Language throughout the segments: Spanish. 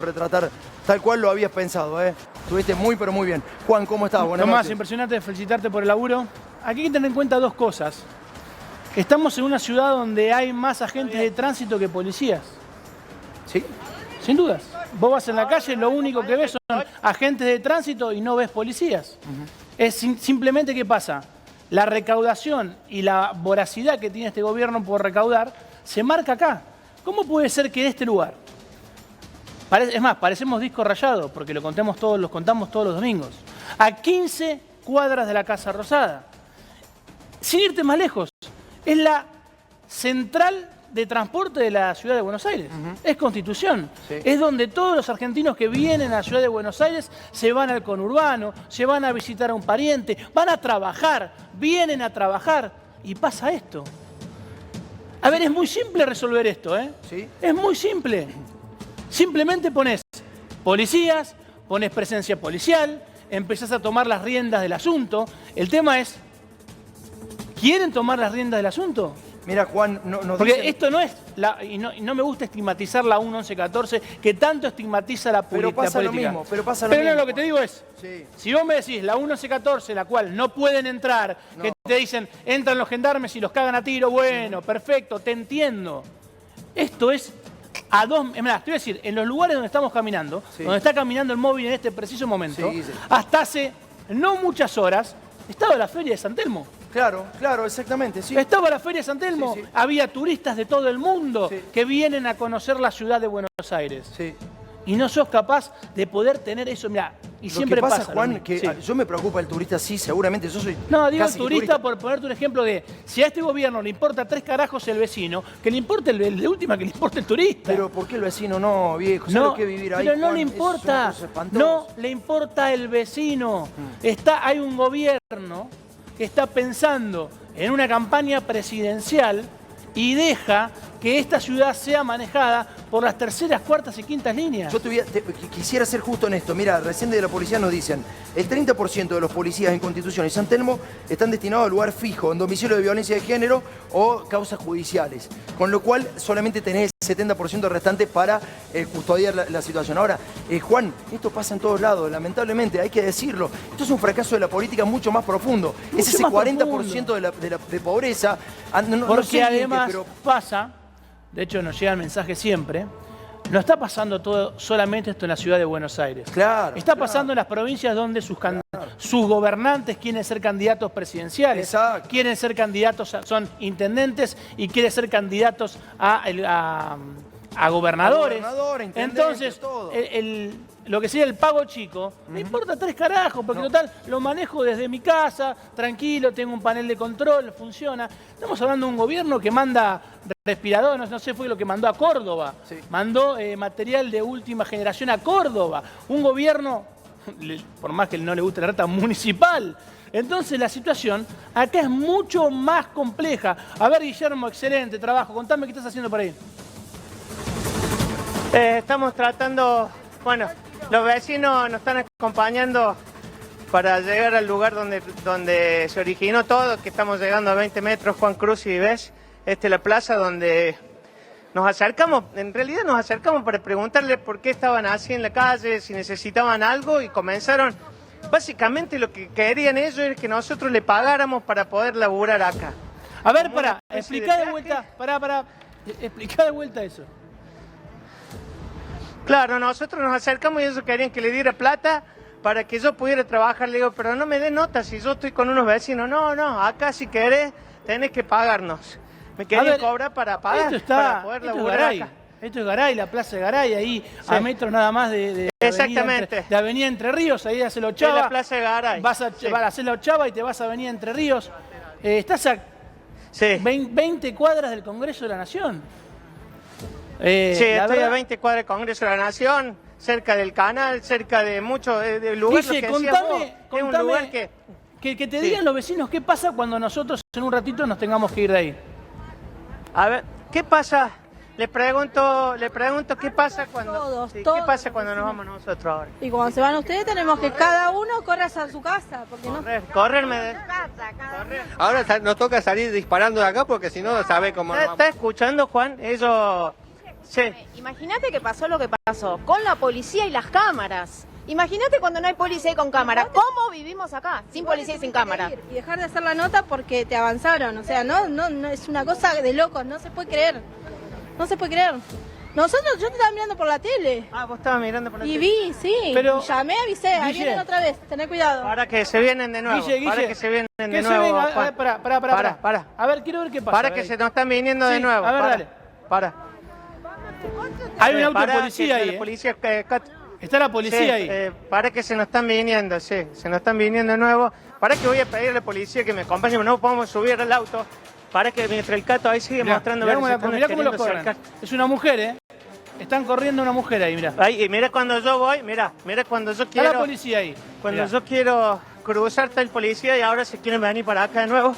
retratar tal cual lo habías pensado, ¿eh? Estuviste muy, pero muy bien. Juan, ¿cómo estás? Buenas Tomás, noches. impresionante, felicitarte por el laburo. Aquí hay que tener en cuenta dos cosas. Estamos en una ciudad donde hay más agentes de tránsito que policías. ¿Sí? Sin dudas. Vos vas en la calle, lo único que ves son agentes de tránsito y no ves policías. Es simplemente, ¿qué pasa? La recaudación y la voracidad que tiene este gobierno por recaudar se marca acá. ¿Cómo puede ser que en este lugar, es más, parecemos disco rayado, porque lo contamos todos los domingos, a 15 cuadras de la Casa Rosada, sin irte más lejos, es la central de transporte de la ciudad de Buenos Aires. Es Constitución. Sí. Es donde todos los argentinos que vienen a la ciudad de Buenos Aires se van al conurbano, se van a visitar a un pariente, van a trabajar, vienen a trabajar y pasa esto. A ver, es muy simple resolver esto, ¿eh? ¿Sí? Es muy simple. Simplemente pones policías, pones presencia policial, empezás a tomar las riendas del asunto. El tema es, ¿quieren tomar las riendas del asunto? Mira, Juan, porque dicen... esto no es, y no me gusta estigmatizar la 1114, que tanto estigmatiza la política. Pero pasa lo mismo, Pero no, lo que te digo es, sí, si vos me decís la 1114, la cual no pueden entrar, que te dicen, entran los gendarmes y los cagan a tiro, bueno, perfecto, te entiendo. Esto es a dos, mirá, te voy a decir, en los lugares donde estamos caminando, donde está caminando el móvil en este preciso momento, hasta hace no muchas horas, estaba la feria de San Telmo. Claro, claro, exactamente, sí. Estaba la feria de San Telmo, había turistas de todo el mundo que vienen a conocer la ciudad de Buenos Aires. Sí. Y no sos capaz de poder tener eso, mirá, y lo siempre que pasa, pasa. Juan, que yo me preocupa el turista, sí, seguramente, yo soy no, digo el turista por ponerte un ejemplo de, si a este gobierno le importa 3 carajos el vecino, que le importe de última, que le importe el turista. Pero ¿por qué el vecino no, viejo? ¿Sabes lo que vivir ahí, pero no Juan? le importa, no le importa el vecino. Hay un gobierno que está pensando en una campaña presidencial y deja que esta ciudad sea manejada por las terceras, cuartas y quintas líneas. Yo quisiera ser justo en esto. Mira, recién de la policía nos dicen, el 30% de los policías en Constitución y San Telmo están destinados a lugar fijo, en domicilio de violencia de género o causas judiciales. Con lo cual, solamente tenés el 70% restante para custodiar la situación. Ahora, Juan, esto pasa en todos lados, lamentablemente, hay que decirlo. Esto es un fracaso de la política mucho más profundo. Es ese 40% de pobreza. Porque además pasa... De hecho, nos llega el mensaje siempre. No está pasando todo solamente esto en la ciudad de Buenos Aires. Claro. Está pasando en las provincias donde sus gobernantes quieren ser candidatos presidenciales. Exacto. Quieren ser candidatos, son intendentes y quieren ser candidatos a gobernadores. Entonces, todo. Lo que sería el pago chico, me importa 3 carajos, porque total lo manejo desde mi casa, tranquilo, tengo un panel de control, funciona. Estamos hablando de un gobierno que manda respiradores, no sé, fue lo que mandó a Córdoba. Mandó material de última generación a Córdoba. Un gobierno, por más que no le guste la reta, municipal. Entonces la situación acá es mucho más compleja. A ver, Guillermo, excelente trabajo. Contame qué estás haciendo por ahí. Estamos tratando, bueno, los vecinos nos están acompañando para llegar al lugar donde se originó todo, que estamos llegando a 20 metros, Juan Cruz y ves, esta es la plaza donde nos acercamos, en realidad nos acercamos para preguntarles por qué estaban así en la calle, si necesitaban algo y comenzaron, básicamente lo que querían ellos es que nosotros le pagáramos para poder laburar acá. A ver, explica de vuelta, explica de vuelta eso. Claro, nosotros nos acercamos y ellos querían que le diera plata para que yo pudiera trabajar. Le digo, pero no me dé nota si yo estoy con unos vecinos. No, acá si querés tenés que pagarnos. Me querían cobrar para pagar, para poder laburar acá. Esto es Garay, la plaza de Garay, ahí a metros nada más de Avenida Entre Ríos, ahí hace la Ochava. Es la plaza de Garay. Vas a hacer la Ochava y te vas a Avenida Entre Ríos. Estás a 20 cuadras del Congreso de la Nación. Estoy a 20 cuadras del Congreso de la Nación, cerca del canal, cerca de muchos lugares. Dice, contame un lugar que te digan los vecinos qué pasa cuando nosotros en un ratito nos tengamos que ir de ahí. A ver, ¿qué pasa? Le pregunto qué pasa cuando ¿qué pasa cuando nos vamos nosotros ahora? Y cuando se van ustedes tenemos que cada uno corra hacia su casa, porque correrme de Ahora nos toca salir disparando de acá porque si no sabe cómo nos vamos. ¿Está escuchando, Juan? Ellos Sí. Imagínate que pasó lo que pasó con la policía y las cámaras. Imagínate cuando no hay policía y con cámara. ¿Cómo vivimos acá? Sin policía y sin cámara. Y dejar de hacer la nota porque te avanzaron. O sea, no es una cosa de locos, no se puede creer. No se puede creer. Yo te estaba mirando por la tele. Ah, vos estabas mirando por la Y tele. vi, sí. Pero, Y llamé, avisé. Ahí Guille. vienen otra vez, tené cuidado. Para que se vienen de nuevo. Guille, Para que se vienen que de se nuevo. venga, Juan. para. A ver, quiero ver qué pasa. Para a que ver. se nos están viniendo de Sí, nuevo. a ver, para. dale. Para. Hay un auto de Para policía que ahí, la policía, Está la policía sí, ahí. para que se nos están viniendo, sí. Se nos están viniendo de nuevo. Para que voy a pedirle a la policía que me acompañe. No podemos subir al auto. Para que mientras el Cato ahí sigue mostrando. Mirá ver si cómo, están mirá cómo los queriendo corren. acercar. Es una mujer, Están corriendo una mujer ahí, mirá. Ahí, y mira cuando yo voy, mira cuando yo Está la quiero. policía ahí. Cuando Mirá. yo quiero cruzar está el policía y ahora se quieren venir para acá de nuevo.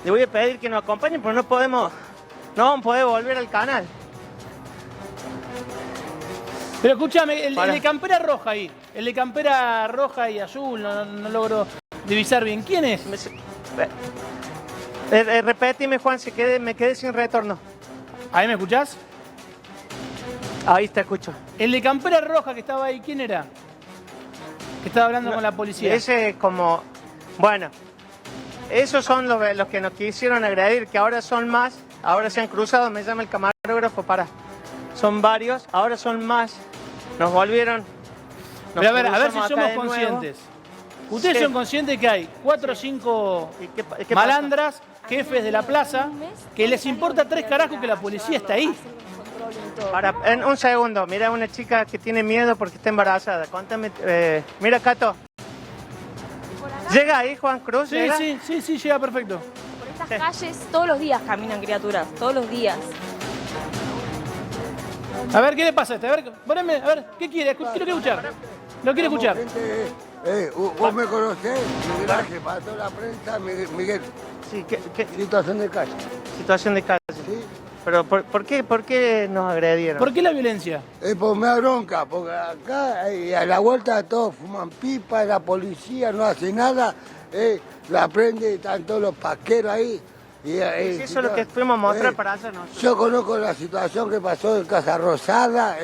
Le voy a pedir que nos acompañen, pero no vamos a poder volver al canal. Pero escúchame, el Para. de campera roja ahí. El de campera roja y azul, no logro divisar bien. ¿Quién es? Repetime, Juan, me quedé sin retorno. ¿Ahí me escuchás? Ahí te escucho. El de campera roja que estaba ahí, ¿quién era? Que estaba hablando con la policía. Ese es como... Bueno, esos son los que nos quisieron agredir, que ahora son más, ahora se han cruzado, me llama el camarógrafo, son varios, ahora son más, nos volvieron... Pero a ver si cruzamos acá somos de nuevo. conscientes. Ustedes Sí. son conscientes que hay 4 o 5 ¿Y qué pasa? malandras, jefes de la plaza, que les importa 3 carajos que la policía está ahí. En un segundo, mira una chica que tiene miedo porque está embarazada. Contame, mira Cato. ¿Llega ahí Juan Cruz? Sí, ¿Llega? sí, llega perfecto. Por estas calles todos los días caminan criaturas, todos los días. A ver, ¿qué le pasa a este? A ver, poneme, a ver, ¿qué quiere? Quiero escuchar. Lo quiero escuchar. Vos me conocés, Miguel Ángel, para toda la prensa, Miguel. Sí, ¿qué Situación de calle. situación de calle? ¿Sí? Pero ¿por qué nos agredieron? ¿Por qué la violencia? Pues me da bronca, porque acá a la vuelta todos fuman pipa, la policía no hace nada, la prende, están todos los paqueros ahí. Sí, eso es lo que fuimos a mostrar para allá, ¿no? Yo conozco la situación que pasó en Casa Rosada,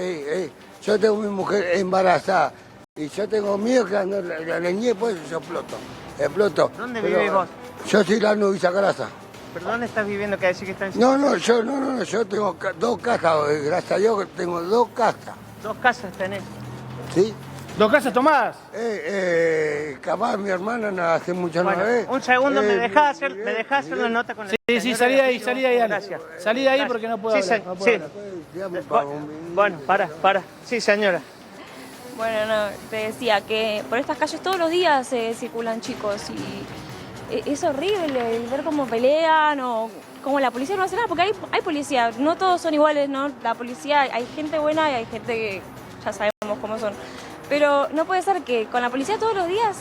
yo tengo mi mujer embarazada y yo tengo miedo que cuando la niñez pues yo exploto. ¿Dónde Pero, vivís vos? Yo soy la Villa Grasa. ¿Pero dónde estás viviendo que decís que estás en No, yo tengo 2 casas, gracias a Dios que tengo 2 casas, 2 casas tenés. ¿sí? 2 casas tomadas. Capaz mi hermana no hace mucho no Bueno, ve. un segundo, ¿me dejás hacer la nota con el Sí, señor salí de ahí, Ale. Gracias. Salí de ahí Gracias. porque no puedo Sí, hablar. No puedo sí. hablar. Dígame, Pablo, un Bueno, para. Sí, señora. Bueno, no, te decía que por estas calles todos los días circulan chicos y es horrible el ver cómo pelean o cómo la policía no hace nada, porque hay policía, no todos son iguales, ¿no? La policía, hay gente buena y hay gente que ya sabemos cómo son. Pero no puede ser que con la policía todos los días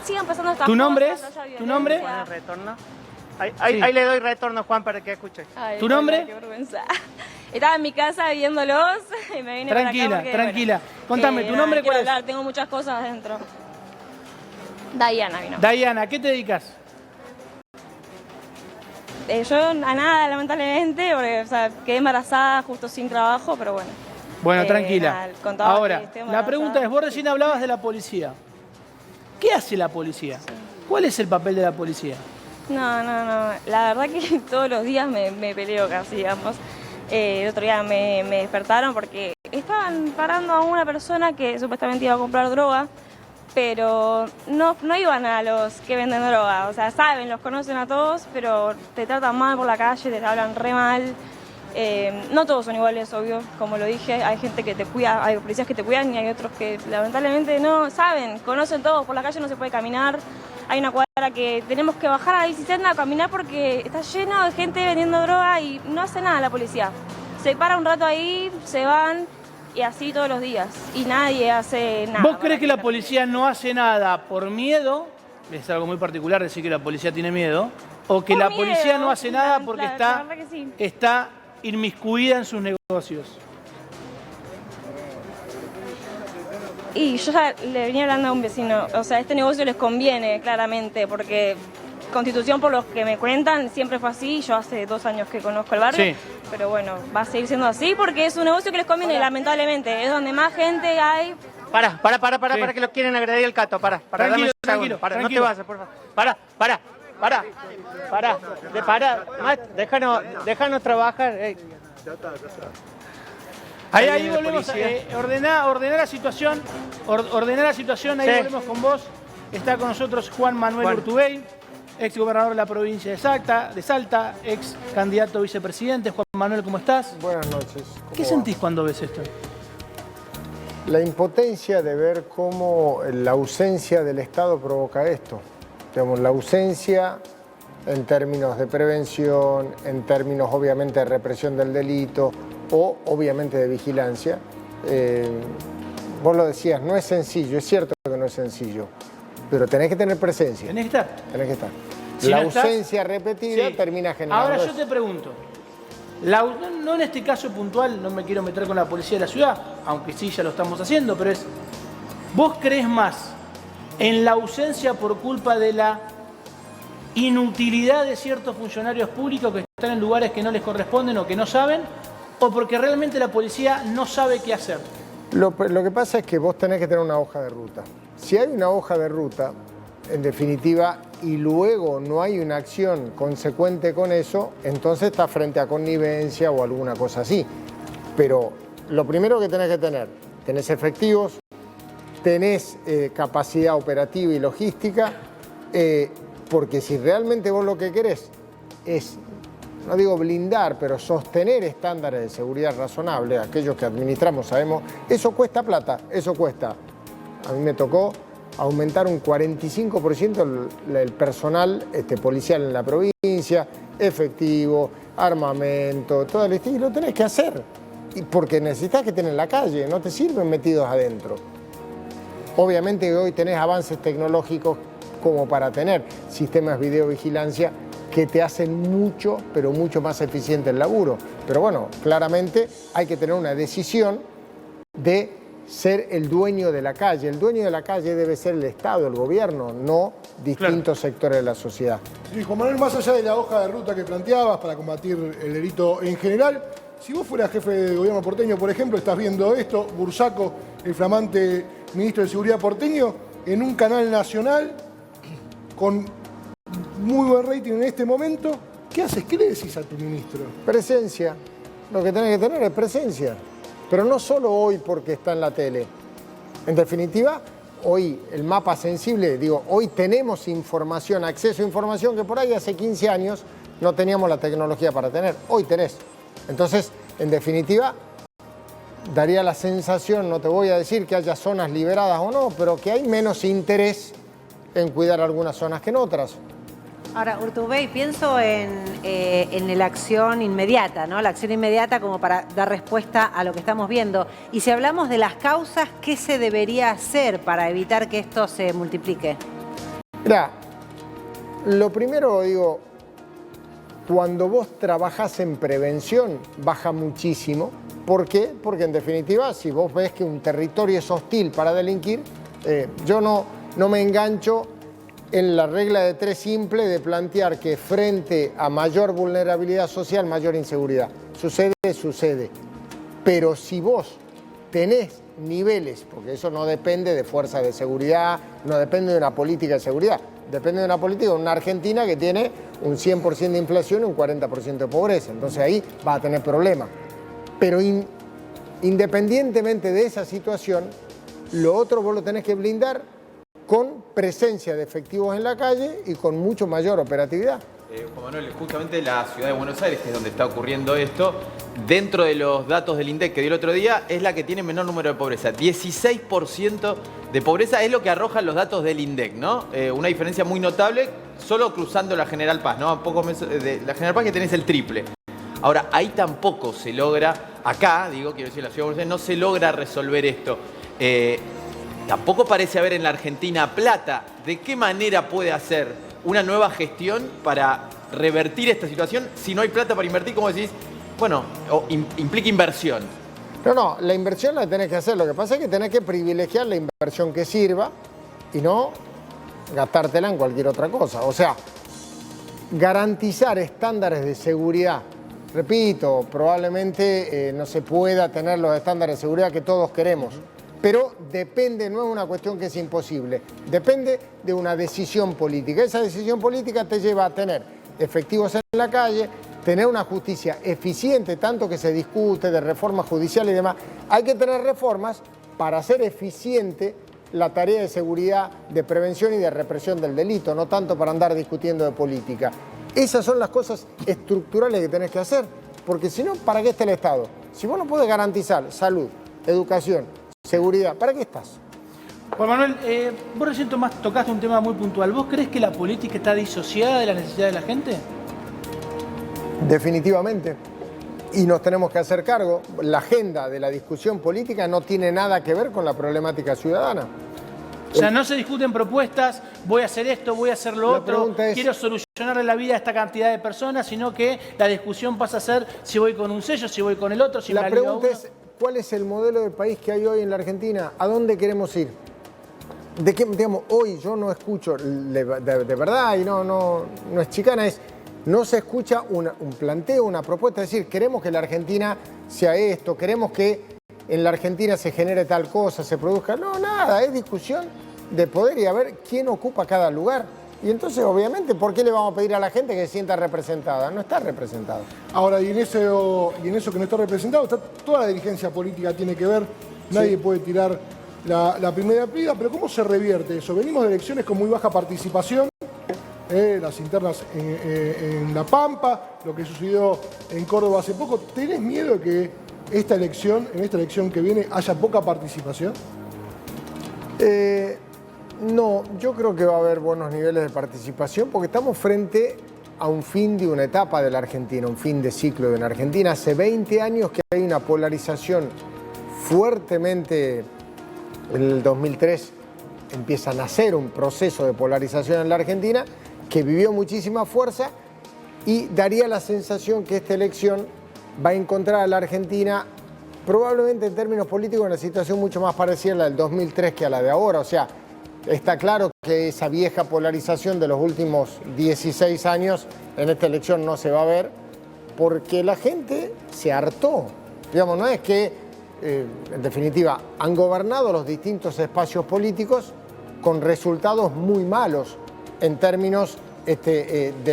sigan pasando estas ¿Tu cosas. nombre es? haya ¿Tu nombre? violencia. Bueno, retorno. Sí. Ahí le doy retorno, Juan, para que escuche. Ay, ¿Tu nombre? Qué vergüenza. Estaba en mi casa viéndolos y me vine para acá porque, Tranquila. bueno, Contame, ¿tu nada, nombre quiero cuál es? hablar, tengo muchas cosas adentro. Diana vino. Diana, ¿a qué te dedicas? Yo a nada, lamentablemente, porque o sea, quedé embarazada justo sin trabajo, pero bueno. Bueno, tranquila. Nada, contaba que Ahora, estoy la embarazada. pregunta es, vos recién hablabas de la policía. ¿Qué hace la policía? ¿Cuál es el papel de la policía? No. La verdad que todos los días me peleo casi, digamos. El otro día me despertaron porque estaban parando a una persona que supuestamente iba a comprar droga, pero no iban a los que venden droga. O sea, saben, los conocen a todos, pero te tratan mal por la calle, te hablan re mal. No todos son iguales, obvio, como lo dije, hay gente que te cuida, hay policías que te cuidan y hay otros que lamentablemente no saben, conocen todos, por la calle no se puede caminar, hay una cuadra que tenemos que bajar a la bicicleta a caminar porque está lleno de gente vendiendo droga y no hace nada la policía. Se para un rato ahí, se van y así todos los días y nadie hace nada. ¿Vos crees que la policía no hace nada por miedo? Es algo muy particular decir que la policía tiene miedo. ¿O que Por la miedo, policía no hace nada porque la está verdad que sí. inmiscuida en sus negocios? Y yo ya le venía hablando a un vecino, o sea, este negocio les conviene claramente, porque Constitución, por los que me cuentan, siempre fue así, yo hace 2 años que conozco el barrio, Sí. pero bueno, va a seguir siendo así porque es un negocio que les conviene, lamentablemente. Es donde más gente hay. Para que lo quieren agredir el Cato, para, Tranquilo, dame un tranquilo, segundo, para, no te tranquilo. vayas, por favor. Déjanos trabajar. Ahí viene la volvemos policía. ordenar la situación, ordenar la situación, ahí Sí. volvemos con vos. Está con nosotros Juan Manuel Juan. Urtubey, ex gobernador de la provincia de Salta, ex candidato a vicepresidente. Juan Manuel, ¿cómo estás? Buenas noches. ¿Qué sentís cuando ves esto? La impotencia de ver cómo la ausencia del Estado provoca esto. Digamos, la ausencia en términos de prevención, en términos obviamente de represión del delito o obviamente de vigilancia. Vos lo decías, no es sencillo, es cierto que no es sencillo, pero tenés que tener presencia. ¿Tenés que estar? Tenés que estar. Si La no estás, ausencia repetida sí. termina generando Ahora yo eso. te pregunto, no en este caso puntual, no me quiero meter con la policía de la ciudad, aunque sí ya lo estamos haciendo, pero ¿vos crees más en la ausencia por culpa de la inutilidad de ciertos funcionarios públicos que están en lugares que no les corresponden o que no saben, o porque realmente la policía no sabe qué hacer? Lo que pasa es que vos tenés que tener una hoja de ruta. Si hay una hoja de ruta, en definitiva, y luego no hay una acción consecuente con eso, entonces está frente a connivencia o alguna cosa así. Pero lo primero que tenés que tener, tenés efectivos, tenés capacidad operativa y logística, porque si realmente vos lo que querés es, no digo blindar, pero sostener estándares de seguridad razonables, aquellos que administramos sabemos, eso cuesta plata, eso cuesta. A mí me tocó aumentar un 45% el personal policial en la provincia, efectivo, armamento, todo el estilo, y lo tenés que hacer. Porque necesitas que estén en la calle, no te sirven metidos adentro. Obviamente hoy tenés avances tecnológicos como para tener sistemas de videovigilancia que te hacen mucho, pero mucho más eficiente el laburo. Pero bueno, claramente hay que tener una decisión de ser el dueño de la calle. El dueño de la calle debe ser el Estado, el gobierno, no distintos sectores de la sociedad. Sí, Juan Manuel, más allá de la hoja de ruta que planteabas para combatir el delito en general, si vos fueras jefe de gobierno porteño, por ejemplo, estás viendo esto, Bursaco, el flamante ministro de Seguridad porteño, en un canal nacional con muy buen rating en este momento, ¿qué haces? ¿Qué le decís a tu ministro? Presencia. Lo que tenés que tener es presencia. Pero no solo hoy porque está en la tele. En definitiva, hoy el mapa sensible, digo, hoy tenemos información, acceso a información que por ahí hace 15 años no teníamos la tecnología para tener. Hoy tenés. Entonces, en definitiva, daría la sensación, no te voy a decir que haya zonas liberadas o no, pero que hay menos interés en cuidar algunas zonas que en otras. Ahora, Urtubey, pienso en la acción inmediata, ¿no? La acción inmediata como para dar respuesta a lo que estamos viendo. Y si hablamos de las causas, ¿qué se debería hacer para evitar que esto se multiplique? Mirá, lo primero digo, cuando vos trabajás en prevención, baja muchísimo. ¿Por qué? Porque en definitiva, si vos ves que un territorio es hostil para delinquir, yo no me engancho en la regla de 3 simple de plantear que frente a mayor vulnerabilidad social, mayor inseguridad. Sucede. Pero si vos tenés niveles, porque eso no depende de fuerzas de seguridad, no depende de una política de seguridad, depende de una política de una Argentina que tiene un 100% de inflación y un 40% de pobreza. Entonces ahí va a tener problemas. Pero independientemente de esa situación, lo otro vos lo tenés que blindar con presencia de efectivos en la calle y con mucho mayor operatividad. Juan Manuel, justamente la ciudad de Buenos Aires, que es donde está ocurriendo esto, dentro de los datos del INDEC que dio el otro día, es la que tiene menor número de pobreza. 16% de pobreza es lo que arrojan los datos del INDEC, ¿no? Una diferencia muy notable, solo cruzando la General Paz, ¿no? A pocos meses de la General Paz que tenés el triple. Ahora, ahí tampoco se logra, acá, quiero decir, la ciudad de Buenos Aires no se logra resolver esto. Tampoco parece haber en la Argentina plata. ¿De qué manera puede hacer una nueva gestión para revertir esta situación si no hay plata para invertir? Como decís, bueno, implica inversión. No, la inversión la tenés que hacer. Lo que pasa es que tenés que privilegiar la inversión que sirva y no gastártela en cualquier otra cosa. O sea, garantizar estándares de seguridad repito, probablemente no se pueda tener los estándares de seguridad que todos queremos. Pero depende, no es una cuestión que es imposible, depende de una decisión política. Esa decisión política te lleva a tener efectivos en la calle, tener una justicia eficiente, tanto que se discute de reformas judiciales y demás. Hay que tener reformas para hacer eficiente la tarea de seguridad, de prevención y de represión del delito, no tanto para andar discutiendo de política. Esas son las cosas estructurales que tenés que hacer, porque si no, ¿para qué está el Estado? Si vos no podés garantizar salud, educación, seguridad, ¿para qué estás? Juan Manuel, vos recién tocaste un tema muy puntual. ¿Vos crees que la política está disociada de la necesidad de la gente? Definitivamente. Y nos tenemos que hacer cargo. La agenda de la discusión política no tiene nada que ver con la problemática ciudadana. O sea, no se discuten propuestas, voy a hacer esto, voy a hacer lo otro, quiero solucionarle la vida a esta cantidad de personas, sino que la discusión pasa a ser si voy con un sello, si voy con el otro, si me la pregunta es, ¿cuál es el modelo de país que hay hoy en la Argentina? ¿A dónde queremos ir? De qué, digamos, hoy yo no escucho, de verdad, y no es chicana, no se escucha un planteo, una propuesta, es decir, queremos que la Argentina sea esto, queremos que en la Argentina se genere tal cosa, se produzca. No, nada, es discusión de poder y a ver quién ocupa cada lugar. Y entonces, obviamente, ¿por qué le vamos a pedir a la gente que se sienta representada? No está representada. Ahora, y en eso que no está representado, toda la dirigencia política tiene que ver, nadie puede tirar la primera piedra, pero ¿cómo se revierte eso? Venimos de elecciones con muy baja participación, las internas en La Pampa, lo que sucedió en Córdoba hace poco. ¿Tenés miedo de que en esta elección que viene haya poca participación? No, yo creo que va a haber buenos niveles de participación porque estamos frente a un fin de una etapa de la Argentina, un fin de ciclo de la Argentina. Hace 20 años que hay una polarización fuertemente. En el 2003 empieza a nacer un proceso de polarización en la Argentina que vivió muchísima fuerza y daría la sensación que esta elección va a encontrar a la Argentina probablemente en términos políticos en una situación mucho más parecida a la del 2003 que a la de ahora. O sea, está claro que esa vieja polarización de los últimos 16 años en esta elección no se va a ver porque la gente se hartó. Digamos, no es que, en definitiva, han gobernado los distintos espacios políticos con resultados muy malos en términos de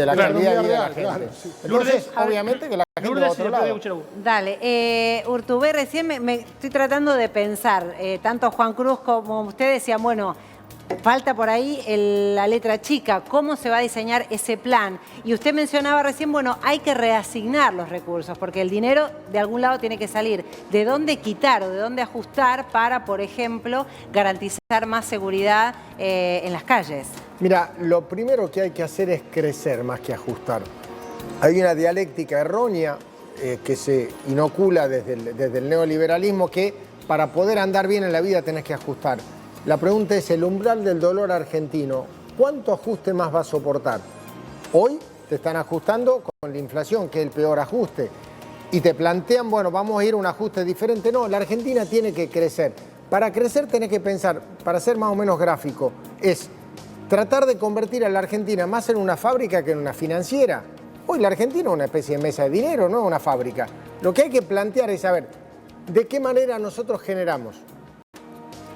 la calidad de vida de la gente. Claro, sí. Entonces, obviamente que la gente va a otro lado. Dale, Urtubey, recién me estoy tratando de pensar, tanto Juan Cruz como usted decían, bueno, falta por ahí la letra chica, cómo se va a diseñar ese plan. Y usted mencionaba recién, bueno, hay que reasignar los recursos, porque el dinero de algún lado tiene que salir. ¿De dónde quitar o de dónde ajustar para, por ejemplo, garantizar más seguridad en las calles? Mira, lo primero que hay que hacer es crecer más que ajustar. Hay una dialéctica errónea que se inocula desde el neoliberalismo que para poder andar bien en la vida tenés que ajustar. La pregunta es, el umbral del dolor argentino, ¿cuánto ajuste más va a soportar? Hoy te están ajustando con la inflación, que es el peor ajuste. Y te plantean, bueno, vamos a ir a un ajuste diferente. No, la Argentina tiene que crecer. Para crecer tenés que pensar, para ser más o menos gráfico, es tratar de convertir a la Argentina más en una fábrica que en una financiera. Hoy la Argentina es una especie de mesa de dinero, no es una fábrica. Lo que hay que plantear es saber de qué manera nosotros generamos.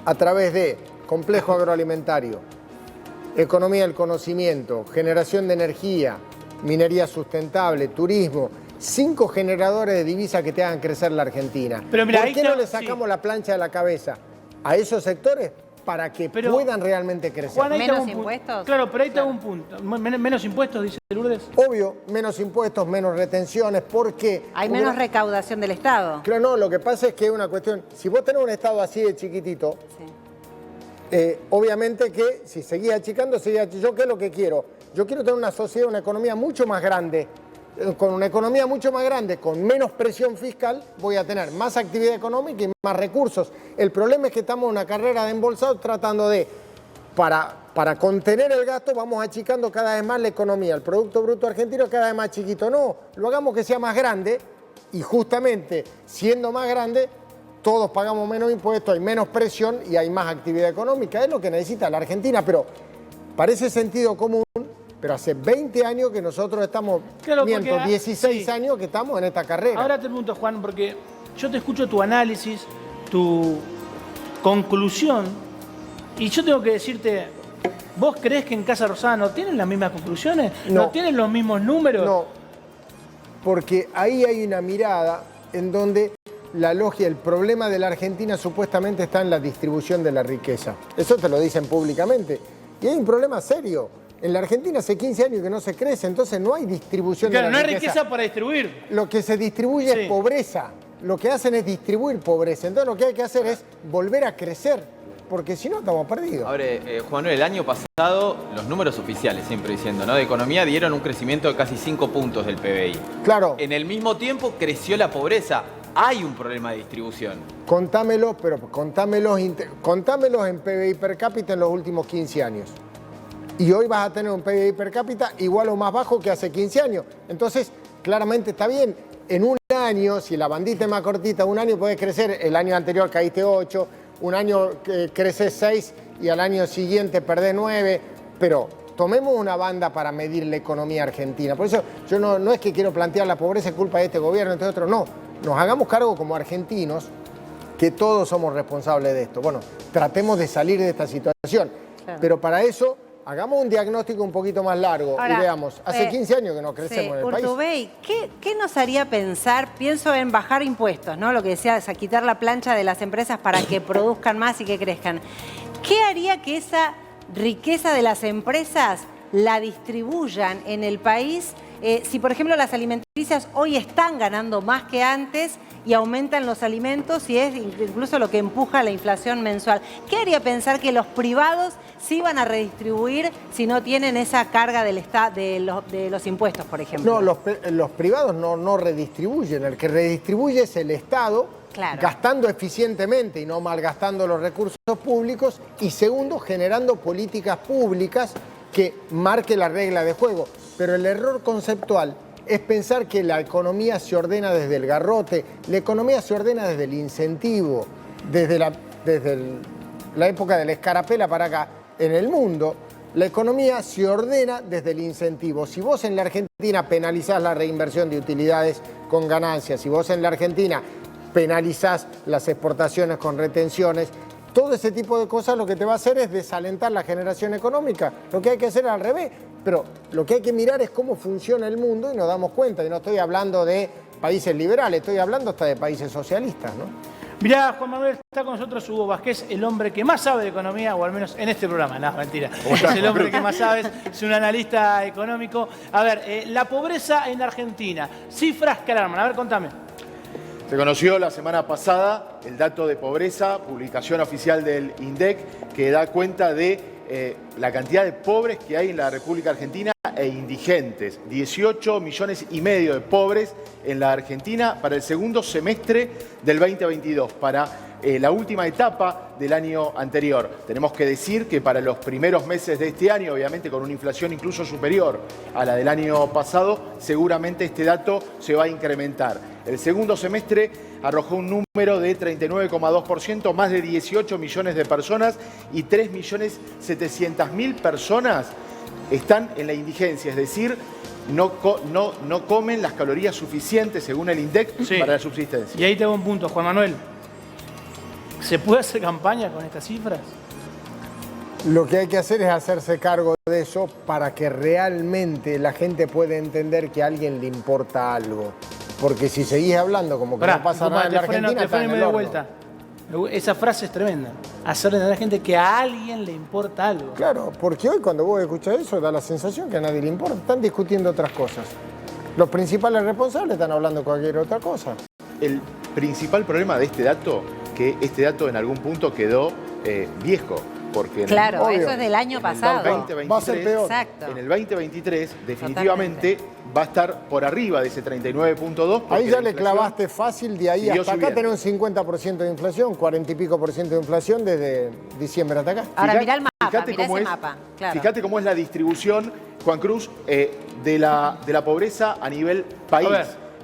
A través de complejo agroalimentario, economía del conocimiento, generación de energía, minería sustentable, turismo, 5 generadores de divisas que te hagan crecer la Argentina. Pero mira, ¿por qué no le sacamos la plancha de la cabeza a esos sectores para que puedan realmente crecer? Juan, ¿menos impuestos? Claro, pero ahí te hago un punto. ¿Menos impuestos, dice Lourdes? Obvio, menos impuestos, menos retenciones, porque... Hay menos recaudación del Estado. Claro, no, lo que pasa es que es una cuestión... Si vos tenés un Estado así de chiquitito, obviamente que si seguís achicando, ¿yo qué es lo que quiero? Yo quiero tener una sociedad, una economía mucho más grande. Con una economía mucho más grande, con menos presión fiscal, voy a tener más actividad económica y más recursos. El problema es que estamos en una carrera de embolsados tratando de, para contener el gasto, vamos achicando cada vez más la economía. El Producto Bruto Argentino cada vez más chiquito. No, lo hagamos que sea más grande y justamente siendo más grande, todos pagamos menos impuestos, hay menos presión y hay más actividad económica. Es lo que necesita la Argentina, pero parece sentido común pero hace 20 años que nosotros estamos, Claro, 16 sí. años que estamos en esta carrera. Ahora te pregunto, Juan, porque yo te escucho tu análisis, tu conclusión, y yo tengo que decirte, ¿vos creés que en Casa Rosada no tienen las mismas conclusiones? ¿No tienen los mismos números? No, porque ahí hay una mirada en donde la logia, el problema de la Argentina supuestamente está en la distribución de la riqueza. Eso te lo dicen públicamente. Y hay un problema serio. En la Argentina hace 15 años que no se crece, entonces no hay distribución de la riqueza. Claro, no hay riqueza para distribuir. Lo que se distribuye es pobreza. Lo que hacen es distribuir pobreza. Entonces lo que hay que hacer es volver a crecer, porque si no estamos perdidos. Ahora, Juan, el año pasado, los números oficiales, siempre diciendo, ¿no?, de economía dieron un crecimiento de casi 5 puntos del PBI. Claro. En el mismo tiempo creció la pobreza. Hay un problema de distribución. Contámelo, pero contámelos en PBI per cápita en los últimos 15 años. Y hoy vas a tener un PBI per cápita igual o más bajo que hace 15 años. Entonces, claramente está bien. En un año, si la bandita es más cortita, un año puedes crecer, el año anterior caíste 8, un año creces 6 y al año siguiente perdés 9, pero tomemos una banda para medir la economía argentina. Por eso yo no es que quiero plantear la pobreza es culpa de este gobierno, este otro, no. Nos hagamos cargo como argentinos que todos somos responsables de esto. Bueno, tratemos de salir de esta situación, pero para eso hagamos un diagnóstico un poquito más largo. Ahora, y veamos, hace 15 años que no crecemos en el país. Urtubey, ¿qué nos haría pensar? Pienso en bajar impuestos, ¿no? Lo que decía es a quitar la plancha de las empresas para que produzcan más y que crezcan. ¿Qué haría que esa riqueza de las empresas la distribuyan en el país? Si, por ejemplo, las alimenticias hoy están ganando más que antes y aumentan los alimentos y es incluso lo que empuja la inflación mensual. ¿Qué haría pensar que los privados sí van a redistribuir si no tienen esa carga del de los impuestos, por ejemplo? No, los privados no redistribuyen. El que redistribuye es el Estado, gastando eficientemente y no malgastando los recursos públicos. Y segundo, generando políticas públicas que marque la regla de juego. Pero el error conceptual es pensar que la economía se ordena desde el garrote. La economía se ordena desde el incentivo, desde la época de la escarapela para acá. En el mundo, la economía se ordena desde el incentivo. Si vos en la Argentina penalizás la reinversión de utilidades con ganancias, si vos en la Argentina penalizás las exportaciones con retenciones, todo ese tipo de cosas lo que te va a hacer es desalentar la generación económica. Lo que hay que hacer es al revés. Pero lo que hay que mirar es cómo funciona el mundo y nos damos cuenta. Y no estoy hablando de países liberales, estoy hablando hasta de países socialistas, ¿no? Mirá, Juan Manuel, está con nosotros Hugo Vázquez, el hombre que más sabe de economía, o al menos en este programa. No, mentira. Es el hombre que más sabe, es un analista económico. A ver, la pobreza en Argentina, cifras que alarman. A ver, contame. Se conoció la semana pasada el dato de pobreza, publicación oficial del INDEC, que da cuenta de la cantidad de pobres que hay en la República Argentina e indigentes. 18,5 millones de pobres en la Argentina para el segundo semestre del 2022, para la última etapa del año anterior. Tenemos que decir que para los primeros meses de este año, obviamente con una inflación incluso superior a la del año pasado, seguramente este dato se va a incrementar. El segundo semestre arrojó un número de 39,2%, más de 18 millones de personas y 3.700.000 personas están en la indigencia, es decir, no comen las calorías suficientes, según el INDEC, para la subsistencia. Y ahí tengo un punto, Juan Manuel. ¿Se puede hacer campaña con estas cifras? Lo que hay que hacer es hacerse cargo de eso para que realmente la gente pueda entender que a alguien le importa algo. Porque si seguís hablando como que no pasa nada en la Argentina, está en el horno. Vuelta. Esa frase es tremenda. Hacerle entender a la gente que a alguien le importa algo. Claro, porque hoy cuando vos escuchás eso da la sensación que a nadie le importa. Están discutiendo otras cosas. Los principales responsables están hablando de cualquier otra cosa. El principal problema de este dato, que este dato en algún punto quedó viejo. Porque claro, eso es del año pasado. Va a ser peor. Exacto. En el 2023, definitivamente, va a estar por arriba de ese 39,2%. Ahí ya le clavaste fácil, de ahí hasta acá tener un 50% de inflación, 40 y pico por ciento de inflación desde diciembre hasta acá. Ahora mirá el mapa, mirá ese mapa. Claro. Fíjate cómo es la distribución, Juan Cruz, de la pobreza a nivel país.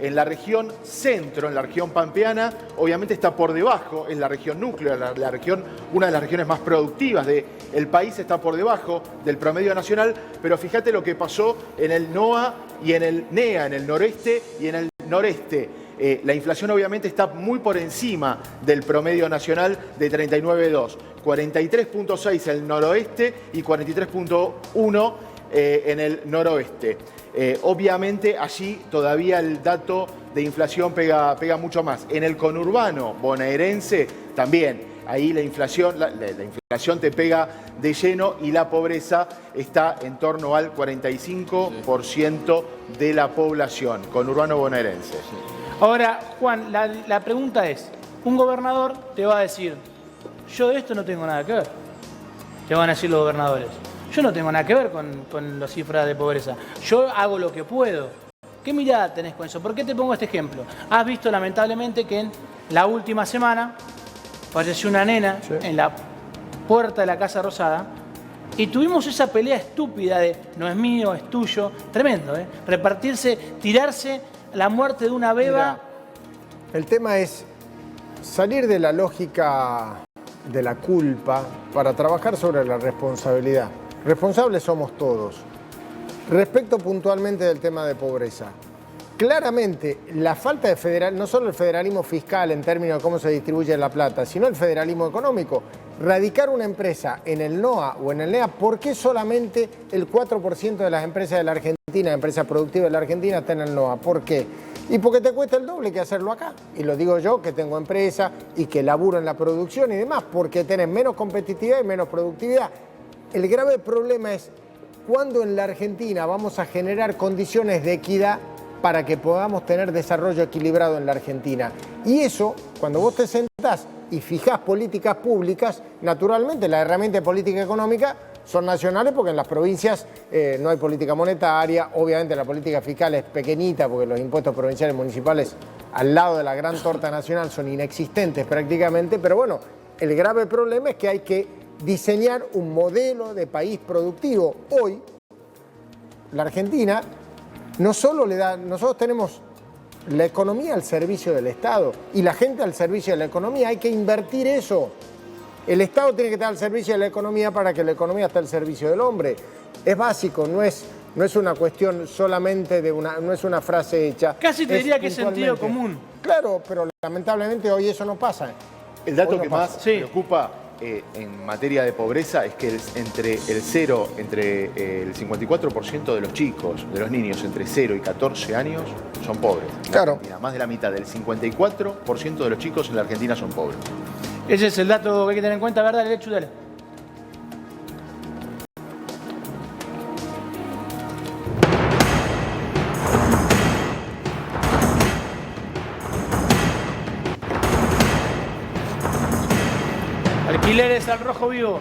En la región centro, en la región pampeana, obviamente está por debajo, es la región núcleo, una de las regiones más productivas del país, está por debajo del promedio nacional, pero fíjate lo que pasó en el NOA y en el NEA, en el noreste y en el noreste. La inflación obviamente está muy por encima del promedio nacional de 39,2, 43,6 en el noroeste y 43,1 en el noroeste. Obviamente allí todavía el dato de inflación pega mucho más. En el conurbano bonaerense también, ahí la inflación te pega de lleno y la pobreza está en torno al 45% de la población, conurbano bonaerense. Ahora, Juan, la pregunta es, un gobernador te va a decir, yo de esto no tengo nada que ver. Te van a decir los gobernadores. Yo no tengo nada que ver con las cifras de pobreza. Yo hago lo que puedo. ¿Qué mirada tenés con eso? ¿Por qué te pongo este ejemplo? Has visto lamentablemente que en la última semana falleció una nena en la puerta de la Casa Rosada y tuvimos esa pelea estúpida de no es mío, es tuyo. Tremendo, ¿eh? Repartirse, tirarse la muerte de una beba. Mira, el tema es salir de la lógica de la culpa para trabajar sobre la responsabilidad. Responsables somos todos. Respecto puntualmente del tema de pobreza, claramente la falta de no solo el federalismo fiscal en términos de cómo se distribuye la plata, sino el federalismo económico. Radicar una empresa en el NOA o en el NEA, ¿por qué solamente el 4% de las empresas de la Argentina, empresas productivas de la Argentina, están en el NOA? ¿Por qué? Y porque te cuesta el doble que hacerlo acá. Y lo digo yo, que tengo empresa y que laburo en la producción y demás, porque tenés menos competitividad y menos productividad. El grave problema es cuándo en la Argentina vamos a generar condiciones de equidad para que podamos tener desarrollo equilibrado en la Argentina. Y eso, cuando vos te sentás y fijás políticas públicas, naturalmente la herramienta de política económica son nacionales porque en las provincias no hay política monetaria, obviamente la política fiscal es pequeñita porque los impuestos provinciales y municipales al lado de la gran torta nacional son inexistentes prácticamente, pero bueno, el grave problema es que hay que diseñar un modelo de país productivo. Hoy, la Argentina no solo nosotros tenemos la economía al servicio del Estado y la gente al servicio de la economía, hay que invertir eso. El Estado tiene que estar al servicio de la economía para que la economía esté al servicio del hombre. Es básico, no es una cuestión solamente no es una frase hecha. Casi te diría que es sentido común. Claro, pero lamentablemente hoy eso no pasa. El dato que más preocupa en materia de pobreza es que entre el 54% de los chicos, de los niños entre 0 y 14 años son pobres. Claro. Más de la mitad, del 54% de los chicos en la Argentina son pobres. Ese es el dato que hay que tener en cuenta, ¿verdad? Lechu, dale. Alquileres al rojo vivo.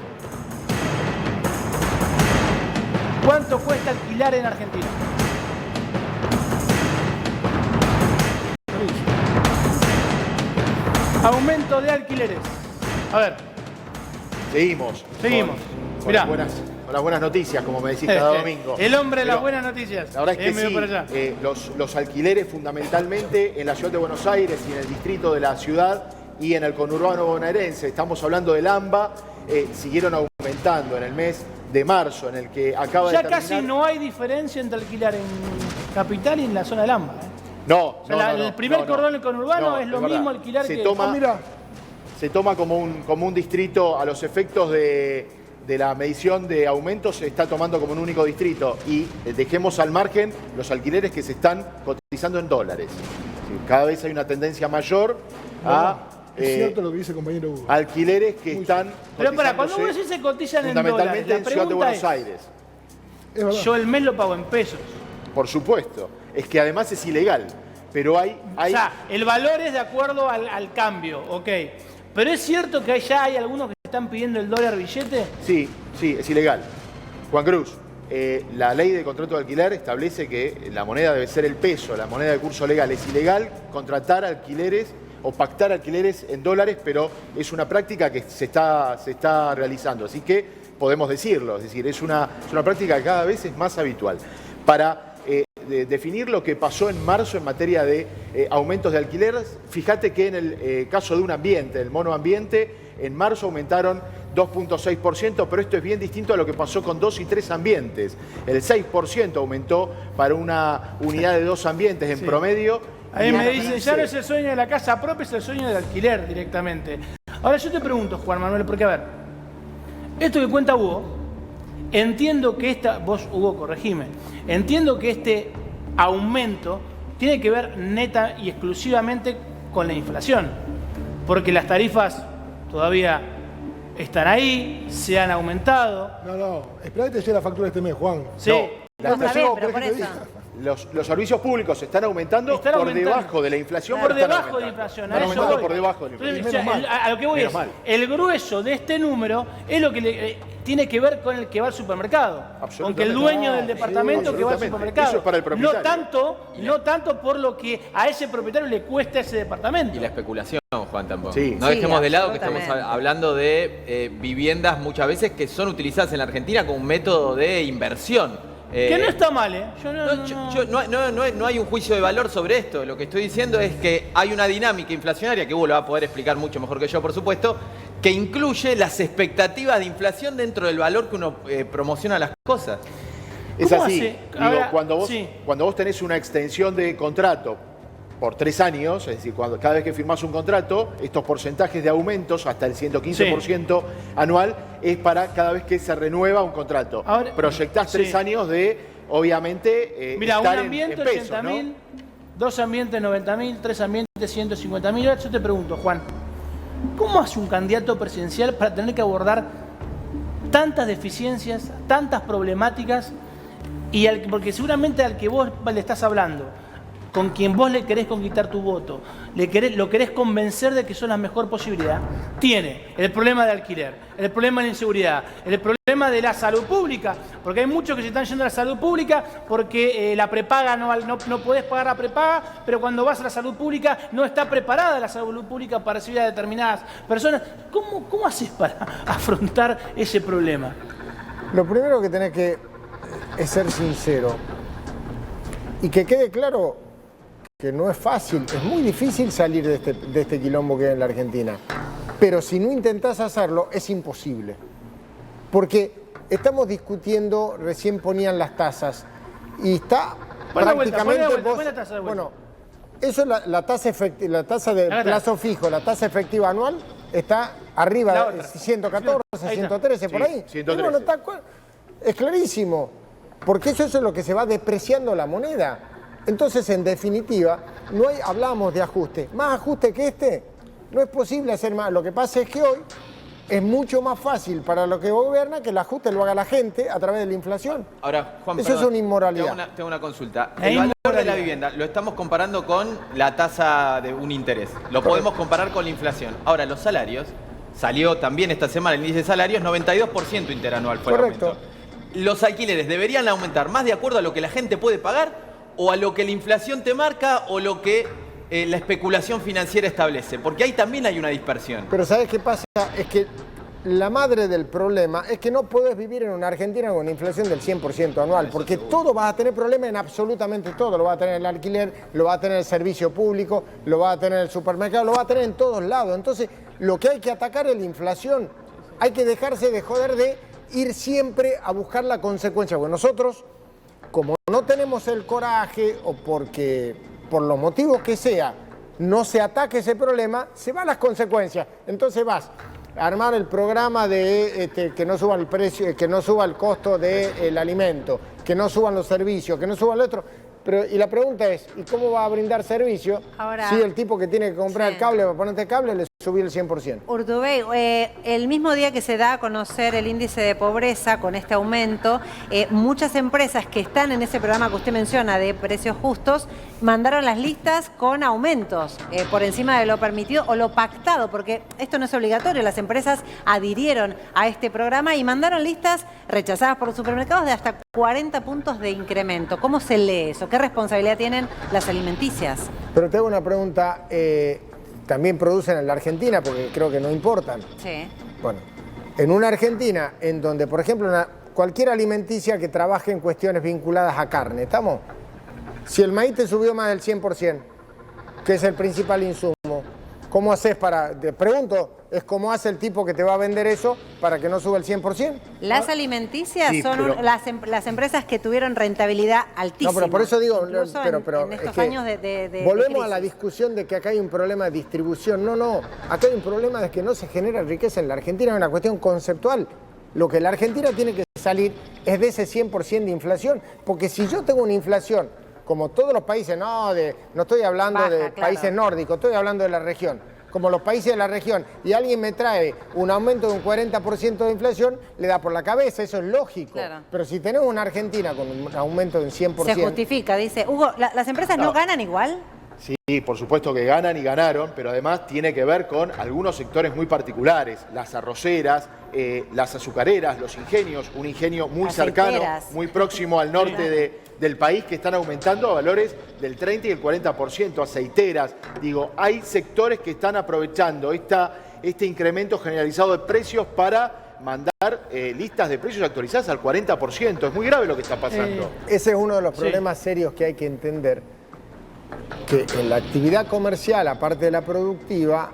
¿Cuánto cuesta alquilar en Argentina? Aumento de alquileres. A ver. Seguimos. Con las buenas noticias, como me decís cada domingo. El hombre de las buenas noticias. La verdad es que sí, los alquileres fundamentalmente en la ciudad de Buenos Aires y en el distrito de la ciudad y en el conurbano bonaerense, estamos hablando del AMBA, siguieron aumentando en el mes de marzo, en el que acaba de terminar. Ya casi no hay diferencia entre alquilar en Capital y en la zona del AMBA. No, el primer cordón del conurbano es lo mismo alquilar que... Se toma como un distrito a los efectos de la medición de aumentos, se está tomando como un único distrito y dejemos al margen los alquileres que se están cotizando en dólares. Cada vez hay una tendencia mayor a... Es cierto lo que dice el compañero Hugo. Alquileres que están... Pero cuando uno dice se cotizan en dólares, fundamentalmente en Ciudad de Buenos Aires. Yo el mes lo pago en pesos. Por supuesto. Es que además es ilegal. Pero hay... O sea, el valor es de acuerdo al cambio, ok. Pero es cierto que ya hay algunos que están pidiendo el dólar billete. Sí, es ilegal. Juan Cruz, la ley de contrato de alquiler establece que la moneda debe ser el peso, la moneda de curso legal. Es ilegal contratar alquileres o pactar alquileres en dólares, pero es una práctica que se está realizando. Así que podemos decirlo, es decir, es una práctica que cada vez es más habitual. Para definir lo que pasó en marzo en materia de aumentos de alquiler. Fíjate que en el caso de un ambiente, el monoambiente, en marzo aumentaron 2.6%, pero esto es bien distinto a lo que pasó con 2 y 3 ambientes. El 6% aumentó para una unidad de 2 ambientes en promedio. Ahí me dicen, ya no es el sueño de la casa propia, es el sueño del alquiler directamente. Ahora yo te pregunto, Juan Manuel, porque a ver, esto que cuenta Hugo, entiendo que vos Hugo, corregime, entiendo que este aumento tiene que ver neta y exclusivamente con la inflación, porque las tarifas todavía están ahí, se han aumentado. No, esperá que te llegue la factura este mes, Juan. Sí. No, Está bien, pero por eso. Los servicios públicos están aumentando por debajo de la inflación. Por debajo de la inflación. Están aumentando por debajo de la inflación. Entonces, a lo que voy es, el grueso de este número es lo que tiene que ver con el que va al supermercado. Con que el dueño del departamento que va al supermercado. Eso es para el propietario. No tanto por lo que a ese propietario le cuesta ese departamento. Y la especulación, Juan, tampoco. Sí. No dejemos de lado que estamos absolutamente. hablando de viviendas muchas veces que son utilizadas en la Argentina como un método de inversión. Que no está mal, ¿eh? No hay un juicio de valor sobre esto. Lo que estoy diciendo es que hay una dinámica inflacionaria, que Hugo lo va a poder explicar mucho mejor que yo, por supuesto, que incluye las expectativas de inflación dentro del valor que uno promociona las cosas. Es ¿Cómo así. hace? Digo, Ahora, cuando vos tenés una extensión de contrato por 3 años, es decir, cada vez que firmás un contrato, estos porcentajes de aumentos, hasta el 115% anual, es para cada vez que se renueva un contrato. Ahora, proyectás 3 años de, obviamente, mira, estar un ambiente en pesos, 80.000, ¿no? 2 ambientes 90.000, 3 ambientes 150.000. Ahora yo te pregunto, Juan, ¿cómo hace un candidato presidencial para tener que abordar tantas deficiencias, tantas problemáticas, porque seguramente al que vos le estás hablando, con quien vos le querés conquistar tu voto, lo querés convencer de que son la mejor posibilidad, tiene el problema de alquiler, el problema de la inseguridad, el problema de la salud pública, porque hay muchos que se están yendo a la salud pública porque la prepaga no podés pagar la prepaga, pero cuando vas a la salud pública no está preparada la salud pública para recibir a determinadas personas. ¿Cómo haces para afrontar ese problema? Lo primero que tenés que es ser sincero y que quede claro que no es fácil, es muy difícil salir de este quilombo que hay en la Argentina. Pero si no intentás hacerlo, es imposible. Porque estamos discutiendo, recién ponían las tasas, y está prácticamente... Bueno, eso es la tasa efectiva, la tasa de plazo fijo, la tasa efectiva anual está arriba de 114, 113, por ahí. 113. Bueno, es clarísimo, porque eso es lo que se va depreciando la moneda. Entonces, en definitiva, hablamos de ajuste. Más ajuste que este, no es posible hacer más. Lo que pasa es que hoy es mucho más fácil para lo que gobierna que el ajuste lo haga la gente a través de la inflación. Ahora, Juan, eso es una inmoralidad. Tengo una consulta. El valor de la vivienda lo estamos comparando con la tasa de un interés. Lo podemos comparar con la inflación. Ahora, los salarios, salió también esta semana el índice de salarios, 92% interanual fue el aumento. ¿Los alquileres deberían aumentar más de acuerdo a lo que la gente puede pagar o a lo que la inflación te marca o lo que la especulación financiera establece? Porque ahí también hay una dispersión. Pero ¿sabes qué pasa? Es que la madre del problema es que no podés vivir en una Argentina con una inflación del 100% anual, porque todo vas a tener problemas en absolutamente todo. Lo va a tener el alquiler, lo va a tener el servicio público, lo va a tener el supermercado, lo va a tener en todos lados. Entonces, lo que hay que atacar es la inflación. Hay que dejarse de joder de ir siempre a buscar la consecuencia, porque nosotros, como no tenemos el coraje o porque por los motivos que sea no se ataque ese problema, se van las consecuencias. Entonces vas a armar el programa de que no suba el precio, que no suba el costo del alimento, que no suban los servicios, que no suban lo otro. Y la pregunta es, ¿y cómo va a brindar servicio si el tipo que tiene que comprar el cable para ponerte cable le subió el 100%? Urtubey, el mismo día que se da a conocer el índice de pobreza con este aumento, muchas empresas que están en ese programa que usted menciona de precios justos, mandaron las listas con aumentos por encima de lo permitido o lo pactado, porque esto no es obligatorio, las empresas adhirieron a este programa y mandaron listas rechazadas por los supermercados de hasta 40 puntos de incremento. ¿Cómo se lee eso? ¿Qué responsabilidad tienen las alimenticias? Pero te hago una pregunta, ¿también producen en la Argentina? Porque creo que no importan. Sí. Bueno, en una Argentina en donde, por ejemplo, cualquier alimenticia que trabaje en cuestiones vinculadas a carne, ¿estamos? Si el maíz te subió más del 100%, que es el principal insumo, ¿cómo haces para, te pregunto, es cómo hace el tipo que te va a vender eso para que no suba el 100%? Las alimenticias Sí, son pero- las empresas que tuvieron rentabilidad altísima. No, pero por eso digo, incluso pero en es estos que años de volvemos a crisis. la discusión de que acá hay un problema de distribución. No, acá hay un problema de que no se genera riqueza en la Argentina, es una cuestión conceptual. Lo que la Argentina tiene que salir es de ese 100% de inflación, porque si yo tengo una inflación, como todos los países, no estoy hablando Baja, de claro. países nórdicos, estoy hablando de la región, como los países de la región, y alguien me trae un aumento de un 40% de inflación, le da por la cabeza, eso es lógico. Claro. Pero si tenemos una Argentina con un aumento de un 100%... Se justifica, dice. Hugo, ¿las empresas no ganan igual? Sí, por supuesto que ganan y ganaron, pero además tiene que ver con algunos sectores muy particulares, las arroceras, las azucareras, los ingenios, un ingenio muy cercano, Aceiteras. muy próximo al norte del país, que están aumentando a valores del 30 y el 40%, aceiteras. Digo, hay sectores que están aprovechando este incremento generalizado de precios para mandar listas de precios actualizadas al 40%. Es muy grave lo que está pasando. Ese es uno de los problemas serios que hay que entender, que en la actividad comercial, aparte de la productiva,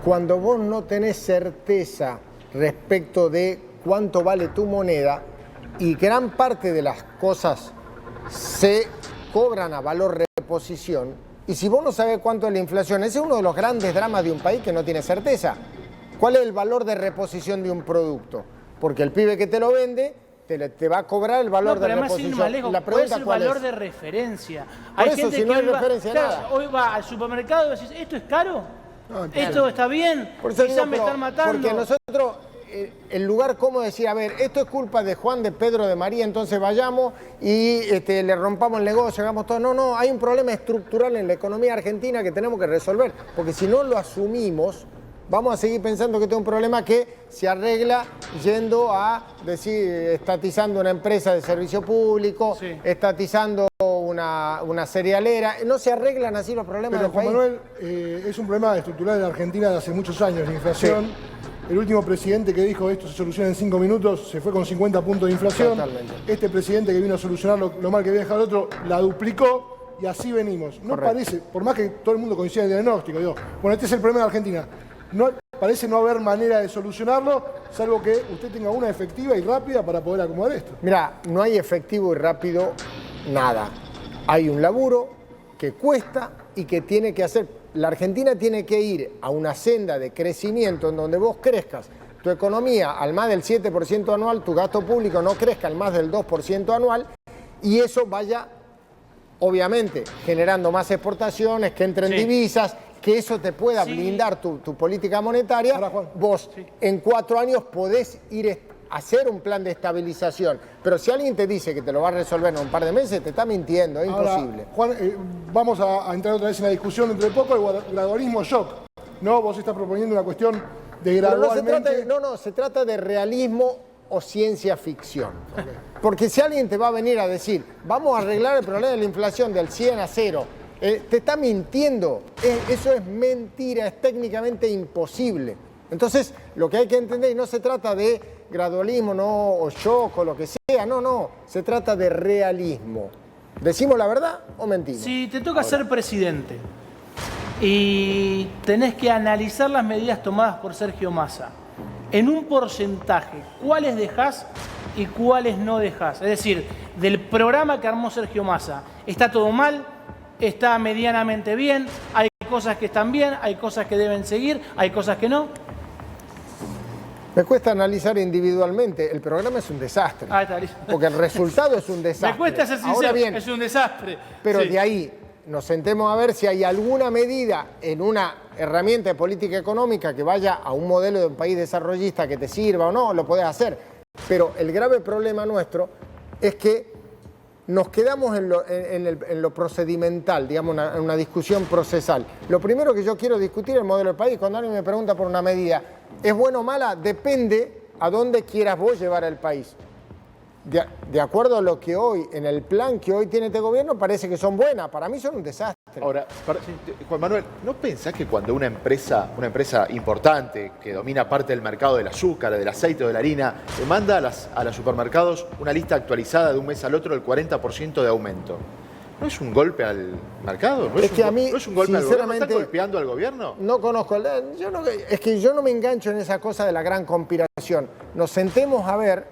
cuando vos no tenés certeza respecto de cuánto vale tu moneda, y gran parte de las cosas se cobran a valor reposición, y si vos no sabés cuánto es la inflación, ese es uno de los grandes dramas de un país que no tiene certeza. ¿Cuál es el valor de reposición de un producto? Porque el pibe que te lo vende te va a cobrar el valor No, de pero además, sin ir más reposición. lejos, La puede pregunta ser ¿cuál valor es? de referencia. Por eso, si no hay hoy va- referencia, claro, nada. hoy va al supermercado y decís, ¿esto es caro? ¿Esto está bien? Por eso Quizás digo, me pero- están matando. Porque nosotros, el lugar como decir, a ver, esto es culpa de Juan, de Pedro, de María, entonces vayamos y le rompamos el negocio, hagamos todo. No, hay un problema estructural en la economía argentina que tenemos que resolver, porque si no lo asumimos, vamos a seguir pensando que este es un problema que se arregla yendo a decir, estatizando una empresa de servicio público, Sí. estatizando una cerealera. No se arreglan así los problemas Pero del Juan país. Manuel, es un problema estructural en Argentina de hace muchos años, la inflación. El último presidente que dijo esto se soluciona en 5 minutos se fue con 50 puntos de inflación. Totalmente. Este presidente que vino a solucionar lo mal que había dejado el otro, la duplicó y así venimos. No Correcto. parece, por más que todo el mundo coincida en el diagnóstico, digo, bueno, este es el problema de Argentina. No, parece no haber manera de solucionarlo, salvo que usted tenga una efectiva y rápida para poder acomodar esto. Mira, no hay efectivo y rápido nada. Hay un laburo que cuesta y que tiene que hacer. La Argentina tiene que ir a una senda de crecimiento en donde vos crezcas tu economía al más del 7% anual, tu gasto público no crezca al más del 2% anual y eso vaya, obviamente, generando más exportaciones, que entren Sí. divisas, que eso te pueda Sí. blindar tu política monetaria. Ahora, Juan. Vos en 4 años podés ir a hacer un plan de estabilización. Pero si alguien te dice que te lo va a resolver en un par de meses, te está mintiendo, es Ahora, imposible. Juan, vamos a entrar otra vez en la discusión dentro de poco, el gradualismo shock. No, vos estás proponiendo una cuestión de Pero gradualmente... se trata de realismo o ciencia ficción. Porque si alguien te va a venir a decir, vamos a arreglar el problema de la inflación del 100 a 0, te está mintiendo. Eso es mentira, es técnicamente imposible. Entonces, lo que hay que entender, y no se trata de gradualismo o shock o lo que sea, no, se trata de realismo. ¿Decimos la verdad o mentimos? Si te toca ser presidente y tenés que analizar las medidas tomadas por Sergio Massa, en un porcentaje, ¿cuáles dejás y cuáles no dejás? Es decir, del programa que armó Sergio Massa, ¿está todo mal? ¿Está medianamente bien? ¿Hay cosas que están bien? ¿Hay cosas que deben seguir? ¿Hay cosas que no? Me cuesta analizar individualmente. El programa es un desastre. Ah, está listo. Porque el resultado es un desastre. Me cuesta ser sincero, Ahora bien, es un desastre. pero Sí. de ahí nos sentemos a ver si hay alguna medida en una herramienta de política económica que vaya a un modelo de un país desarrollista que te sirva o no, lo podés hacer. Pero el grave problema nuestro es que nos quedamos en lo procedimental, digamos, en una discusión procesal. Lo primero que yo quiero discutir es el modelo del país. Cuando alguien me pregunta por una medida, ¿es buena o mala? Depende a dónde quieras vos llevar al país. De acuerdo a lo que hoy, en el plan que hoy tiene este gobierno, parece que son buenas. Para mí son un desastre. Ahora, Juan Manuel, ¿no pensás que cuando una empresa importante que domina parte del mercado del azúcar, del aceite o de la harina, le manda a los supermercados una lista actualizada de un mes al otro del 40% de aumento? ¿No es un golpe al mercado? ¿No Es que a mí, ¿no es un golpe al gobierno? sinceramente, ¿Están golpeando al gobierno? No conozco. Es que yo no me engancho en esa cosa de la gran conspiración. Nos sentemos a ver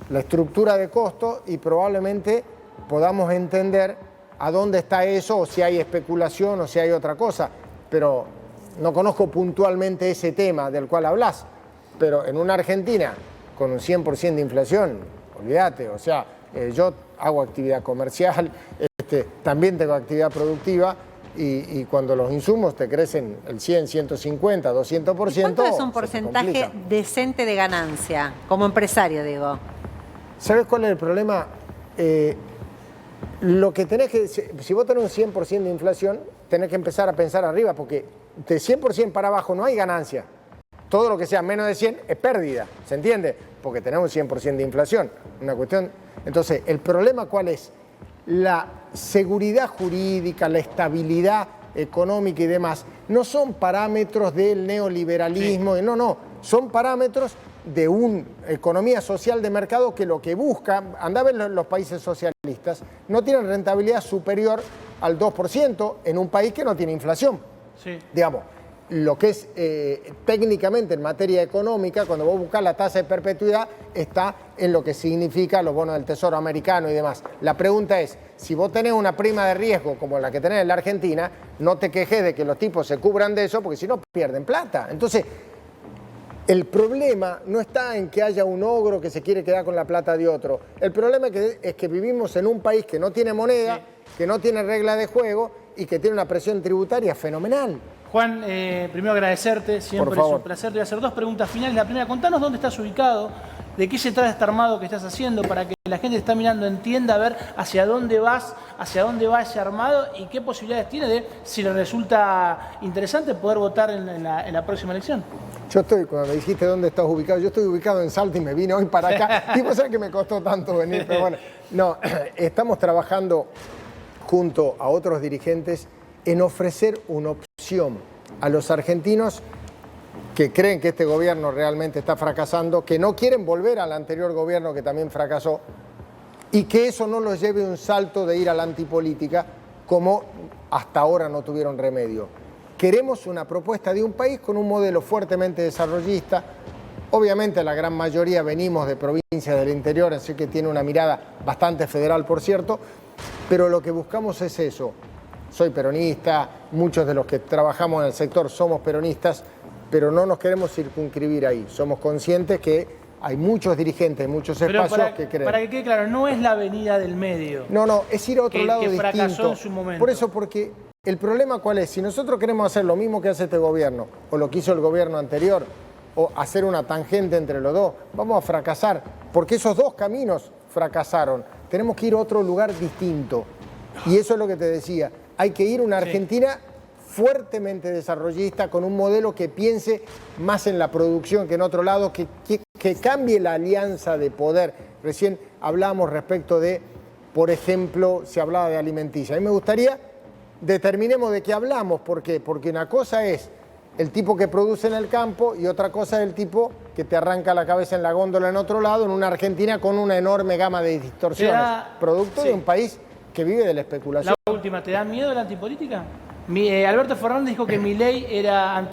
la estructura de costo y probablemente podamos entender a dónde está eso, o si hay especulación o si hay otra cosa. Pero no conozco puntualmente ese tema del cual hablas. Pero en una Argentina con un 100% de inflación, olvídate, o sea, yo hago actividad comercial, también tengo actividad productiva y cuando los insumos te crecen el 100, 150, 200%. ¿Y cuánto es un porcentaje decente de ganancia, como empresario, digo? ¿Sabes cuál es el problema? Lo que tenés que, si vos tenés un 100% de inflación, tenés que empezar a pensar arriba, porque de 100% para abajo no hay ganancia. Todo lo que sea menos de 100 es pérdida, ¿se entiende? Porque tenemos un 100% de inflación. Una cuestión. Entonces, ¿el problema cuál es? La seguridad jurídica, la estabilidad económica y demás, no son parámetros del neoliberalismo, sí. No, son parámetros de una economía social de mercado que lo que busca, anda a ver los países socialistas, no tienen rentabilidad superior al 2% en un país que no tiene inflación. Sí. Digamos, lo que es técnicamente en materia económica, cuando vos buscas la tasa de perpetuidad, está en lo que significa los bonos del Tesoro americano y demás. La pregunta es, si vos tenés una prima de riesgo como la que tenés en la Argentina, no te quejes de que los tipos se cubran de eso, porque si no pierden plata. Entonces, el problema no está en que haya un ogro que se quiere quedar con la plata de otro. El problema es que vivimos en un país que no tiene moneda, sí, que no tiene regla de juego y que tiene una presión tributaria fenomenal. Juan, primero agradecerte, siempre es un placer. Te voy a hacer dos preguntas finales. La primera, contanos dónde estás ubicado, de qué se trata este armado que estás haciendo, para que la gente que está mirando entienda a ver hacia dónde vas, hacia dónde va ese armado y qué posibilidades tiene de, si le resulta interesante, poder votar en la próxima elección. Yo estoy, cuando me dijiste dónde estás ubicado, yo estoy ubicado en Salta y me vine hoy para acá. Y vos sabés que me costó tanto venir, pero bueno. No, estamos trabajando junto a otros dirigentes en ofrecer una opción a los argentinos que creen que este gobierno realmente está fracasando, que no quieren volver al anterior gobierno que también fracasó, y que eso no los lleve un salto de ir a la antipolítica, como hasta ahora no tuvieron remedio. Queremos una propuesta de un país con un modelo fuertemente desarrollista. Obviamente la gran mayoría venimos de provincias del interior, así que tiene una mirada bastante federal, por cierto, pero lo que buscamos es eso. Soy peronista, muchos de los que trabajamos en el sector somos peronistas, pero no nos queremos circunscribir ahí. Somos conscientes que hay muchos dirigentes, muchos espacios que creen. Para que quede claro, no es la avenida del medio. No, es ir a otro lado distinto. Que fracasó en su momento. Por eso, porque el problema ¿cuál es? Si nosotros queremos hacer lo mismo que hace este gobierno, o lo que hizo el gobierno anterior, o hacer una tangente entre los dos, vamos a fracasar, porque esos dos caminos fracasaron. Tenemos que ir a otro lugar distinto. Y eso es lo que te decía. Hay que ir a una Argentina fuertemente desarrollista, con un modelo que piense más en la producción que en otro lado, que cambie la alianza de poder. Recién hablamos respecto de, por ejemplo, se hablaba de alimenticia. A mí me gustaría, determinemos de qué hablamos. ¿Por qué? Porque una cosa es el tipo que produce en el campo y otra cosa es el tipo que te arranca la cabeza en la góndola en otro lado, en una Argentina con una enorme gama de distorsiones. Producto de un país que vive de la especulación. La última, ¿te da miedo la antipolítica? Alberto Fernández dijo que Milei era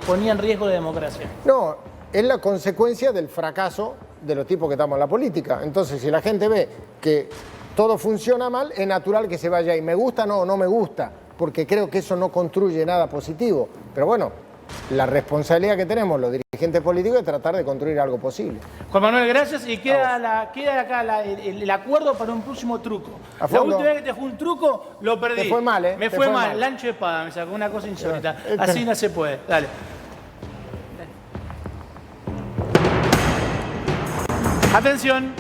ponía en riesgo la democracia. No, es la consecuencia del fracaso de los tipos que estamos en la política. Entonces, si la gente ve que todo funciona mal, es natural que se vaya ahí. ¿Me gusta? No me gusta, porque creo que eso no construye nada positivo. Pero bueno, la responsabilidad que tenemos los dirigentes políticos es tratar de construir algo posible. Juan Manuel, gracias. Y queda acá el acuerdo para un próximo truco. La última vez que te fue un truco, lo perdí. Te fue mal, ¿eh? Me fue mal. Lancho de espada, me sacó una cosa insólita. Así no se puede. Dale. Atención.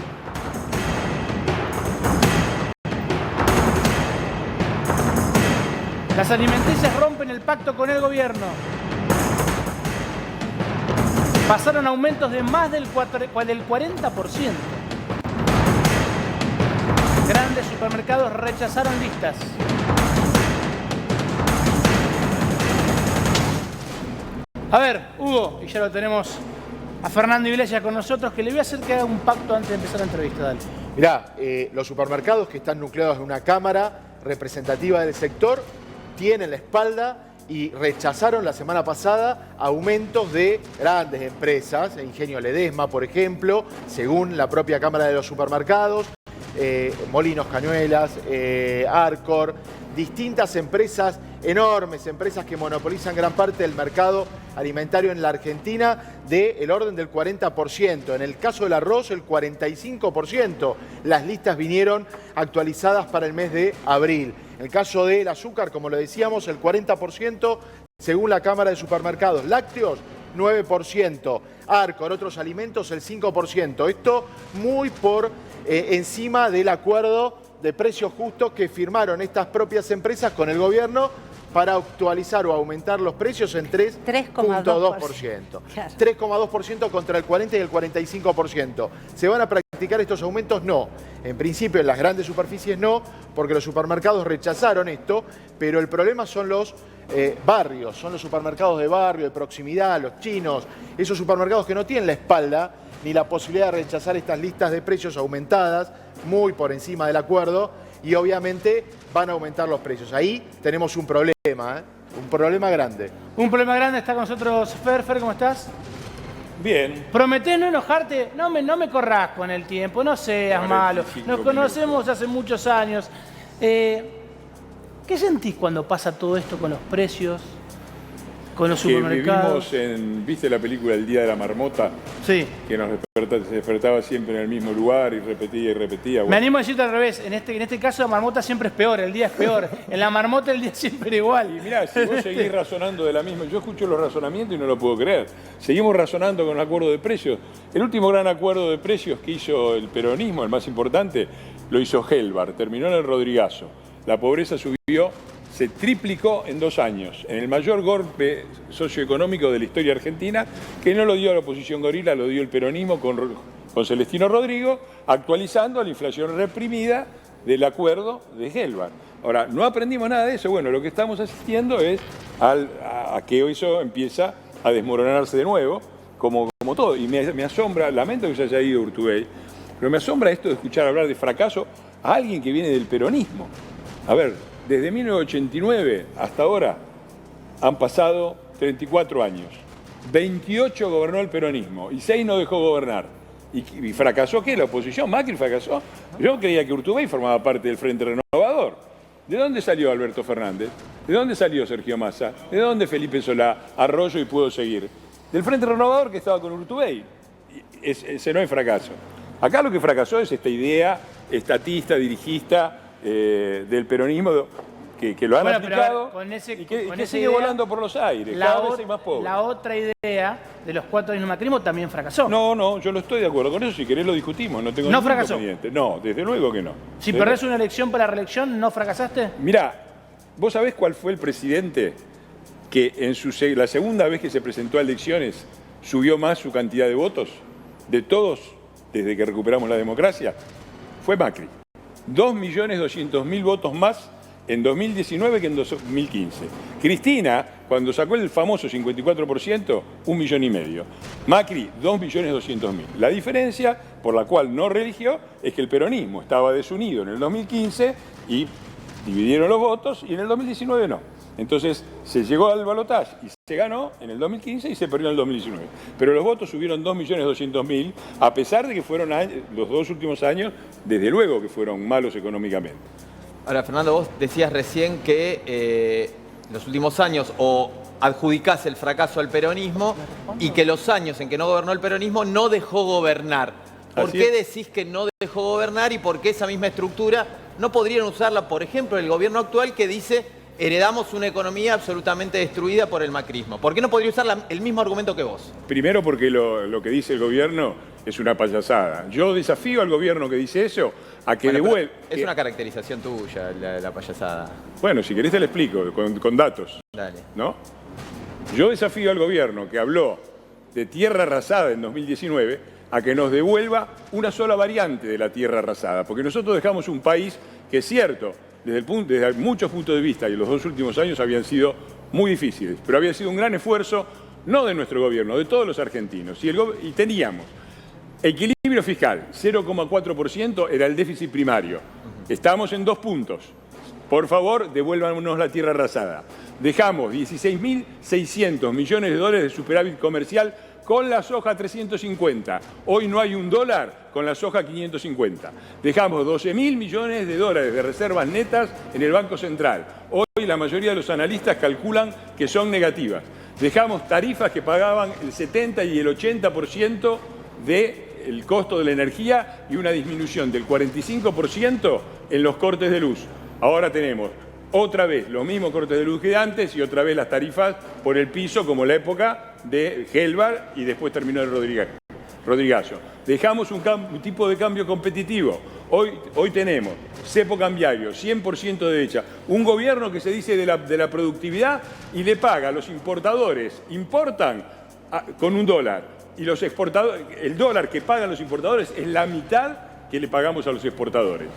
Las alimenticias rompen el pacto con el gobierno. Pasaron aumentos de más del 40%. Grandes supermercados rechazaron listas. A ver, Hugo, y ya lo tenemos a Fernando Iglesias con nosotros, que le voy a hacer que haga un pacto antes de empezar la entrevista. Dale. Mirá, los supermercados que están nucleados en una cámara representativa del sector tienen la espalda y rechazaron la semana pasada aumentos de grandes empresas, Ingenio Ledesma, por ejemplo, según la propia Cámara de los Supermercados, Molinos Cañuelas, Arcor, distintas empresas, enormes empresas que monopolizan gran parte del mercado alimentario en la Argentina, del orden del 40%. En el caso del arroz, el 45%. Las listas vinieron actualizadas para el mes de abril. En el caso del azúcar, como lo decíamos, el 40% según la Cámara de Supermercados. Lácteos, 9%. Arcor, otros alimentos, el 5%. Esto muy por encima del acuerdo de precios justos que firmaron estas propias empresas con el gobierno para actualizar o aumentar los precios en 3,2%. Claro. 3,2% contra el 40% y el 45%. ¿Se van a practicar estos aumentos? No. En principio en las grandes superficies no, porque los supermercados rechazaron esto, pero el problema son los barrios, son los supermercados de barrio, de proximidad, los chinos, esos supermercados que no tienen la espalda ni la posibilidad de rechazar estas listas de precios aumentadas, muy por encima del acuerdo, y obviamente van a aumentar los precios. Ahí tenemos un problema, un problema grande. Un problema grande, está con nosotros Fer. Fer, ¿cómo estás? Bien. Prometés no enojarte, no me corras con el tiempo, no seas malo. Nos conocemos hace muchos años. ¿Qué sentís cuando pasa todo esto con los precios, con los supermercados? Vivimos ¿viste la película El Día de la Marmota? Sí. Que se despertaba siempre en el mismo lugar y repetía y repetía. Bueno. Me animo a decirte al revés, en este caso la marmota siempre es peor, el día es peor. En la marmota el día siempre era igual. Y mirá, si vos seguís razonando de la misma, yo escucho los razonamientos y no lo puedo creer. Seguimos razonando con el acuerdo de precios. El último gran acuerdo de precios que hizo el peronismo, el más importante, lo hizo Helbar, terminó en el Rodrigazo. La pobreza subió, se triplicó en 2 años, en el mayor golpe socioeconómico de la historia argentina, que no lo dio la oposición gorila, lo dio el peronismo con Celestino Rodrigo, actualizando la inflación reprimida del acuerdo de Helbar. Ahora, no aprendimos nada de eso. Bueno, lo que estamos asistiendo es a que eso empieza a desmoronarse de nuevo, como todo. Y me asombra, lamento que se haya ido Urtubey, pero me asombra esto de escuchar hablar de fracaso a alguien que viene del peronismo. A ver, desde 1989 hasta ahora han pasado 34 años. 28 gobernó el peronismo y 6 no dejó gobernar. ¿Y fracasó qué? ¿La oposición? ¿Macri fracasó? Yo creía que Urtubey formaba parte del Frente Renovador. ¿De dónde salió Alberto Fernández? ¿De dónde salió Sergio Massa? ¿De dónde Felipe Solá, Arroyo y puedo seguir? Del Frente Renovador que estaba con Urtubey. Ese no es fracaso. Acá lo que fracasó es esta idea estatista, dirigista, del peronismo que lo han aplicado y que sigue volando por los aires, cada vez hay más pobres. La otra idea de los 4 años de macrismo también fracasó. No, yo no estoy de acuerdo con eso, si querés lo discutimos, no tengo ningún inconveniente. No, desde luego que no. Si perdés una elección para la reelección, ¿no fracasaste? Mirá, ¿vos sabés cuál fue el presidente que en la segunda vez que se presentó a elecciones subió más su cantidad de votos? De todos, desde que recuperamos la democracia, fue Macri. 2.200.000 votos más en 2019 que en 2015. Cristina, cuando sacó el famoso 54%, 1,5 millones. Macri, 2.200.000. La diferencia por la cual no reeligió es que el peronismo estaba desunido en el 2015 y dividieron los votos y en el 2019 no. Entonces se llegó al balotaje y se ganó en el 2015 y se perdió en el 2019. Pero los votos subieron 2.200.000 a pesar de que fueron los 2 últimos años, desde luego que fueron malos económicamente. Ahora, Fernando, vos decías recién que los últimos años o adjudicás el fracaso al peronismo y que los años en que no gobernó el peronismo no dejó gobernar. ¿Por qué decís que no dejó gobernar y por qué esa misma estructura no podrían usarla, por ejemplo, el gobierno actual que dice heredamos una economía absolutamente destruida por el macrismo? ¿Por qué no podría usar el mismo argumento que vos? Primero porque lo que dice el gobierno es una payasada. Yo desafío al gobierno que dice eso a que devuelva... Es una caracterización tuya, la payasada. Bueno, si querés te lo explico, con datos. Dale. ¿No? Yo desafío al gobierno que habló de tierra arrasada en 2019 a que nos devuelva una sola variante de la tierra arrasada. Porque nosotros dejamos un país que es cierto, desde muchos puntos de vista, y los 2 últimos años habían sido muy difíciles, pero había sido un gran esfuerzo no de nuestro gobierno, de todos los argentinos. Y teníamos equilibrio fiscal, 0,4% era el déficit primario. Estamos en 2 puntos. Por favor, devuélvanos la tierra arrasada. Dejamos 16.600 millones de dólares de superávit comercial con la soja 350. Hoy no hay $1 con la soja 550. Dejamos 12.000 millones de dólares de reservas netas en el Banco Central. Hoy la mayoría de los analistas calculan que son negativas. Dejamos tarifas que pagaban el 70 y el 80% del costo de la energía y una disminución del 45% en los cortes de luz. Ahora tenemos otra vez los mismos cortes de luz que antes y otra vez las tarifas por el piso como la época de Helvar y después terminó el Rodrigazo. Dejamos un tipo de cambio competitivo. Hoy tenemos cepo cambiario, 100% de derecha. Un gobierno que se dice de la productividad y le paga a los importadores. Importan con $1 y los exportadores, el dólar que pagan los importadores es la mitad que le pagamos a los exportadores.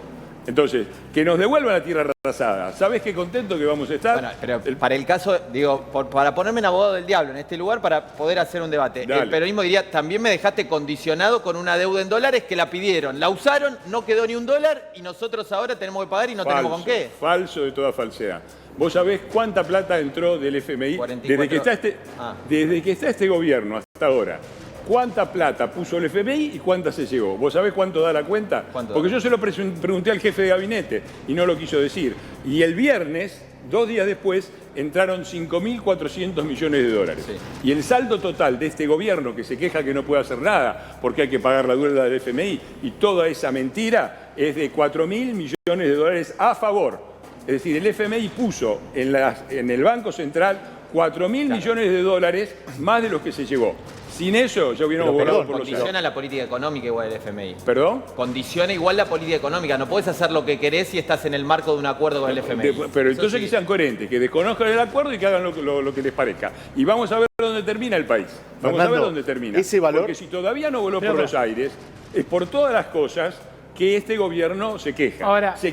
Entonces, que nos devuelvan la tierra arrasada. ¿Sabés qué contento que vamos a estar? Bueno, pero para el caso, digo, para ponerme en abogado del diablo en este lugar para poder hacer un debate. Dale. El peronismo diría, también me dejaste condicionado con una deuda en dólares que la pidieron, la usaron, no quedó ni $1 y nosotros ahora tenemos que pagar y no tenemos con qué. Falso de toda falsedad. ¿Vos sabés cuánta plata entró del FMI 44. desde que está este gobierno hasta ahora? ¿Cuánta plata puso el FMI y cuánta se llevó? ¿Vos sabés cuánto da la cuenta? Porque yo se lo pregunté al jefe de gabinete y no lo quiso decir. Y el viernes, 2 días después, entraron 5.400 millones de dólares. Sí. Y el saldo total de este gobierno que se queja que no puede hacer nada porque hay que pagar la deuda del FMI y toda esa mentira es de 4.000 millones de dólares a favor. Es decir, el FMI puso en el Banco Central 4.000 millones de dólares más de los que se llevó. Sin eso, ya hubiéramos volado por los aires. Condiciona la política económica igual el FMI. ¿Perdón? Condiciona igual la política económica. No podés hacer lo que querés si estás en el marco de un acuerdo con el FMI. Pero entonces que sean coherentes, que desconozcan el acuerdo y que hagan lo que les parezca. Y vamos a ver dónde termina el país. Vamos a ver dónde termina. Ese valor... Porque si todavía no voló por los aires, es por todas las cosas que este gobierno se queja. Ahora, se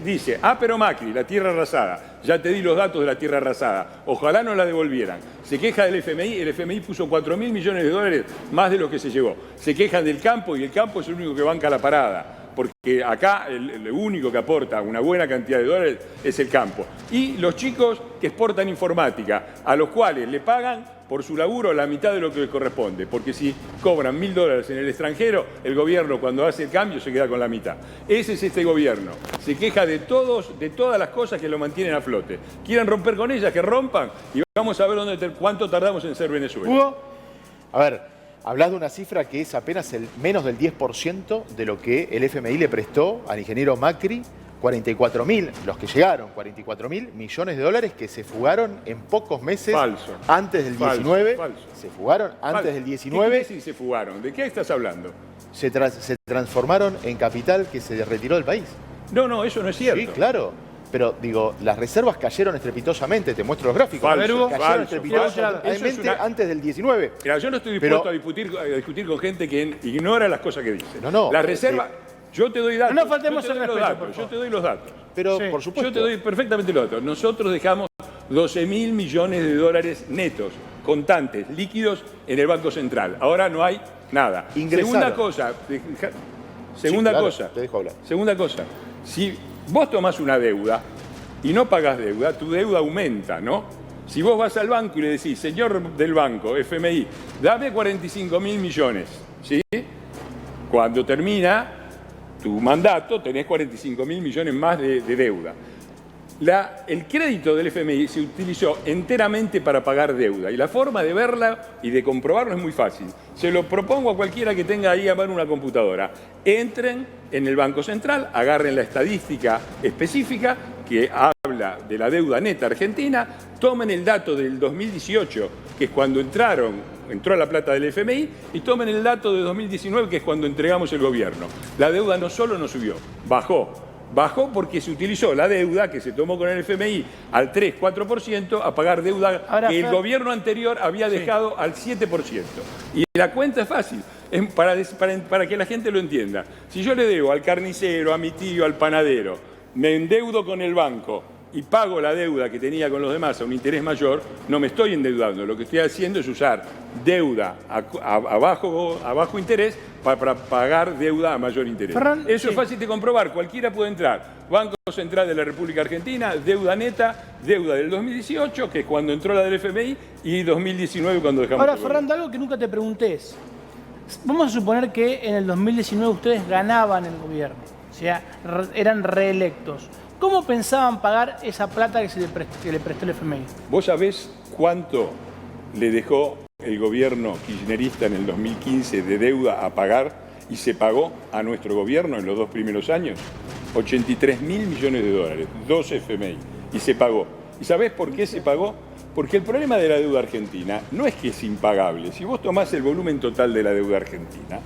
dice, pero Macri, la tierra arrasada, ya te di los datos de la tierra arrasada, ojalá no la devolvieran. Se queja del FMI, el FMI puso 4.000 millones de dólares más de lo que se llevó. Se quejan del campo y el campo es el único que banca la parada, porque acá el único que aporta una buena cantidad de dólares es el campo. Y los chicos que exportan informática, a los cuales le pagan por su laburo la mitad de lo que les corresponde, porque si cobran $1.000 en el extranjero, el gobierno cuando hace el cambio se queda con la mitad. Ese es este gobierno. Se queja de todas las cosas que lo mantienen a flote. Quieren romper con ellas, que rompan, y vamos a ver cuánto tardamos en ser Venezuela. ¿Hugo? A ver, hablas de una cifra que es apenas menos del 10% de lo que el FMI le prestó al ingeniero Macri. 44.000, los que llegaron, 44.000 millones de dólares que se fugaron en pocos meses. Falso. Antes del 19. Falso. Se fugaron antes del 19. ¿Qué decir se fugaron? ¿De qué estás hablando? Se transformaron en capital que se retiró del país. No, eso no es cierto. Sí, claro. Pero, digo, las reservas cayeron estrepitosamente. Te muestro los gráficos. Falso, cayeron estrepitosamente antes del 19. Mira, yo no estoy dispuesto a discutir con gente que ignora las cosas que dice. No. Las reservas... Yo te doy datos. No faltemos el respeto, yo te doy los datos. Pero, por supuesto. Yo te doy perfectamente los datos. Nosotros dejamos 12.000 millones de dólares netos, contantes, líquidos, en el Banco Central. Ahora no hay nada. Segunda cosa. Te dejo hablar. Segunda cosa. Si vos tomás una deuda y no pagás deuda, tu deuda aumenta, ¿no? Si vos vas al banco y le decís, señor del banco, FMI, dame 45.000 millones, ¿sí? Cuando termina tu mandato, tenés 45.000 millones más de deuda. El crédito del FMI se utilizó enteramente para pagar deuda y la forma de verla y de comprobarlo es muy fácil. Se lo propongo a cualquiera que tenga ahí a mano una computadora. Entren en el Banco Central, agarren la estadística específica que habla de la deuda neta argentina, tomen el dato del 2018, que es cuando entró la plata del FMI, y tomen el dato de 2019, que es cuando entregamos el gobierno. La deuda no solo no subió, bajó. Bajó porque se utilizó la deuda que se tomó con el FMI al 3-4% a pagar deuda que el gobierno anterior había dejado al 7%. Y la cuenta es fácil, para que la gente lo entienda. Si yo le debo al carnicero, a mi tío, al panadero, me endeudo con el banco y pago la deuda que tenía con los demás a un interés mayor, no me estoy endeudando. Lo que estoy haciendo es usar deuda a bajo interés para pagar deuda a mayor interés. Eso es fácil de comprobar, cualquiera puede entrar. Banco Central de la República Argentina, deuda neta, deuda del 2018, que es cuando entró la del FMI, y 2019 cuando dejamos. Ahora, Fernando, algo que nunca te pregunté es, vamos a suponer que en el 2019 ustedes ganaban el gobierno, o sea, eran reelectos. ¿Cómo pensaban pagar esa plata que le prestó el FMI? ¿Vos sabés cuánto le dejó el gobierno kirchnerista en el 2015 de deuda a pagar y se pagó a nuestro gobierno en los 2 primeros años? 83.000 millones de dólares, 2 FMI, y se pagó. ¿Y sabés por qué se pagó? Porque el problema de la deuda argentina no es que es impagable. Si vos tomás el volumen total de la deuda argentina,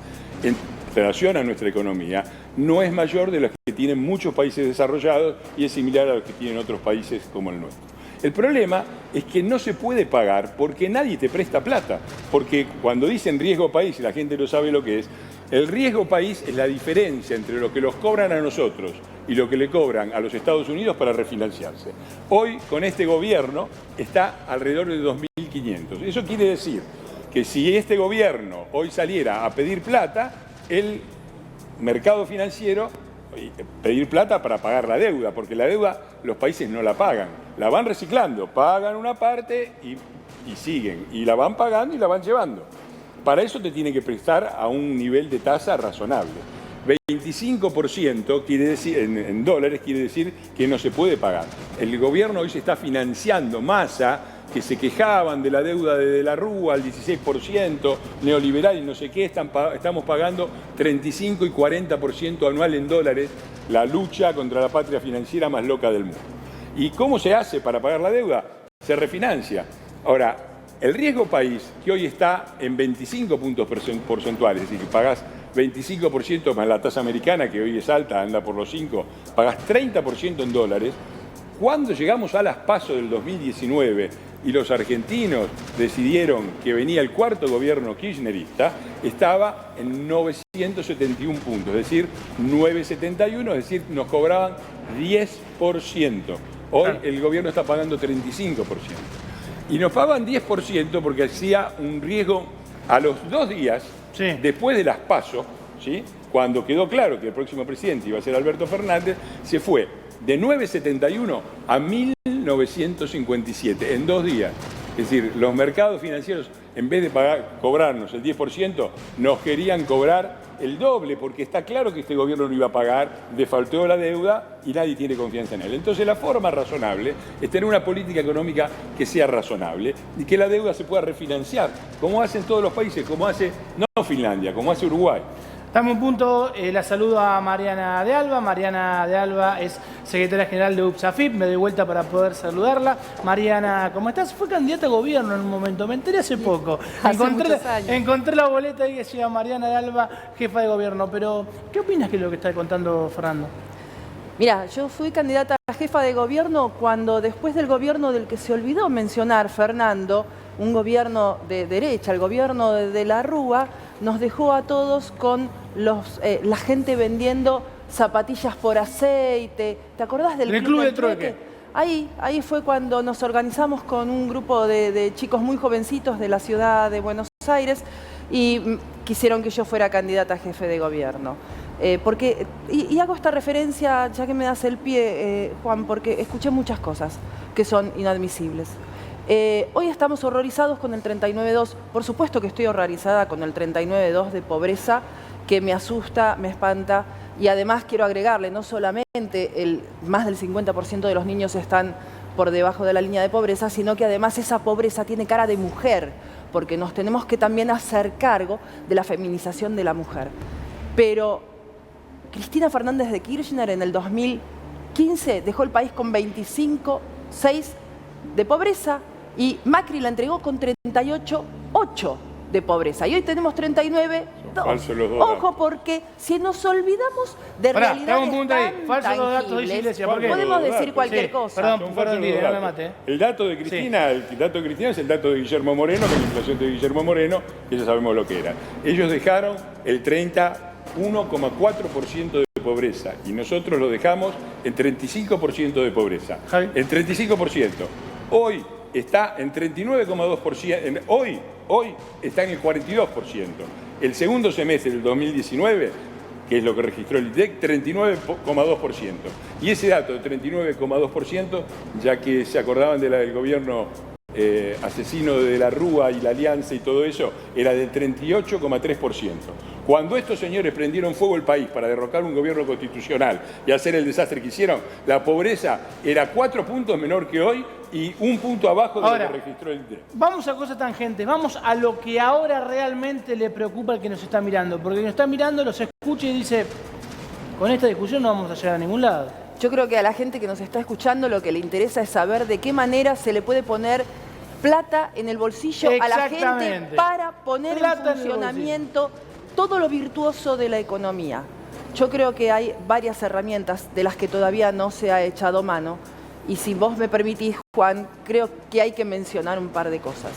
en relación a nuestra economía, no es mayor de los que tienen muchos países desarrollados y es similar a los que tienen otros países como el nuestro. El problema es que no se puede pagar porque nadie te presta plata. Porque cuando dicen riesgo país, y la gente no sabe lo que es, el riesgo país es la diferencia entre lo que los cobran a nosotros y lo que le cobran a los Estados Unidos para refinanciarse. Hoy, con este gobierno, está alrededor de 2.500. Eso quiere decir que si este gobierno hoy saliera a pedir plata, el mercado financiero pedir plata para pagar la deuda, porque la deuda los países no la pagan, la van reciclando, pagan una parte y siguen, y la van pagando y la van llevando. Para eso te tiene que prestar a un nivel de tasa razonable. 25% quiere decir, en dólares quiere decir que no se puede pagar. El gobierno hoy se está financiando masa que se quejaban de la deuda de la Rúa al 16%, neoliberal y no sé qué, estamos pagando 35 y 40% anual en dólares, la lucha contra la patria financiera más loca del mundo. ¿Y cómo se hace para pagar la deuda? Se refinancia. Ahora, el riesgo país, que hoy está en 25 puntos porcentuales, es decir, que pagás 25% más la tasa americana, que hoy es alta, anda por los 5, pagás 30% en dólares. Cuando llegamos a las PASO del 2019 y los argentinos decidieron que venía el cuarto gobierno kirchnerista, estaba en 971 puntos, es decir, 971, es decir, nos cobraban 10%. Hoy el gobierno está pagando 35%. Y nos pagan 10% porque hacía un riesgo a los 2 días, después de las PASO, ¿sí? Cuando quedó claro que el próximo presidente iba a ser Alberto Fernández, se fue de 971 a 1957 en 2 días. Es decir, los mercados financieros, en vez de cobrarnos el 10%, nos querían cobrar el doble, porque está claro que este gobierno no iba a pagar, defaltó la deuda y nadie tiene confianza en él. Entonces la forma razonable es tener una política económica que sea razonable y que la deuda se pueda refinanciar, como hacen todos los países, como hace, no Finlandia, como hace Uruguay. Estamos en punto, la saludo a Mariana de Alba. Mariana de Alba es secretaria general de UPSAFIP, me doy vuelta para poder saludarla. Mariana, ¿cómo estás? Fue candidata a gobierno en un momento, me enteré hace poco. Encontré la boleta ahí que decía Mariana de Alba, jefa de gobierno, pero ¿qué opinas que es lo que está contando Fernando? Mira, yo fui candidata a jefa de gobierno cuando después del gobierno del que se olvidó mencionar Fernando, un gobierno de derecha, el gobierno de la Rúa, nos dejó a todos con la gente vendiendo zapatillas por aceite. ¿Te acordás del Club de Trueque? Ahí fue cuando nos organizamos con un grupo de chicos muy jovencitos de la ciudad de Buenos Aires y quisieron que yo fuera candidata a jefe de gobierno. Y hago esta referencia, ya que me das el pie, Juan, porque escuché muchas cosas que son inadmisibles. Hoy estamos horrorizados con el 39.2. Por supuesto que estoy horrorizada con el 39.2 de pobreza, que me asusta, me espanta. Y además quiero agregarle, no solamente más del 50% de los niños están por debajo de la línea de pobreza, sino que además esa pobreza tiene cara de mujer, porque nos tenemos que también hacer cargo de la feminización de la mujer. Pero Cristina Fernández de Kirchner en el 2015 dejó el país con 25,6 de pobreza y Macri la entregó con 38,8 de pobreza. Y hoy tenemos 39,2. Ojo, porque si nos olvidamos de realidades tan tangibles, podemos decir cualquier cosa. Perdón, no me mate. El dato de Cristina, el dato de Cristina es el dato de Guillermo Moreno, que es la inflación de Guillermo Moreno, que ya sabemos lo que era. Ellos dejaron el 30 1,4% de pobreza y nosotros lo dejamos en 35% de pobreza. En 35%. Hoy está en 39,2%. Hoy está en el 42%. El segundo semestre del 2019, que es lo que registró el INDEC, 39,2%. Y ese dato de 39,2%, ya que se acordaban de la del gobierno asesino de la Rúa y la Alianza y todo eso, era del 38,3%. Cuando estos señores prendieron fuego el país para derrocar un gobierno constitucional y hacer el desastre que hicieron, la pobreza era 4 puntos menor que hoy y 1 punto abajo de lo que registró el INDEC. Vamos a cosas tangentes, vamos a lo que ahora realmente le preocupa al que nos está mirando, porque el que nos está mirando los escucha y dice, con esta discusión no vamos a llegar a ningún lado. Yo creo que a la gente que nos está escuchando lo que le interesa es saber de qué manera se le puede poner plata en el bolsillo a la gente para poner en funcionamiento todo lo virtuoso de la economía. Yo creo que hay varias herramientas de las que todavía no se ha echado mano y si vos me permitís, Juan, creo que hay que mencionar un par de cosas.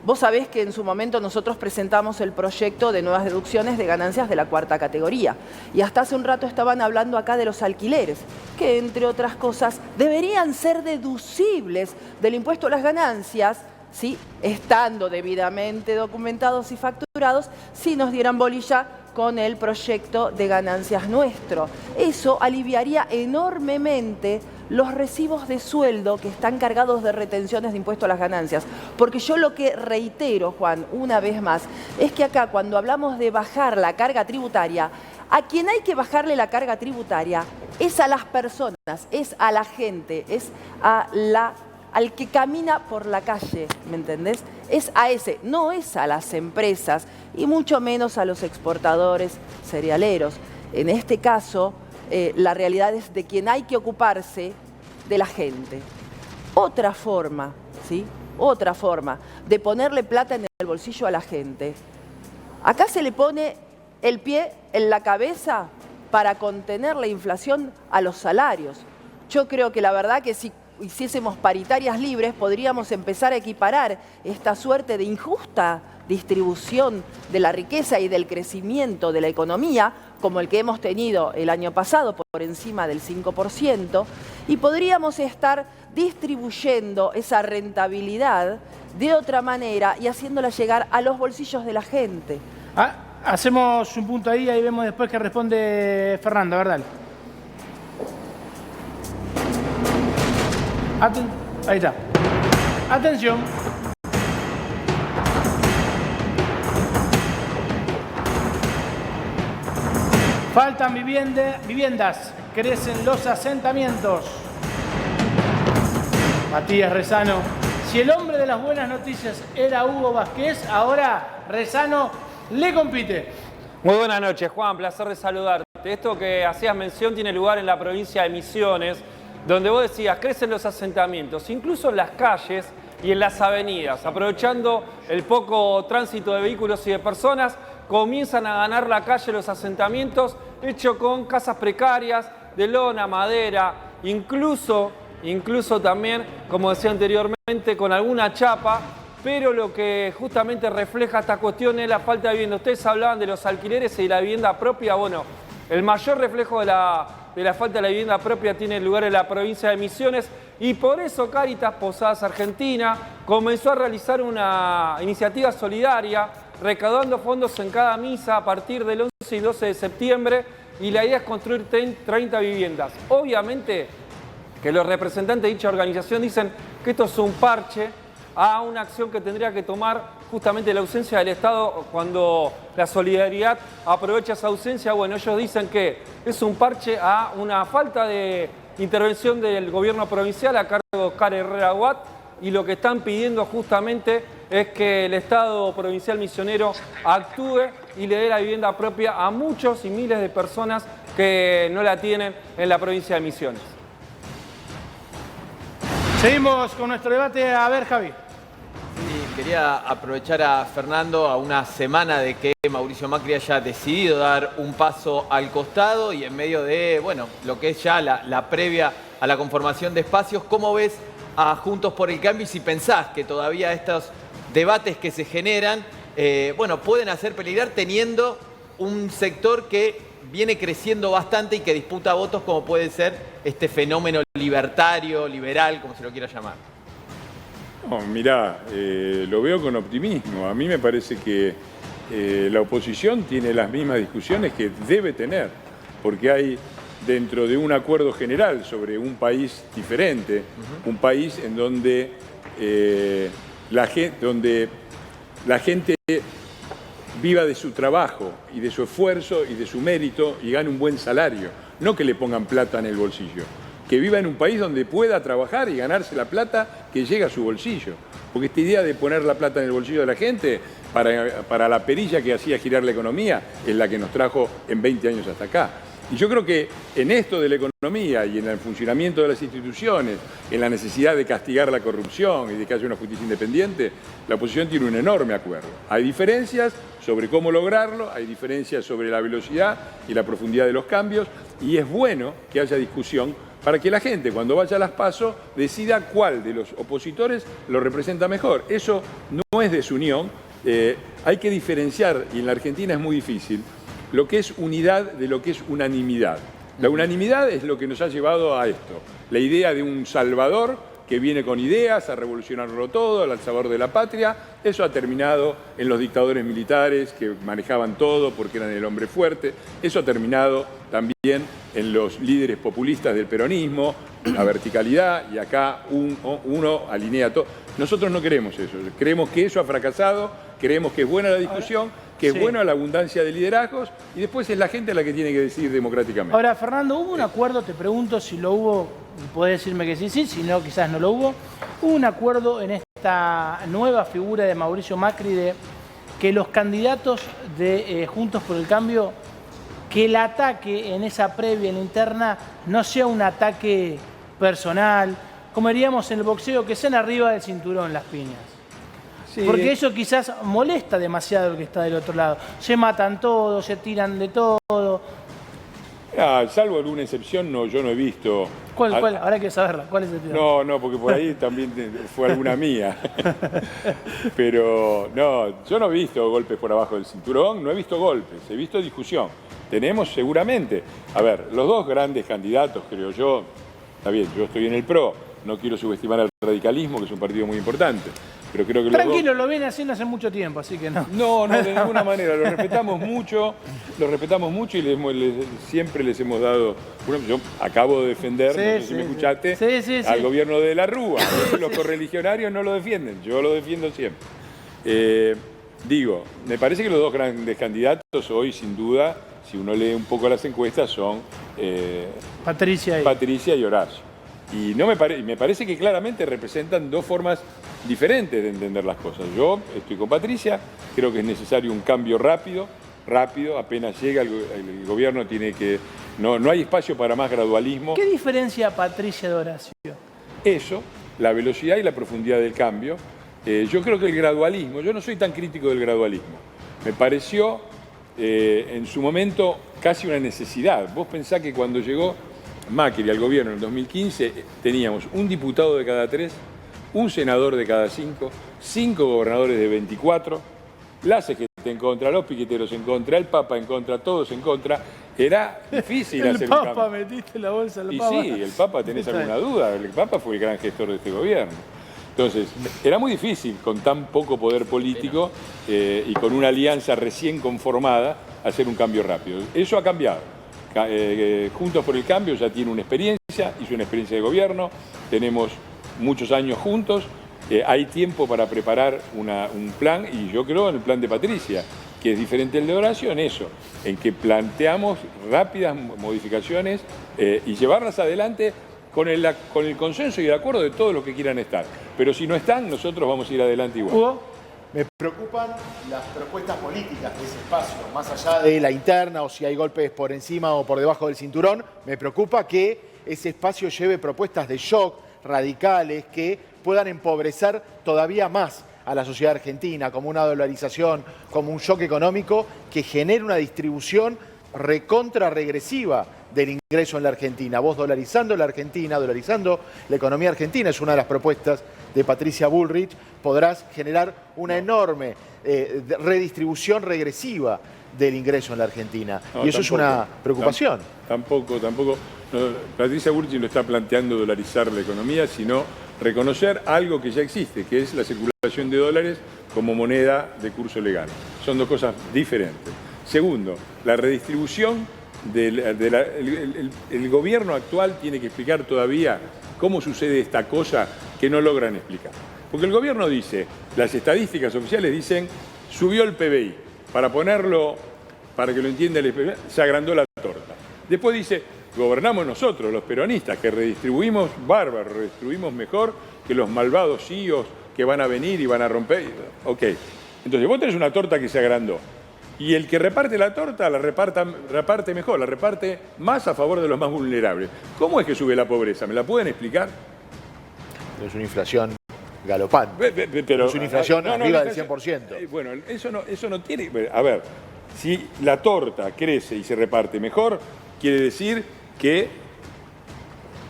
Vos sabés que en su momento nosotros presentamos el proyecto de nuevas deducciones de ganancias de la 4ª categoría. Y hasta hace un rato estaban hablando acá de los alquileres, que entre otras cosas deberían ser deducibles del impuesto a las ganancias, ¿sí? Estando debidamente documentados y facturados, si nos dieran bolilla con el proyecto de ganancias nuestro. Eso aliviaría enormemente los recibos de sueldo que están cargados de retenciones de impuesto a las ganancias. Porque yo lo que reitero, Juan, una vez más, es que acá cuando hablamos de bajar la carga tributaria, a quien hay que bajarle la carga tributaria es a las personas, es a la gente, es al que camina por la calle, ¿me entendés? Es a ese, no es a las empresas y mucho menos a los exportadores cerealeros. En este caso, la realidad es de quien hay que ocuparse de la gente. Otra forma, ¿sí? Otra forma de ponerle plata en el bolsillo a la gente. Acá se le pone el pie en la cabeza para contener la inflación a los salarios. Yo creo que la verdad que si hiciésemos paritarias libres, podríamos empezar a equiparar esta suerte de injusta distribución de la riqueza y del crecimiento de la economía, como el que hemos tenido el año pasado, por encima del 5%, y podríamos estar distribuyendo esa rentabilidad de otra manera y haciéndola llegar a los bolsillos de la gente. Hacemos un punto ahí vemos después que responde Fernando, ¿verdad? Ahí está. Atención. Faltan viviendas, crecen los asentamientos. Matías Rezano. Si el hombre de las buenas noticias era Hugo Vázquez, ahora Rezano le compite. Muy buenas noches, Juan. Placer de saludarte. Esto que hacías mención tiene lugar en la provincia de Misiones, donde vos decías, crecen los asentamientos, incluso en las calles y en las avenidas. Aprovechando el poco tránsito de vehículos y de personas, comienzan a ganar la calle los asentamientos, hecho con casas precarias, de lona, madera, incluso también, como decía anteriormente, con alguna chapa, pero lo que justamente refleja esta cuestión es la falta de vivienda. Ustedes hablaban de los alquileres y de la vivienda propia. Bueno, el mayor reflejo de la falta de la vivienda propia tiene lugar en la provincia de Misiones y por eso Cáritas Posadas Argentina comenzó a realizar una iniciativa solidaria recaudando fondos en cada misa a partir del 11 y 12 de septiembre y la idea es construir 30 viviendas. Obviamente que los representantes de dicha organización dicen que esto es un parche a una acción que tendría que tomar justamente la ausencia del Estado cuando la solidaridad aprovecha esa ausencia. Bueno, ellos dicen que es un parche a una falta de intervención del gobierno provincial a cargo de Oscar Herrera Watt y lo que están pidiendo justamente es que el Estado provincial misionero actúe y le dé la vivienda propia a muchos y miles de personas que no la tienen en la provincia de Misiones. Seguimos con nuestro debate. A ver, Javi. Sí, quería aprovechar a Fernando a una semana de que Mauricio Macri haya decidido dar un paso al costado y en medio de, bueno, lo que es ya la previa a la conformación de espacios. ¿Cómo ves a Juntos por el Cambio y si pensás que todavía estos debates que se generan, bueno, pueden hacer peligrar teniendo un sector que viene creciendo bastante y que disputa votos, como puede ser este fenómeno libertario, liberal, como se lo quiera llamar. No, mirá, lo veo con optimismo. A mí me parece que la oposición tiene las mismas discusiones que debe tener, porque hay dentro de un acuerdo general sobre un país diferente, un país en donde la gente viva de su trabajo y de su esfuerzo y de su mérito y gane un buen salario, no que le pongan plata en el bolsillo. Que viva en un país donde pueda trabajar y ganarse la plata que llega a su bolsillo. Porque esta idea de poner la plata en el bolsillo de la gente para la perilla que hacía girar la economía es la que nos trajo en 20 años hasta acá. Y yo creo que en esto de la economía y en el funcionamiento de las instituciones, en la necesidad de castigar la corrupción y de que haya una justicia independiente, la oposición tiene un enorme acuerdo. Hay diferencias sobre cómo lograrlo, hay diferencias sobre la velocidad y la profundidad de los cambios, y es bueno que haya discusión para que la gente, cuando vaya a las PASO, decida cuál de los opositores lo representa mejor. Eso no es desunión, hay que diferenciar, y en la Argentina es muy difícil, lo que es unidad de lo que es unanimidad. La unanimidad es lo que nos ha llevado a esto, la idea de un salvador que viene con ideas a revolucionarlo todo, al salvador de la patria. Eso ha terminado en los dictadores militares que manejaban todo porque eran el hombre fuerte. Eso ha terminado también en los líderes populistas del peronismo, la verticalidad, y acá uno alinea todo. Nosotros no queremos eso, creemos que eso ha fracasado, creemos que es buena la discusión, que es buena la abundancia de liderazgos, y después es la gente la que tiene que decidir democráticamente. Ahora, Fernando, ¿hubo un acuerdo? Te pregunto si lo hubo, podés decirme que sí, si no, quizás no lo hubo. ¿Hubo un acuerdo en esta nueva figura de Mauricio Macri de que los candidatos de Juntos por el Cambio, que el ataque en esa previa, en la interna, no sea un ataque personal, como diríamos en el boxeo, que sean arriba del cinturón las piñas? Sí. Porque eso quizás molesta demasiado al que está del otro lado. Se matan todos, se tiran de todo. Salvo alguna excepción, no, yo no he visto. ¿Cuál? Ahora hay que saberla. ¿Cuál es el excepción? No, porque por ahí también fue alguna mía. Pero no, yo no he visto golpes por abajo del cinturón, no he visto golpes, he visto discusión. Tenemos seguramente, a ver, los dos grandes candidatos, creo yo, está bien, yo estoy en el PRO, no quiero subestimar al radicalismo, que es un partido muy importante. Pero creo que tranquilo, lo viene haciendo hace mucho tiempo, así que no. No, de ninguna manera, lo respetamos mucho y siempre les hemos dado. Yo acabo de defender, no sé si me escuchaste, al gobierno de la Rúa. Los correligionarios no lo defienden, yo lo defiendo siempre. Me parece que los dos grandes candidatos hoy, sin duda, si uno lee un poco las encuestas, son Patricia y Horacio. Y me parece que claramente representan dos formas diferentes de entender las cosas. Yo estoy con Patricia, creo que es necesario un cambio rápido, apenas llega el gobierno tiene que... No hay espacio para más gradualismo. ¿Qué diferencia Patricia de Horacio? Eso, la velocidad y la profundidad del cambio. Yo creo que el gradualismo, yo no soy tan crítico del gradualismo, me pareció en su momento casi una necesidad. Vos pensás que cuando llegó Macri al gobierno en el 2015 teníamos un diputado de cada 3, un senador de cada 5, 5 gobernadores de 24, la CGT en contra, los piqueteros en contra, el Papa en contra, todos en contra. Era difícil hacer un cambio. El Papa, metiste la bolsa al Papa. Y sí, el Papa, ¿tenés alguna duda? El Papa fue el gran gestor de este gobierno. Entonces, era muy difícil con tan poco poder político y con una alianza recién conformada hacer un cambio rápido. Eso ha cambiado. Juntos por el Cambio ya tiene una experiencia, hizo una experiencia de gobierno, tenemos muchos años juntos, hay tiempo para preparar un plan, y yo creo en el plan de Patricia, que es diferente del de Horacio en eso, en que planteamos rápidas modificaciones y llevarlas adelante con el consenso y el acuerdo de todos los que quieran estar. Pero si no están, nosotros vamos a ir adelante igual. Me preocupan las propuestas políticas de ese espacio, más allá de la interna o si hay golpes por encima o por debajo del cinturón. Me preocupa que ese espacio lleve propuestas de shock radicales que puedan empobrecer todavía más a la sociedad argentina, como una dolarización, como un shock económico que genere una distribución recontra regresiva del ingreso en la Argentina. Vos dolarizando la Argentina, dolarizando la economía argentina, es una de las propuestas de Patricia Bullrich, podrás generar una enorme redistribución regresiva del ingreso en la Argentina. No, y eso es una preocupación. Tampoco. No, Patricia Bullrich no está planteando dolarizar la economía, sino reconocer algo que ya existe, que es la circulación de dólares como moneda de curso legal. Son dos cosas diferentes. Segundo, la redistribución el gobierno actual tiene que explicar todavía cómo sucede esta cosa que no logran explicar. Porque el gobierno dice, las estadísticas oficiales dicen, subió el PBI. Para que lo entienda el PBI, se agrandó la torta. Después dice, gobernamos nosotros, los peronistas, que redistribuimos bárbaro, redistribuimos mejor que los malvados CEOs que van a venir y van a romper. Ok, entonces vos tenés una torta que se agrandó. Y el que reparte la torta la reparte mejor, la reparte más a favor de los más vulnerables. ¿Cómo es que sube la pobreza? ¿Me la pueden explicar? Es una inflación galopante. Pero, es una inflación arriba del 100%. Bueno, eso no tiene... A ver, si la torta crece y se reparte mejor, quiere decir que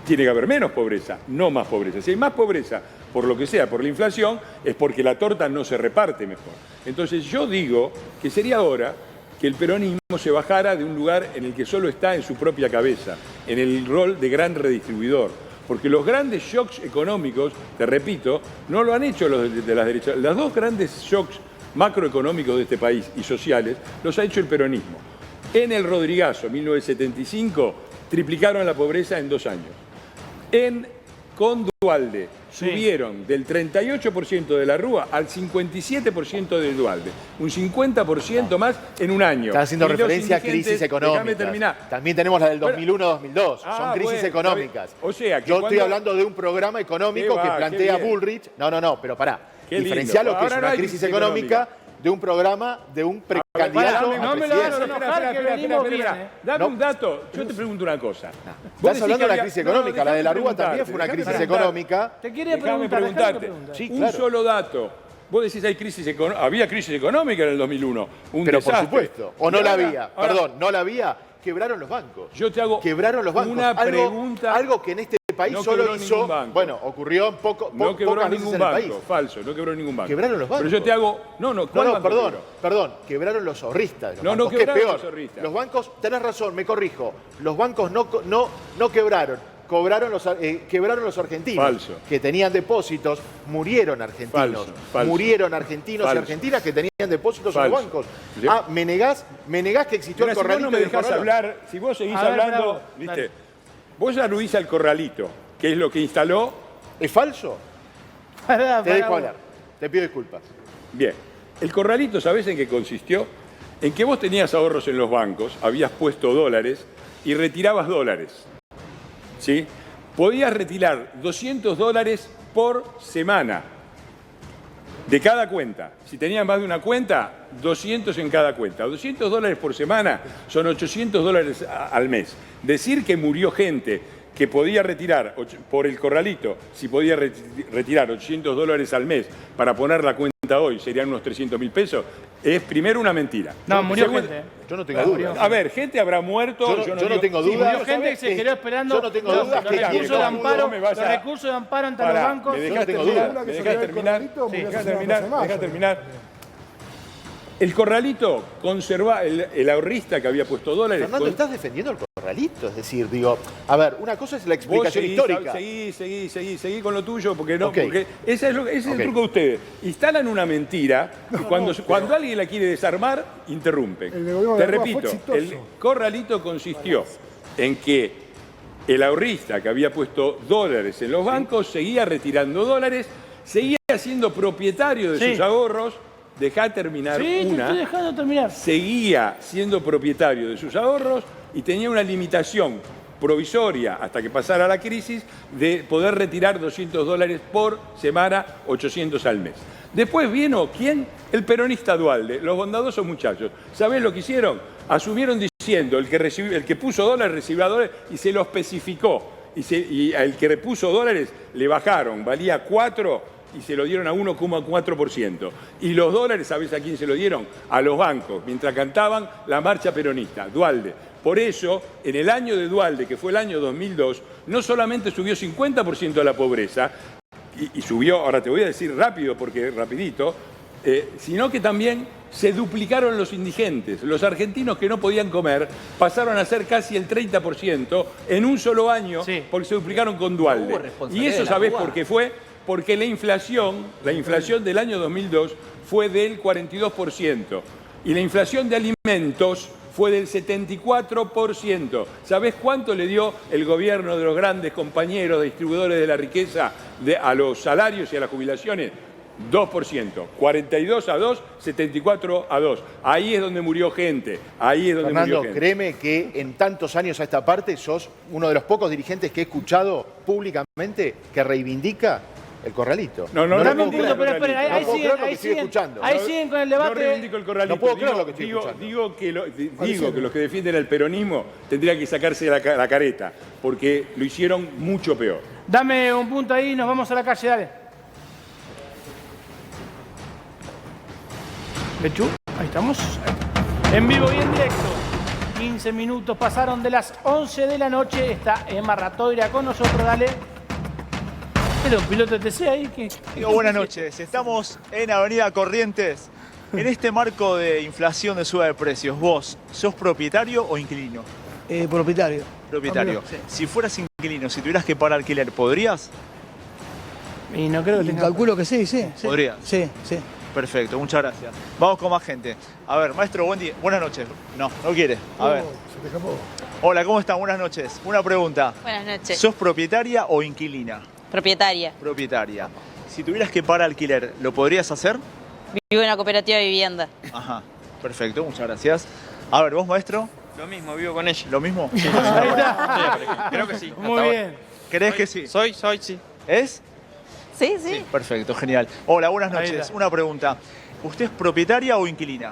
tiene que haber menos pobreza, no más pobreza. Si hay más pobreza, por lo que sea, por la inflación, es porque la torta no se reparte mejor. Entonces yo digo que sería hora que el peronismo se bajara de un lugar en el que solo está en su propia cabeza, en el rol de gran redistribuidor. Porque los grandes shocks económicos, te repito, no lo han hecho los de las derechas. Los dos grandes shocks macroeconómicos de este país y sociales los ha hecho el peronismo. En el Rodrigazo, 1975, triplicaron la pobreza en 2 años. Con Duhalde subieron del 38% de la Rúa al 57% de Duhalde. Un 50% más en un año. Está haciendo referencia a crisis económicas. Déjame terminar. También tenemos la del 2001-2002. Son crisis económicas. O sea, que yo estoy hablando de un programa económico que plantea Bullrich. No, pero pará. Diferenciar lo que es una crisis económica de un programa de un precandidato. No me lo hagas enojar, que venimos bien. Dame un dato. Yo te pregunto una cosa. Estás hablando de la crisis económica. La de la Rúa también fue una crisis económica. Te quería preguntarte. Un solo dato. Vos decís, había crisis económica en el 2001. Pero por supuesto. O no la había. Perdón, no la había. Quebraron los bancos. Yo te hago quebraron los bancos. Una pregunta. Algo que en este país no solo hizo. Bueno, ocurrió en no quebró pocas ningún veces banco. en el país. Falso, no quebró ningún banco. Quebraron los bancos. Pero yo te hago. Perdón. Quebraron los ahorristas de los bancos. No quebraron ¿Qué es peor? los ahorristas. Los bancos, tenés razón, me corrijo. Los bancos no quebraron. Quebraron los argentinos. Falso. Que tenían depósitos, murieron argentinos. Falso. Murieron argentinos y argentinas que tenían depósitos en los bancos. ¿Me negás que existió el corralito? Si vos no me dejás hablar, si vos seguís hablando, ¿viste? Vos aludís al corralito, que es lo que instaló. ¿Es falso? Te dejo hablar. Te pido disculpas. Bien. El corralito, ¿sabés en qué consistió? En que vos tenías ahorros en los bancos, habías puesto dólares y retirabas dólares. ¿Sí? Podías retirar $200 por semana de cada cuenta. Si tenías más de una cuenta, 200 en cada cuenta. $200 por semana son $800 al mes. Decir que murió gente que podía retirar por el corralito, si podía retirar $800 al mes para poner la cuenta hoy, serían unos 300.000 pesos, es primero una mentira. No, murió gente. Yo no tengo dudas. A ver, gente habrá muerto. Yo no tengo dudas. Murió gente que se quedó esperando. Yo no tengo dudas. Los recursos de amparo ante los bancos. ¿Me dejás terminar? El corralito conserva, el ahorrista que había puesto dólares. Fernando, ¿estás defendiendo el corralito? Es decir, digo, a ver, una cosa es la explicación histórica. Seguí con lo tuyo, porque no, porque ese es el truco de ustedes. Instalan una mentira y cuando alguien la quiere desarmar, interrumpen. Te repito, el corralito consistió en que el ahorrista que había puesto dólares en los bancos seguía retirando dólares, seguía siendo propietario de sus ahorros. Dejá terminar te estoy dejando terminar. Seguía siendo propietario de sus ahorros y tenía una limitación provisoria hasta que pasara la crisis de poder retirar $200 por semana, 800 al mes. Después vino, ¿quién? El peronista Duhalde, los bondadosos muchachos. ¿Sabés lo que hicieron? Asumieron diciendo, el que puso dólares recibía dólares y se lo especificó. Y al que puso dólares le bajaron, valía 4 y se lo dieron a 1,4%. Y los dólares, ¿sabés a quién se lo dieron? A los bancos, mientras cantaban la marcha peronista, Duhalde. Por eso, en el año de Duhalde, que fue el año 2002, no solamente subió 50% la pobreza, y subió, ahora te voy a decir rápido porque rapidito, sino que también se duplicaron los indigentes. Los argentinos que no podían comer pasaron a ser casi el 30% en un solo año, porque se duplicaron con Dualde. Y eso, ¿sabés por qué fue? Porque la inflación del año 2002 fue del 42%. Y la inflación de alimentos fue del 74%. ¿Sabés cuánto le dio el gobierno de los grandes compañeros de distribuidores de la riqueza a los salarios y a las jubilaciones? 2%, 42 a 2, 74 a 2. Ahí es donde murió gente, ahí es donde Fernando, murió gente. créeme que en tantos años a esta parte sos uno de los pocos dirigentes que he escuchado públicamente que reivindica el corralito. No Dame un punto, pero esperen, ahí siguen con el debate. No reivindico el corralito. No puedo creer lo que estoy escuchando. Digo que los que defienden el peronismo tendrían que sacarse la careta, porque lo hicieron mucho peor. Dame un punto ahí y nos vamos a la calle, dale. Lechu, ahí estamos. En vivo y en directo. 15 minutos pasaron de las 11 de la noche. Está Emma Ratoira con nosotros, dale. Pero un piloto de TC ahí que... Buenas noches, estamos en Avenida Corrientes. En este marco de inflación de suba de precios, ¿vos sos propietario o inquilino? Propietario. Propietario. Sí. Si fueras inquilino, si tuvieras que pagar alquiler, ¿podrías? Y no creo que tenga... Calculo que sí. ¿Podrías? Sí. Perfecto, muchas gracias. Vamos con más gente. A ver, maestro, buen día. Buenas noches. No quiere. A ver. Se te escapó. Hola, ¿cómo están? Buenas noches. Una pregunta. Buenas noches. ¿Sos propietaria o inquilina? Propietaria. Propietaria. Si tuvieras que pagar alquiler, ¿lo podrías hacer? Vivo en una cooperativa de vivienda. Ajá, perfecto, muchas gracias. A ver, ¿vos, maestro? Lo mismo, vivo con ella. ¿Lo mismo? Sí, creo que sí. Muy bien. ¿Crees que sí? Soy, sí. ¿Es? Sí. Perfecto, genial. Hola, buenas Ahí noches. está. Una pregunta. ¿Usted es propietaria o inquilina?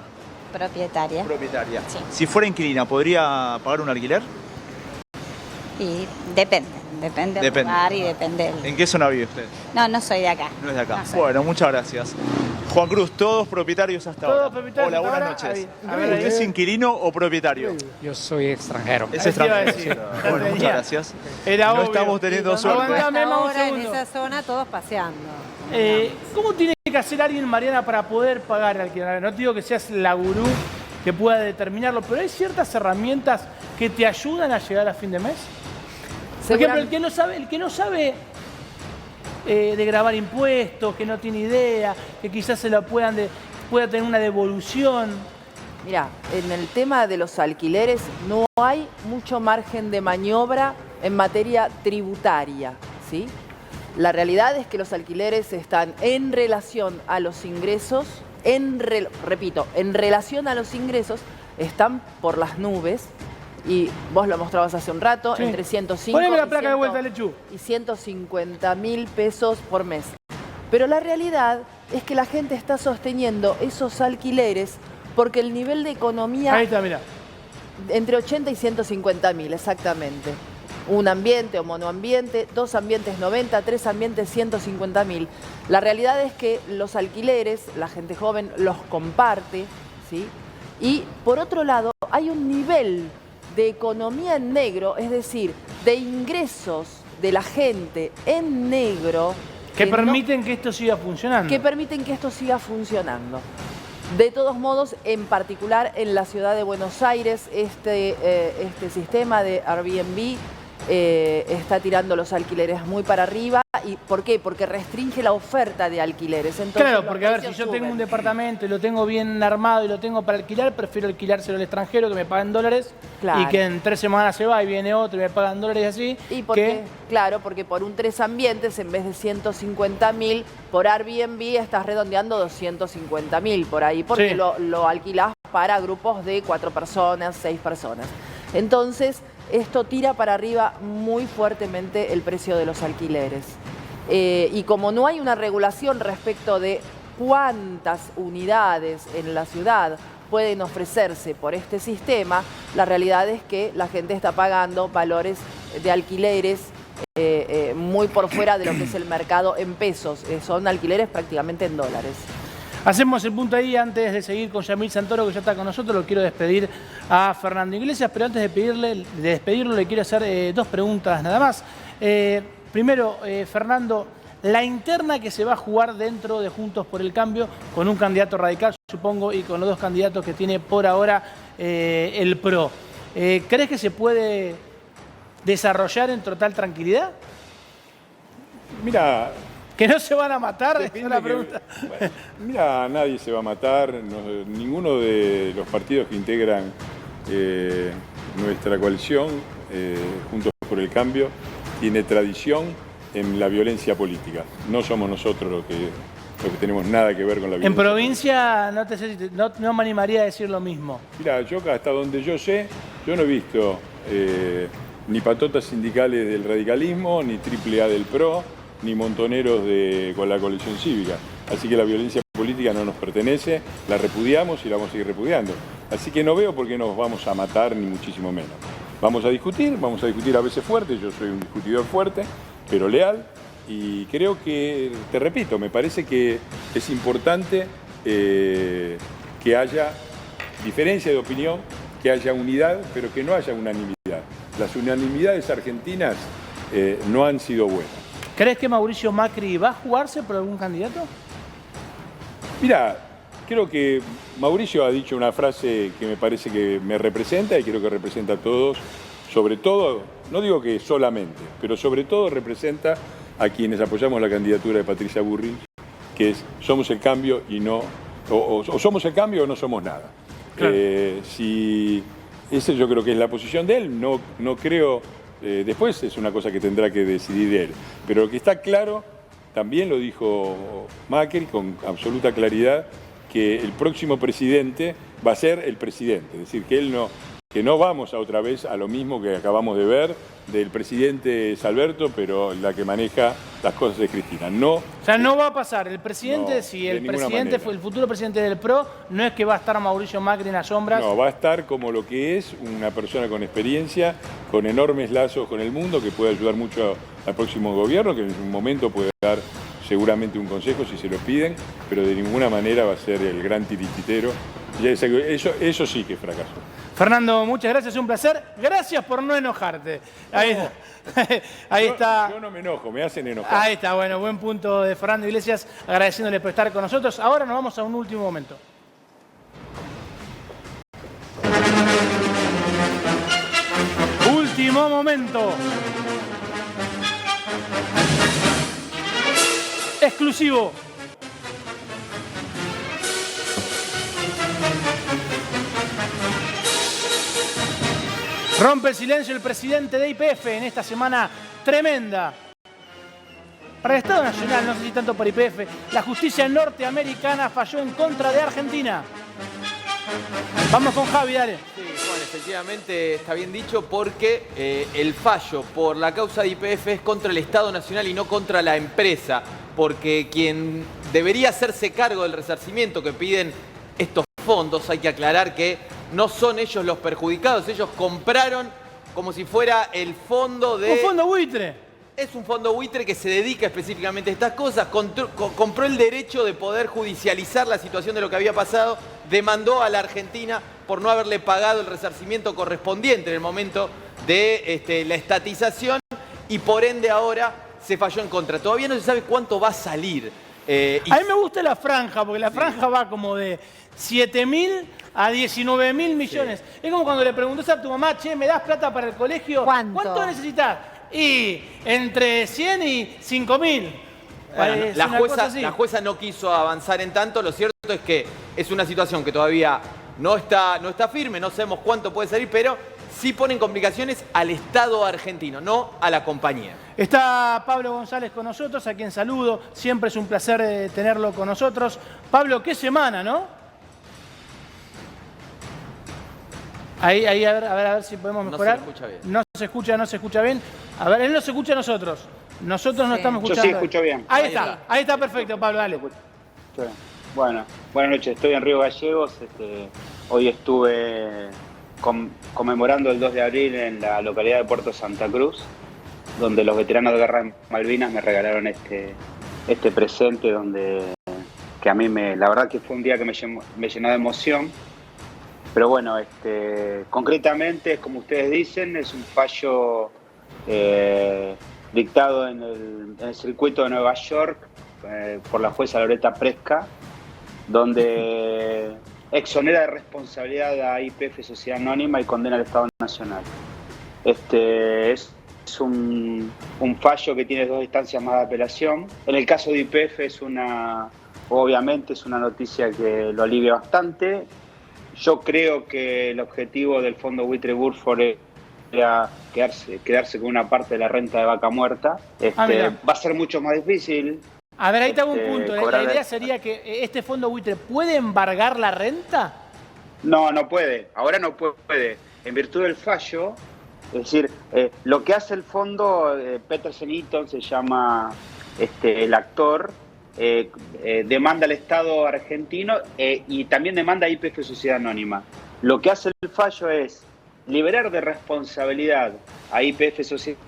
Propietaria. Propietaria. Sí. Si fuera inquilina, ¿podría pagar un alquiler? Y depende del lugar y depende del... ¿En qué zona vive usted? No soy de acá. No es de acá. No soy. Bueno, muchas gracias. Juan Cruz, todos propietarios hasta Todos ahora. propietarios Hola, hasta buenas ahora. noches. A ver, ¿Usted es inquilino o propietario? Yo soy extranjero. Es Ahí te iba a extranjero. decir. Bueno, muchas gracias. Era no obvio. estamos teniendo suerte. Aguantame, Hasta Emma, un ahora en segundo. esa zona todos paseando. ¿Cómo tiene que hacer alguien, Mariana, para poder pagar alquiler? No te digo que seas la gurú que pueda determinarlo, pero hay ciertas herramientas que te ayudan a llegar a fin de mes. Por ejemplo, el que no sabe de grabar impuestos, que no tiene idea, que quizás se lo pueda tener una devolución. Mirá, en el tema de los alquileres no hay mucho margen de maniobra en materia tributaria, ¿sí? La realidad es que los alquileres están en relación a los ingresos, repito, en relación a los ingresos, están por las nubes. Y vos lo mostrabas hace un rato, Sí. entre 105 Poneme la y placa de vuelta, Lechu. y 150.000 pesos por mes. Pero la realidad es que la gente está sosteniendo esos alquileres porque el nivel de economía... Ahí está, mirá. Entre 80 y 150.000, exactamente. Un ambiente o monoambiente, 2 ambientes 90, 3 ambientes 150.000. La realidad es que los alquileres, la gente joven los comparte, ¿sí? Y por otro lado, hay un nivel de economía en negro, es decir, de ingresos de la gente en negro Que permiten que esto siga funcionando. que permiten que esto siga funcionando. De todos modos, en particular en la ciudad de Buenos Aires, este sistema de Airbnb está tirando los alquileres muy para arriba. ¿Y por qué? Porque restringe la oferta de alquileres. Entonces, Claro, los porque a ver, si precios yo tengo suben. un departamento y lo tengo bien armado y lo tengo para alquilar, prefiero alquilárselo al extranjero que me pagan dólares Claro. y que en 3 semanas se va y viene otro y me pagan dólares y así. Y porque, claro, porque por un 3 ambientes, en vez de 150.000, por Airbnb estás redondeando 250.000 por ahí, porque Sí. lo alquilás para grupos de 4 personas, 6 personas. Entonces, esto tira para arriba muy fuertemente el precio de los alquileres. Y como no hay una regulación respecto de cuántas unidades en la ciudad pueden ofrecerse por este sistema, la realidad es que la gente está pagando valores de alquileres muy por fuera de lo que es el mercado en pesos. Son alquileres prácticamente en dólares. Hacemos el punto ahí antes de seguir con Yamil Santoro, que ya está con nosotros. Lo quiero despedir a Fernando Iglesias, pero antes de despedirlo le quiero hacer 2 preguntas nada más. Primero, Fernando, la interna que se va a jugar dentro de Juntos por el Cambio, con un candidato radical, supongo, y con los dos candidatos que tiene por ahora el PRO. ¿Crees que se puede desarrollar en total tranquilidad? Mira... ¿Que no se van a matar? Es una pregunta. Bueno, mira, nadie se va a matar. Ninguno de los partidos que integran nuestra coalición, Juntos por el Cambio, tiene tradición en la violencia política. No somos nosotros los que tenemos nada que ver con la violencia. En provincia no me animaría a decir lo mismo. Mira, yo hasta donde yo sé, yo no he visto ni patotas sindicales del radicalismo, ni AAA del PRO, ni montoneros con la coalición cívica. Así que la violencia política no nos pertenece, la repudiamos y la vamos a seguir repudiando. Así que no veo por qué nos vamos a matar, ni muchísimo menos. Vamos a discutir a veces fuerte, yo soy un discutidor fuerte, pero leal, y creo que, te repito, me parece que es importante que haya diferencia de opinión, que haya unidad, pero que no haya unanimidad. Las unanimidades argentinas no han sido buenas. ¿Crees que Mauricio Macri va a jugarse por algún candidato? Mira, creo que Mauricio ha dicho una frase que me parece que me representa y creo que representa a todos, sobre todo, no digo que solamente, pero sobre todo representa a quienes apoyamos la candidatura de Patricia Bullrich, que es somos el cambio y no, o somos el cambio o no somos nada. Claro. Ese yo creo que es la posición de él, no creo. Después es una cosa que tendrá que decidir él. Pero lo que está claro, también lo dijo Macri con absoluta claridad, que el próximo presidente va a ser el presidente. Es decir, que no vamos a otra vez a lo mismo que acabamos de ver del presidente Salberto, pero la que maneja las cosas es Cristina. No, o sea, no va a pasar. El presidente, si el presidente fue el futuro presidente del PRO, no es que va a estar Mauricio Macri en las sombras. No, va a estar como lo que es una persona con experiencia, con enormes lazos con el mundo, que puede ayudar mucho al próximo gobierno, que en un momento puede dar seguramente un consejo si se lo piden, pero de ninguna manera va a ser el gran tirititero. Eso sí que fracasó. Fernando, muchas gracias, un placer. Gracias por no enojarte. Ahí está. Yo no me enojo, me hacen enojar. Ahí está, bueno, buen punto de Fernando Iglesias, agradeciéndole por estar con nosotros. Ahora nos vamos a un último momento. Último momento. Exclusivo. Rompe el silencio el presidente de YPF en esta semana tremenda. Para el Estado Nacional, no sé si tanto por YPF, la justicia norteamericana falló en contra de Argentina. Vamos con Javi, dale. Sí, Juan, efectivamente está bien dicho porque el fallo por la causa de YPF es contra el Estado Nacional y no contra la empresa, porque quien debería hacerse cargo del resarcimiento que piden estos fondos, hay que aclarar que no son ellos los perjudicados, ellos compraron como si fuera el fondo de... Un fondo buitre. Es un fondo buitre que se dedica específicamente a estas cosas, compró el derecho de poder judicializar la situación de lo que había pasado, demandó a la Argentina por no haberle pagado el resarcimiento correspondiente en el momento de la estatización y por ende ahora se falló en contra. Todavía no se sabe cuánto va a salir. A mí me gusta la franja, porque la franja va como de 7.000 a 19.000 millones. Sí. Es como cuando le preguntas a tu mamá, che, ¿me das plata para el colegio? ¿Cuánto necesitas? Y entre 100 y 5.000. Bueno, la jueza no quiso avanzar en tanto. Lo cierto es que es una situación que todavía no está firme, no sabemos cuánto puede salir, pero sí ponen complicaciones al Estado argentino, no a la compañía. Está Pablo González con nosotros, a quien saludo. Siempre es un placer tenerlo con nosotros. Pablo, qué semana, ¿no? Ahí, a ver si podemos mejorar. No se escucha bien. No se escucha bien. A ver, él no se escucha a nosotros. Nosotros no estamos escuchando. Yo sí escucho bien. Ahí está perfecto, Pablo, dale. Bueno, buenas noches. Estoy en Río Gallegos. Hoy estuve conmemorando el 2 de abril en la localidad de Puerto Santa Cruz, donde los veteranos de guerra de Malvinas me regalaron este presente, que a mí la verdad que fue un día que me llenó de emoción. Pero bueno, concretamente, como ustedes dicen, es un fallo dictado en el circuito de Nueva York por la jueza Loretta Preska, donde exonera de responsabilidad a YPF Sociedad Anónima y condena al Estado Nacional. Es un fallo que tiene 2 instancias más de apelación. En el caso de YPF obviamente es una noticia que lo alivia bastante. Yo creo que el objetivo del fondo buitre Burford era quedarse con una parte de la renta de vaca muerta. Va a ser mucho más difícil. A ver, ahí te hago un punto. La idea sería que este fondo buitre ¿puede embargar la renta? No puede. Ahora no puede. En virtud del fallo, es decir, lo que hace el fondo, Petersen Eaton se llama el actor, demanda al Estado argentino y también demanda a YPF Sociedad Anónima. Lo que hace el fallo es liberar de responsabilidad a YPF Sociedad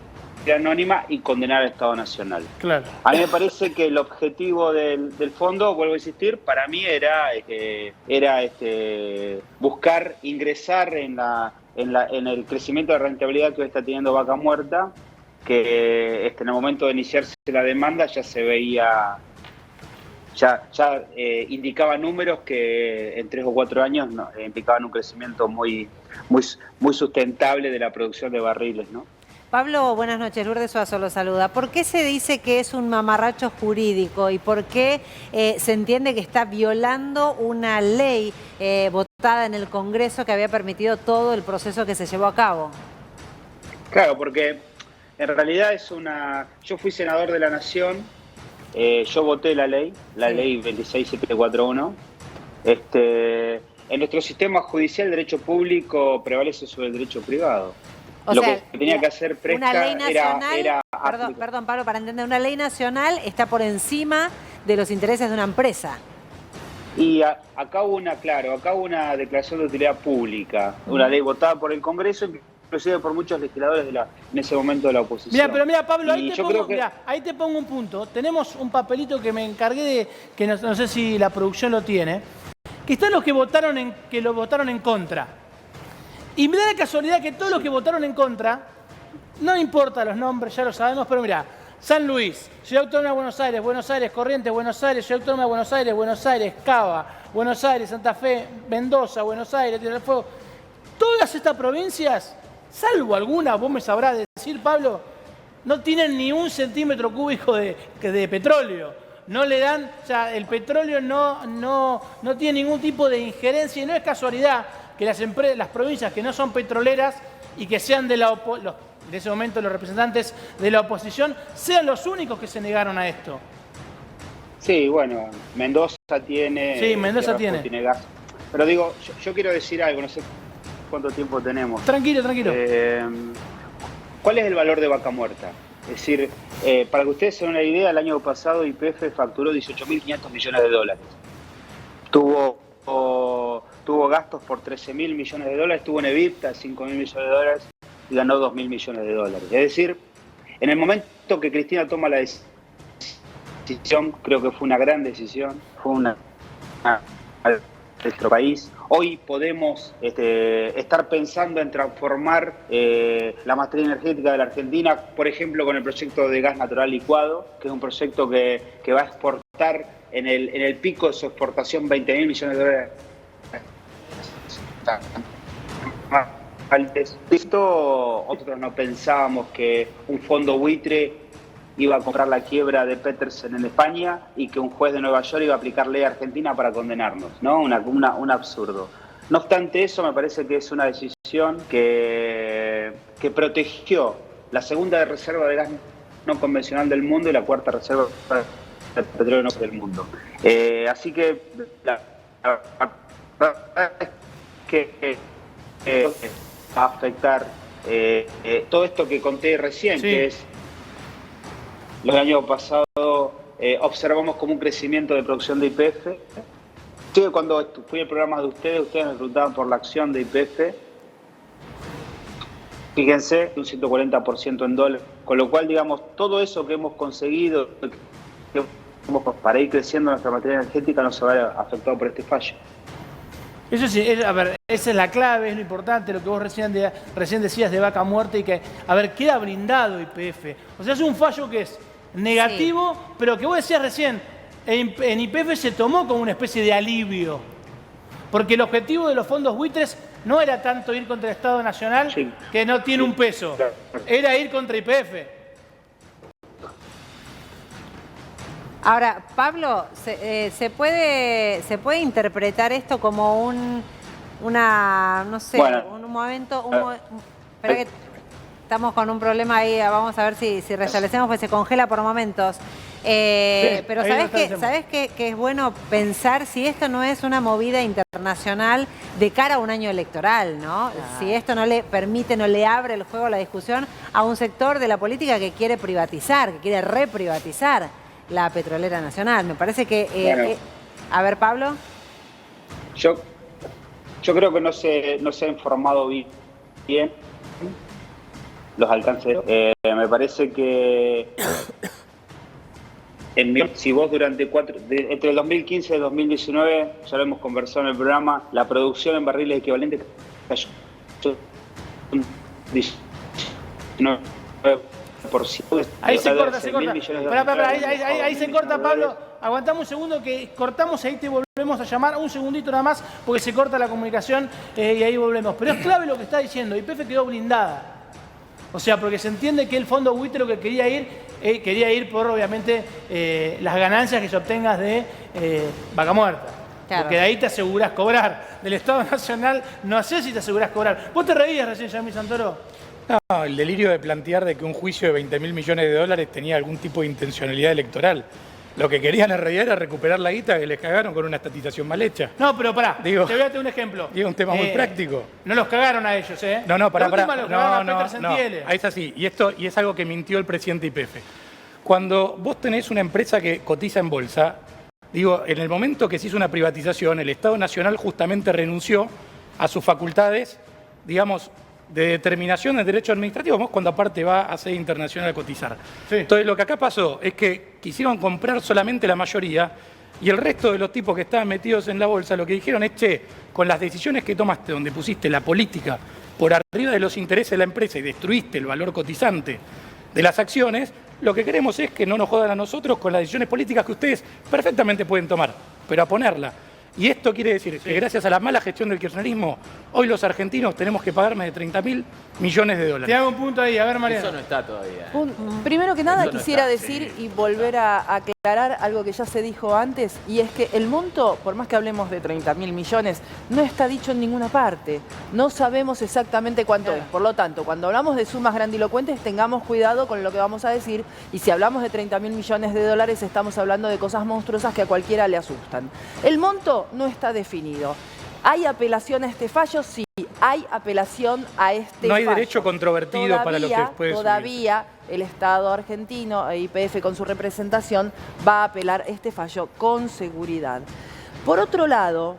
Anónima y condenar al Estado Nacional. Claro. A mí me parece que el objetivo del fondo, vuelvo a insistir, para mí era buscar ingresar en el crecimiento de rentabilidad que hoy está teniendo Vaca Muerta, que en el momento de iniciarse la demanda ya se veía, indicaba números que en 3 o 4 años indicaban un crecimiento muy sustentable de la producción de barriles, ¿no? Pablo, buenas noches. Lourdes Suazo lo saluda. ¿Por qué se dice que es un mamarracho jurídico y por qué se entiende que está violando una ley votada en el Congreso que había permitido todo el proceso que se llevó a cabo? Claro, porque en realidad yo fui senador de la Nación, yo voté la ley 26741. En nuestro sistema judicial el derecho público prevalece sobre el derecho privado. Lo que tenía que hacer Preska una ley nacional, era perdón, Pablo, para entender, una ley nacional está por encima de los intereses de una empresa. Y acá hubo una declaración de utilidad pública, una ley votada por el Congreso, inclusive por muchos legisladores en ese momento de la oposición. Mira, Pablo, ahí te pongo un punto. Tenemos un papelito que me encargué que no sé si la producción lo tiene, que están los que lo votaron en contra. Y me da la casualidad que todos los que votaron en contra, no importa los nombres, ya lo sabemos, pero mira, San Luis, Ciudad Autónoma de Buenos Aires, Corrientes, Buenos Aires, Ciudad Autónoma de Buenos Aires, Cava, Buenos Aires, Santa Fe, Mendoza, Buenos Aires, Tierra del Fuego. Todas estas provincias, salvo algunas, vos me sabrás decir, Pablo, no tienen ni 1 centímetro cúbico de petróleo. No le dan, o sea, el petróleo no tiene ningún tipo de injerencia y no es casualidad que las provincias que no son petroleras y que sean en ese momento los representantes de la oposición sean los únicos que se negaron a esto. Sí, bueno, Mendoza tiene... Sí, Mendoza tiene gas. Pero digo, yo quiero decir algo, no sé cuánto tiempo tenemos. Tranquilo. ¿Cuál es el valor de Vaca Muerta? Es decir, para que ustedes se den una idea, el año pasado YPF facturó 18.500 millones de dólares. Tuvo gastos por 13.000 millones de dólares, tuvo un EBITDA de 5.000 millones de dólares y ganó 2.000 millones de dólares. Es decir, en el momento que Cristina toma la decisión, creo que fue una gran decisión, fue una nuestro país. Hoy podemos estar pensando en transformar la matriz energética de la Argentina, por ejemplo, con el proyecto de gas natural licuado, que es un proyecto que va a exportar en el pico de su exportación 20.000 millones de dólares. Nosotros no pensábamos que un fondo buitre iba a comprar la quiebra de Petersen en España y que un juez de Nueva York iba a aplicar ley argentina para condenarnos, ¿no? Un absurdo. No obstante eso, me parece que es una decisión que protegió la segunda reserva de gas no convencional del mundo y la cuarta reserva de petróleo no del mundo. Así que la verdad es que va a afectar todo esto que conté recién, sí, que es el año pasado observamos como un crecimiento de producción de YPF. Cuando fui al programa de ustedes me preguntaban por la acción de YPF. Fíjense, un 140% en dólares. Con lo cual, digamos, todo eso que hemos conseguido para ir creciendo nuestra materia energética no se va a ver afectado por este fallo. Eso sí, a ver, esa es la clave, es lo importante, lo que vos recién decías de Vaca Muerta y que, a ver, queda blindado YPF. O sea, es un fallo que es negativo, pero que vos decías recién, en YPF se tomó como una especie de alivio. Porque el objetivo de los fondos buitres no era tanto ir contra el Estado Nacional, que no tiene un peso, era ir contra YPF. Ahora, Pablo, ¿se puede interpretar esto como no sé, Bueno. un momento... Espera que estamos con un problema ahí, vamos a ver si restablecemos, pues se congela por momentos. Pero ¿sabés que es bueno pensar si esto no es una movida internacional de cara a un año electoral, ¿no? Si esto no le permite, no le abre el juego a la discusión a un sector de la política que quiere privatizar, que quiere reprivatizar la petrolera nacional. Me parece que... Bueno. A ver, Pablo. Yo creo que no se ha informado bien los alcances. Me parece que si vos entre el 2015 y el 2019, ya lo hemos conversado en el programa, la producción en barriles equivalentes cayó un 19%. Ahí se corta. Ahí se corta, Pablo. Aguantamos un segundo que cortamos, ahí te volvemos a llamar. Un segundito nada más, porque se corta la comunicación y ahí volvemos. Pero es clave lo que está diciendo. YPF quedó blindada. O sea, porque se entiende que el fondo buitre lo que quería ir por, obviamente, las ganancias que se obtengas de Vaca Muerta. Claro. Porque de ahí te asegurás cobrar. Del Estado Nacional no sé si te asegurás cobrar. ¿Vos te reías recién, Yamil Santoro? No, el delirio de plantear de que un juicio de 20.000 millones de dólares tenía algún tipo de intencionalidad electoral. Lo que querían en realidad era recuperar la guita que les cagaron con una estatización mal hecha. No, pero pará, te voy a dar un ejemplo. Digo, un tema muy práctico. No los cagaron a ellos, ¿eh? No, pará. No. Es así. Y es algo que mintió el presidente YPF. Cuando vos tenés una empresa que cotiza en bolsa, digo, en el momento que se hizo una privatización, el Estado Nacional justamente renunció a sus facultades, digamos, de determinación del derecho administrativo, cuando aparte va a ser internacional a cotizar. Sí. Entonces lo que acá pasó es que quisieron comprar solamente la mayoría y el resto de los tipos que estaban metidos en la bolsa lo que dijeron es, che, con las decisiones que tomaste donde pusiste la política por arriba de los intereses de la empresa y destruiste el valor cotizante de las acciones, lo que queremos es que no nos jodan a nosotros con las decisiones políticas que ustedes perfectamente pueden tomar, pero a ponerla. Y esto quiere decir que gracias a la mala gestión del kirchnerismo, hoy los argentinos tenemos que pagar más de 30.000 millones de dólares. Te hago un punto ahí, a ver, Mariana. Eso no está todavía. Primero que nada Eso no quisiera está, decir y volver a aclarar algo que ya se dijo antes, y es que el monto, por más que hablemos de 30.000 millones, no está dicho en ninguna parte. No sabemos exactamente cuánto es. Por lo tanto, cuando hablamos de sumas grandilocuentes, tengamos cuidado con lo que vamos a decir, y si hablamos de 30.000 millones de dólares, estamos hablando de cosas monstruosas que a cualquiera le asustan. El monto no está definido. ¿Hay apelación a este fallo? Sí, hay apelación a este fallo. No hay derecho controvertido para lo que puede subir. Todavía el Estado argentino, YPF con su representación, va a apelar este fallo con seguridad. Por otro lado,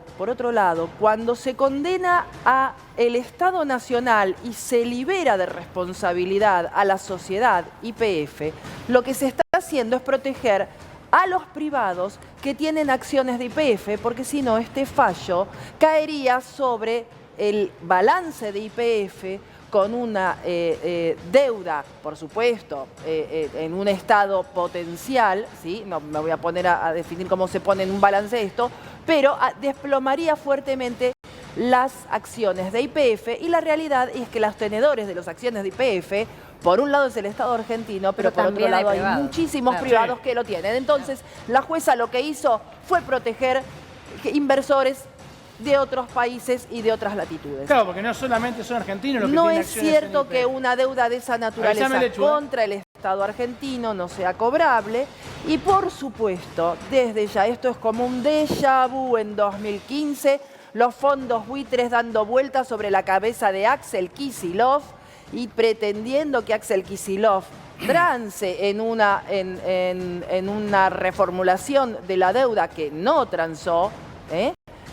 cuando se condena a el Estado Nacional y se libera de responsabilidad a la sociedad YPF, lo que se está haciendo es proteger a los privados que tienen acciones de YPF, porque si no, este fallo caería sobre el balance de YPF con una deuda, por supuesto, en un estado potencial, ¿sí? No me voy a poner a definir cómo se pone en un balance esto, pero desplomaría fuertemente las acciones de YPF, y la realidad es que los tenedores de las acciones de YPF, por un lado es el Estado argentino, pero por otro lado hay muchísimos privados que lo tienen. Entonces, la jueza lo que hizo fue proteger inversores de otros países y de otras latitudes. Claro, porque no solamente son argentinos los que no tienen es acciones cierto en YPF. que una deuda de esa naturaleza contra el Estado argentino no sea cobrable. Y por supuesto, desde ya, esto es como un déjà vu en 2015, los fondos buitres dando vueltas sobre la cabeza de Axel Kicillof y pretendiendo que Axel Kicillof trance en una reformulación de la deuda que no transó,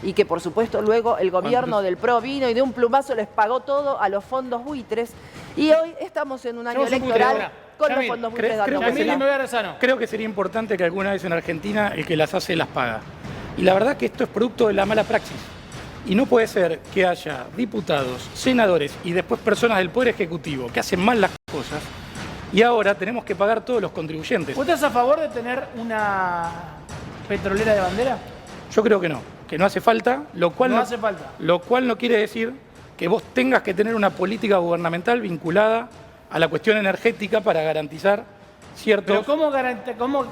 y que por supuesto luego el gobierno del PRO vino y de un plumazo les pagó todo a los fondos buitres, y hoy estamos en un año electoral con los fondos buitres dando vueltas. Creo que sería importante que alguna vez en Argentina el que las hace las paga. Y la verdad que esto es producto de la mala praxis. Y no puede ser que haya diputados, senadores y después personas del Poder Ejecutivo que hacen mal las cosas y ahora tenemos que pagar todos los contribuyentes. ¿Vos estás a favor de tener una petrolera de bandera? Yo creo que no hace falta, lo cual No hace falta. Lo cual no quiere decir que vos tengas que tener una política gubernamental vinculada a la cuestión energética para garantizar ciertos... Pero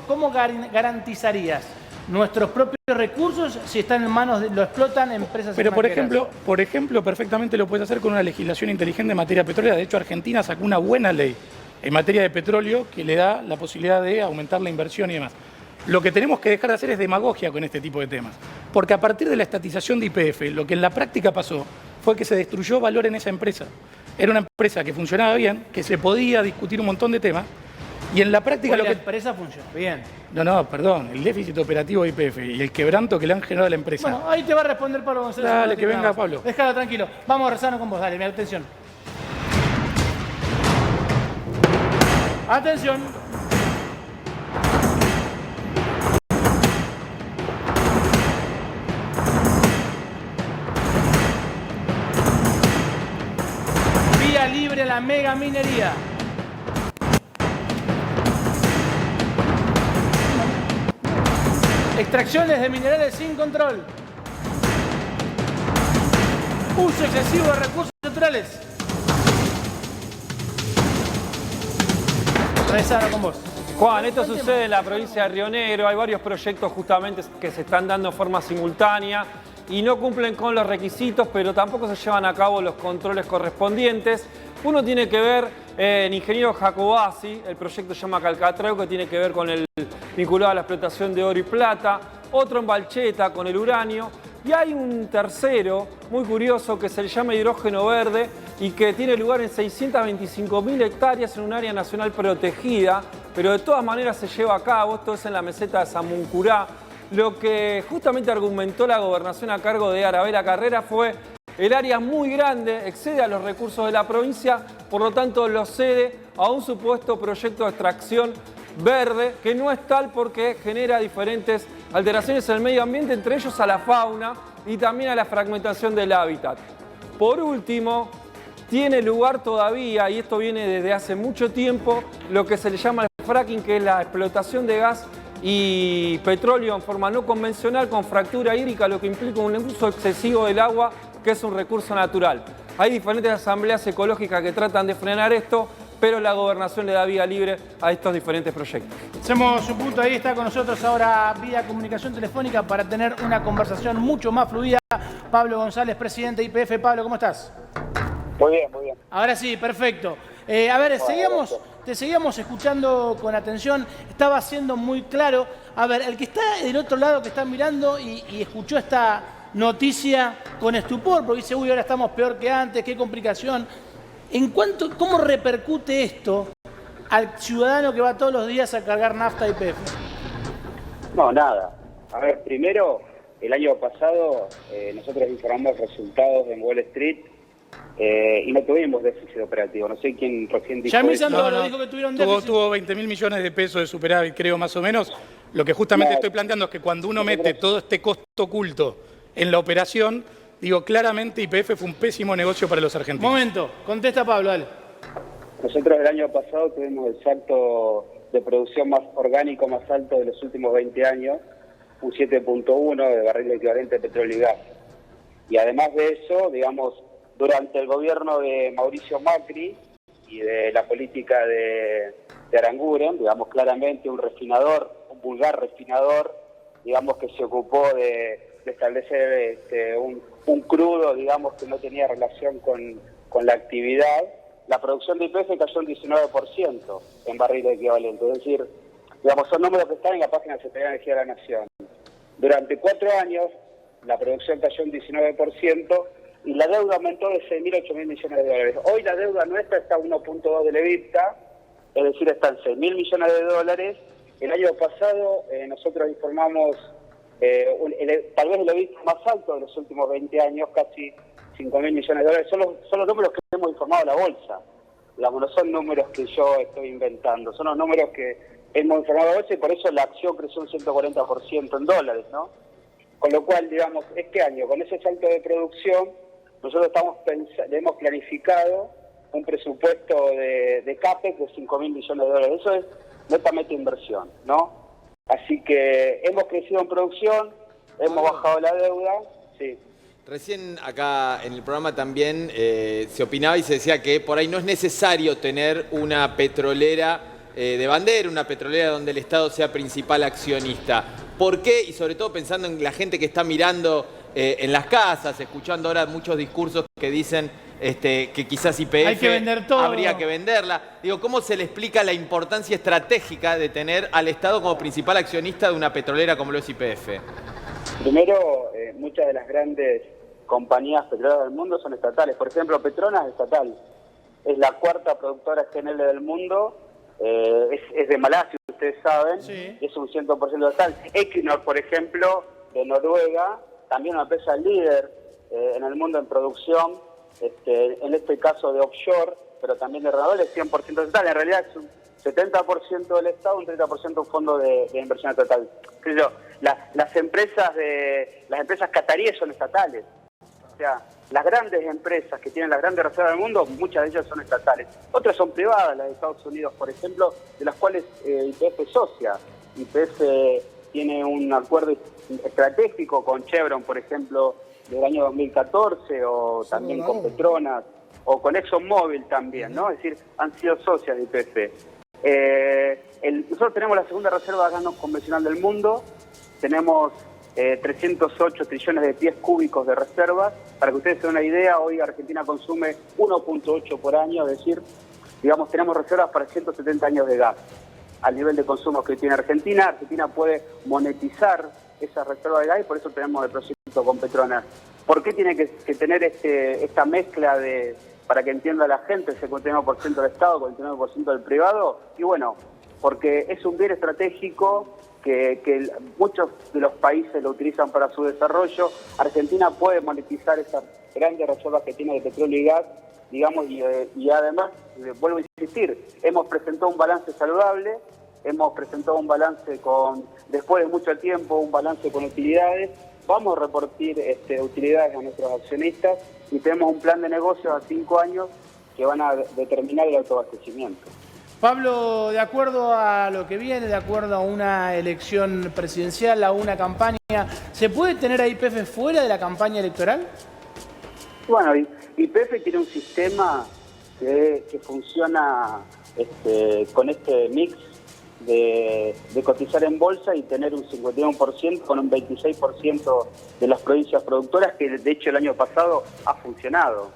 ¿cómo garantizarías nuestros propios recursos si están en manos lo explotan empresas Pero extranjeras? por ejemplo, perfectamente lo puedes hacer con una legislación inteligente en materia petrolera. De hecho, Argentina sacó una buena ley en materia de petróleo que le da la posibilidad de aumentar la inversión y demás. Lo que tenemos que dejar de hacer es demagogia con este tipo de temas. Porque a partir de la estatización de YPF, lo que en la práctica pasó fue que se destruyó valor en esa empresa. Era una empresa que funcionaba bien, que se podía discutir un montón de temas, y en la práctica la empresa funciona bien. No, perdón, el déficit operativo de YPF y el quebranto que le han generado a la empresa. Bueno, ahí te va a responder Pablo González. Dale, que venga Pablo. Déjalo tranquilo. Vamos a rezarnos con vos, dale, mi atención. Atención. Vía libre a la mega minería. Extracciones de minerales sin control. Uso excesivo de recursos naturales. Rezaro con vos. Juan, esto sucede en la provincia de Río Negro. Hay varios proyectos justamente que se están dando en forma simultánea y no cumplen con los requisitos, pero tampoco se llevan a cabo los controles correspondientes. Uno tiene que ver en Ingeniero Jacobasi, el proyecto se llama Calcatreu, que tiene que ver con el vinculado a la explotación de oro y plata. Otro en Balcheta con el uranio. Y hay un tercero muy curioso que se le llama hidrógeno verde y que tiene lugar en 625.000 hectáreas en un área nacional protegida, pero de todas maneras se lleva a cabo. Esto es en la meseta de Samuncurá. Lo que justamente argumentó la gobernación a cargo de Arabela Carrera fue: el área es muy grande, excede a los recursos de la provincia, por lo tanto lo cede a un supuesto proyecto de extracción verde, que no es tal porque genera diferentes alteraciones en el medio ambiente, entre ellos a la fauna y también a la fragmentación del hábitat. Por último, tiene lugar todavía, y esto viene desde hace mucho tiempo, lo que se le llama el fracking, que es la explotación de gas y petróleo en forma no convencional con fractura hídrica, lo que implica un uso excesivo del agua, que es un recurso natural. Hay diferentes asambleas ecológicas que tratan de frenar esto, pero la gobernación le da vía libre a estos diferentes proyectos. Hacemos un punto, ahí está con nosotros ahora vía comunicación telefónica para tener una conversación mucho más fluida. Pablo González, presidente de YPF. Pablo, ¿cómo estás? Muy bien, muy bien. Ahora sí, perfecto. A ver, te seguíamos escuchando con atención, estaba siendo muy claro. A ver, el que está del otro lado, que está mirando y escuchó esta noticia con estupor, porque dice, uy, ahora estamos peor que antes, qué complicación. ¿Cómo repercute esto al ciudadano que va todos los días a cargar nafta y YPF? No, nada. A ver, primero, el año pasado nosotros informamos resultados en Wall Street y no tuvimos déficit operativo. No sé quién recién dijo eso. Santoro dijo que tuvieron déficit. Tuvo 20.000 millones de pesos de superávit, creo, más o menos. Lo que justamente estoy planteando es que cuando uno mete todo este costo oculto en la operación, digo, claramente YPF fue un pésimo negocio para los argentinos. Momento, contesta Pablo, dale. Nosotros el año pasado tuvimos el salto de producción más orgánico más alto de los últimos 20 años, un 7.1 de barril equivalente de petróleo y gas. Y además de eso, digamos, durante el gobierno de Mauricio Macri y de la política de Aranguren, digamos, claramente un vulgar refinador, digamos, que se ocupó de establecer un crudo, digamos, que no tenía relación con la actividad. La producción de YPF cayó un 19% en barril equivalente. Es decir, digamos, son números que están en la página de Secretaría de Energía de la Nación. Durante 4 años, la producción cayó un 19% y la deuda aumentó de 6.000 a 8.000 millones de dólares. Hoy la deuda nuestra está a 1.2 del EBITDA, es decir, está en 6.000 millones de dólares. El año pasado nosotros informamos tal vez el EBITDA más alto de los últimos 20 años, casi 5.000 millones de dólares. Son los números que hemos informado a la bolsa. Digamos, no son números que yo estoy inventando, son los números que hemos informado a la bolsa y por eso la acción creció un 140% en dólares, ¿no? Con lo cual, digamos, este año, con ese salto de producción, nosotros hemos planificado un presupuesto de CAPEX de 5.000 millones de dólares. Eso es netamente inversión, ¿no? Así que hemos crecido en producción, hemos bajado la deuda, sí. Recién acá en el programa también se opinaba y se decía que por ahí no es necesario tener una petrolera de bandera, una petrolera donde el Estado sea principal accionista. ¿Por qué? Y sobre todo pensando en la gente que está mirando en las casas, escuchando ahora muchos discursos que dicen que quizás YPF hay que vender todo, habría que venderla. Digo, ¿cómo se le explica la importancia estratégica de tener al Estado como principal accionista de una petrolera como lo es YPF? Primero, muchas de las grandes compañías petroleras del mundo son estatales. Por ejemplo, Petronas es estatal. Es la cuarta productora GNL del mundo. Es de Malasia, ustedes saben. Sí. Es un 100% estatal. Equinor, por ejemplo, de Noruega, también una empresa líder en el mundo en producción, en este caso de offshore, pero también de renovables, 100% estatal. En realidad es un 70% del Estado, un 30% un fondo de inversión estatal. Las empresas cataríes son estatales. O sea, las grandes empresas que tienen las grandes reservas del mundo, muchas de ellas son estatales. Otras son privadas, las de Estados Unidos, por ejemplo, de las cuales YPF es socia. YPF tiene un acuerdo estratégico con Chevron, por ejemplo, del año 2014, o también con Petronas, o con ExxonMobil también, ¿no? Es decir, han sido socias de YPF. Nosotros tenemos la segunda reserva de gas no convencional del mundo, tenemos 308 trillones de pies cúbicos de reservas. Para que ustedes se den una idea, hoy Argentina consume 1.8 por año, es decir, digamos, tenemos reservas para 170 años de gas. Al nivel de consumo que tiene Argentina, Argentina puede monetizar esa reserva de gas y por eso tenemos el proyecto con Petronas. ¿Por qué tiene que tener esta mezcla para que entienda la gente, ese 49% del Estado, 49% del privado? Y bueno, porque es un bien estratégico que muchos de los países lo utilizan para su desarrollo. Argentina puede monetizar esas grandes reservas que tiene de petróleo y gas, digamos, y además, vuelvo a insistir, hemos presentado un balance saludable, hemos presentado un balance después de mucho tiempo, un balance con utilidades, vamos a repartir utilidades a nuestros accionistas y tenemos un plan de negocios a 5 años que van a determinar el autoabastecimiento. Pablo, de acuerdo a lo que viene, de acuerdo a una elección presidencial, a una campaña, ¿se puede tener a YPF fuera de la campaña electoral? Bueno, YPF tiene un sistema que funciona con este mix de cotizar en bolsa y tener un 51% con un 26% de las provincias productoras, que de hecho el año pasado ha funcionado.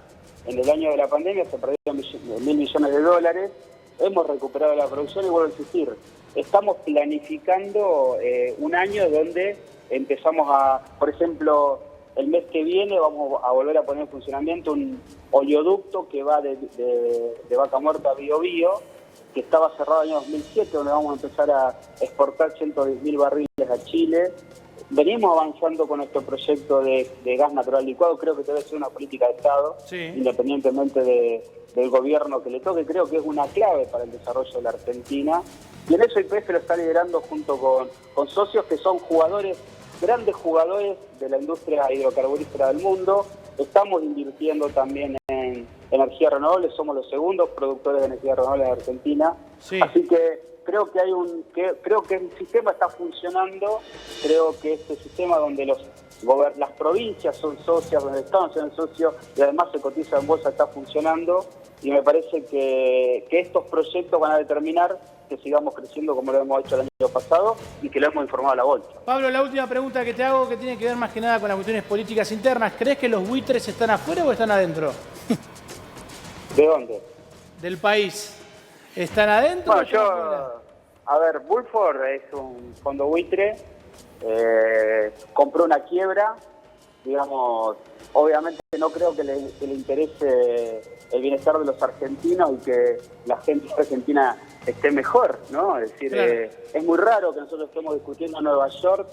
En el año de la pandemia se perdieron 1.000 millones de dólares, hemos recuperado la producción y vuelvo a insistir, estamos planificando un año donde empezamos por ejemplo, el mes que viene vamos a volver a poner en funcionamiento un oleoducto que va de Vaca Muerta a Biobío, que estaba cerrado en el año 2007, donde vamos a empezar a exportar 110.000 barriles a Chile. Venimos avanzando con nuestro proyecto de gas natural licuado, creo que debe ser una política de Estado, sí, independientemente del gobierno que le toque, creo que es una clave para el desarrollo de la Argentina. Y en eso YPF lo está liderando junto con socios que son grandes jugadores de la industria hidrocarburífera del mundo. Estamos invirtiendo también en energías renovables, somos los segundos productores de energías renovables de Argentina. Sí. Así que creo que el sistema está funcionando, creo que este sistema donde las provincias son socias, donde el Estado son socios y además se cotiza en bolsa está funcionando, y me parece que estos proyectos van a determinar que sigamos creciendo como lo hemos hecho el año pasado y que lo hemos informado a la bolsa. Pablo, la última pregunta que te hago, que tiene que ver más que nada con las cuestiones políticas internas, ¿crees que los buitres están afuera o están adentro? ¿De dónde? Del país. ¿Están adentro o están afuera? A ver, Bulford es un fondo buitre, compró una quiebra, digamos, obviamente no creo que le interese el bienestar de los argentinos y que la gente argentina esté mejor, ¿no? Es decir, claro, es muy raro que nosotros estemos discutiendo en Nueva York.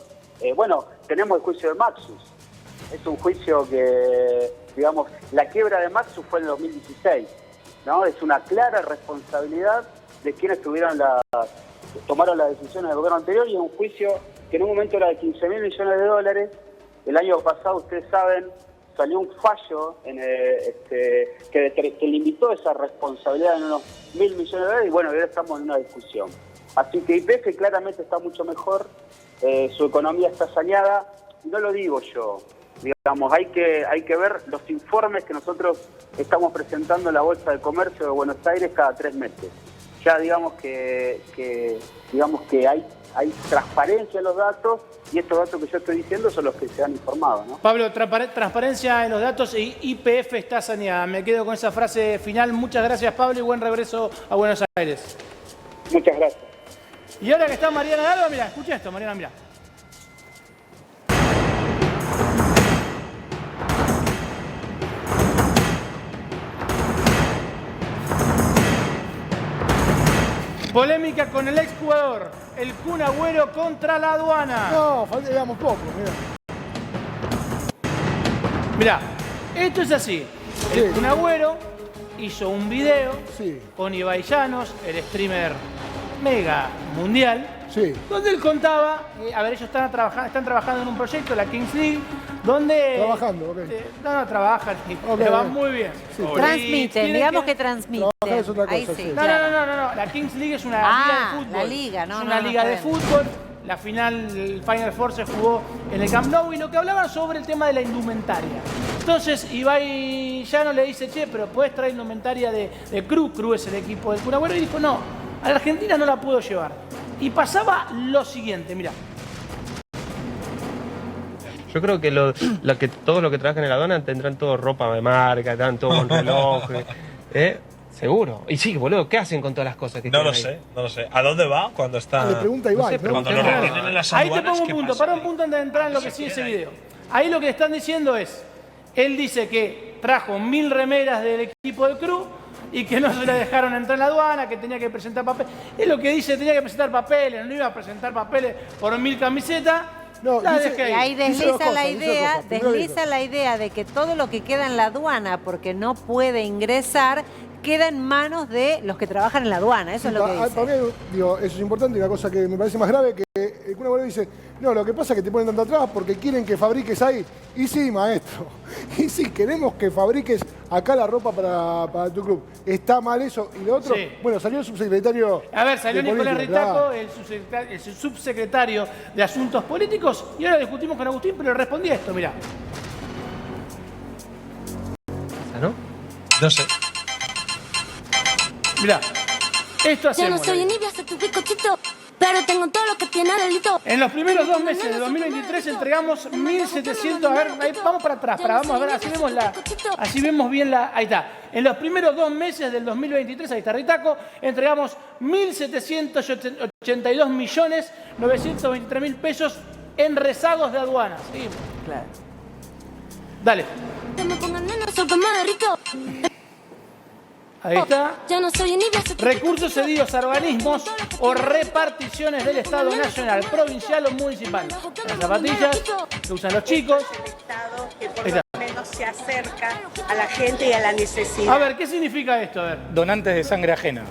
Bueno, tenemos el juicio de Maxus. Es un juicio que, digamos, la quiebra de Maxus fue en el 2016, ¿no? Es una clara responsabilidad de quienes tomaron las decisiones del gobierno anterior, y es un juicio que en un momento era de 15.000 millones de dólares el año pasado, ustedes saben, salió un fallo que limitó esa responsabilidad en unos 1.000 millones de dólares y bueno, ahora estamos en una discusión. Así que YPF claramente está mucho mejor, su economía está saneada, y no lo digo yo. Digamos, hay que ver los informes que nosotros estamos presentando en la Bolsa de Comercio de Buenos Aires cada 3 meses. Ya digamos que hay transparencia en los datos y estos datos que yo estoy diciendo son los que se han informado, ¿no? Pablo, transparencia en los datos y YPF está saneada. Me quedo con esa frase final. Muchas gracias, Pablo, y buen regreso a Buenos Aires. Muchas gracias. Y ahora que está Mariana Galva, mira, escucha esto, Mariana, mira. Polémica con el exjugador, el Kun Agüero contra la aduana. No, digamos poco, mira. Mirá, esto es así. El Kun Agüero hizo un video con Ibai Llanos, el streamer mega mundial, donde él contaba, ellos están trabajando en un proyecto, la Kings League, donde... Trabajando, ok. No, trabajan, le va muy bien. Sí. Transmiten, digamos que transmiten. Es otra cosa, Ahí sí. No, la Kings League es una liga de fútbol. La liga, es una liga de fútbol. La final, el Final Four se jugó en el Camp Nou y lo que hablaban sobre el tema de la indumentaria. Entonces Ibai Llanos le dice, che, pero podés traer indumentaria de Cru. Cru es el equipo del Kun Agüero. Y dijo, no, a la Argentina no la puedo llevar. Y pasaba lo siguiente, mirá. Yo creo que todos los que trabajan en la aduana tendrán todo ropa de marca, tendrán todo con relojes. Seguro. Y sí, boludo, ¿qué hacen con todas las cosas que No tienen lo ahí? sé, no lo sé. ¿A dónde va cuando está...? Le pregunta a Ibai, Cuando lo retienen en las Ahí te aduanas, pongo un ¿qué punto, pasa para ahí? un punto antes de entrar en lo que sigue ese video. Ahí lo que están diciendo es, él dice que trajo 1000 remeras del equipo del Cru y que no se le dejaron entrar en la aduana, que tenía que presentar papeles. Es lo que dice, tenía que presentar papeles, no iba a presentar papeles por 1000 camisetas. Y ahí desliza la idea de que todo lo que queda en la aduana, porque no puede ingresar, queda en manos de los que trabajan en la aduana. Eso es lo que dice. Para mí, digo, eso es importante y una cosa que me parece más grave que el Kun Agüero dice, no, lo que pasa es que te ponen tanta trabas porque quieren que fabriques ahí. Y sí, maestro, y sí, queremos que fabriques acá la ropa para tu club. ¿Está mal eso? Y lo otro, bueno, salió el subsecretario. A ver, salió de Nicolás política, Ritaco, claro. el subsecretario de Asuntos Políticos, y ahora discutimos con Agustín, pero respondí a esto, mirá. ¿No? No sé. Mirá, esto Yo hacemos. no soy envidia, soy tu bizcochito, pero tengo todo lo que tiene delito. En los primeros 2 meses de 2023 entregamos 1.700, a ver, ahí, vamos para atrás, vamos a ver, así vemos bien la, ahí está. En los primeros 2 meses del 2023, ahí está Ritaco, entregamos 1.782.923.000 pesos en rezagos de aduanas. Seguimos. Claro. Dale. Que me pongan nena, soy que me derrito. Ahí está. Yo no soy envidia, soy tu Recursos cedidos a organismos o reparticiones del Estado nacional, provincial o municipal. Las zapatillas que usan los chicos. Que por lo menos se acerca a la gente y a la necesidad. A ver, ¿qué significa esto? A ver. Donantes de sangre ajena.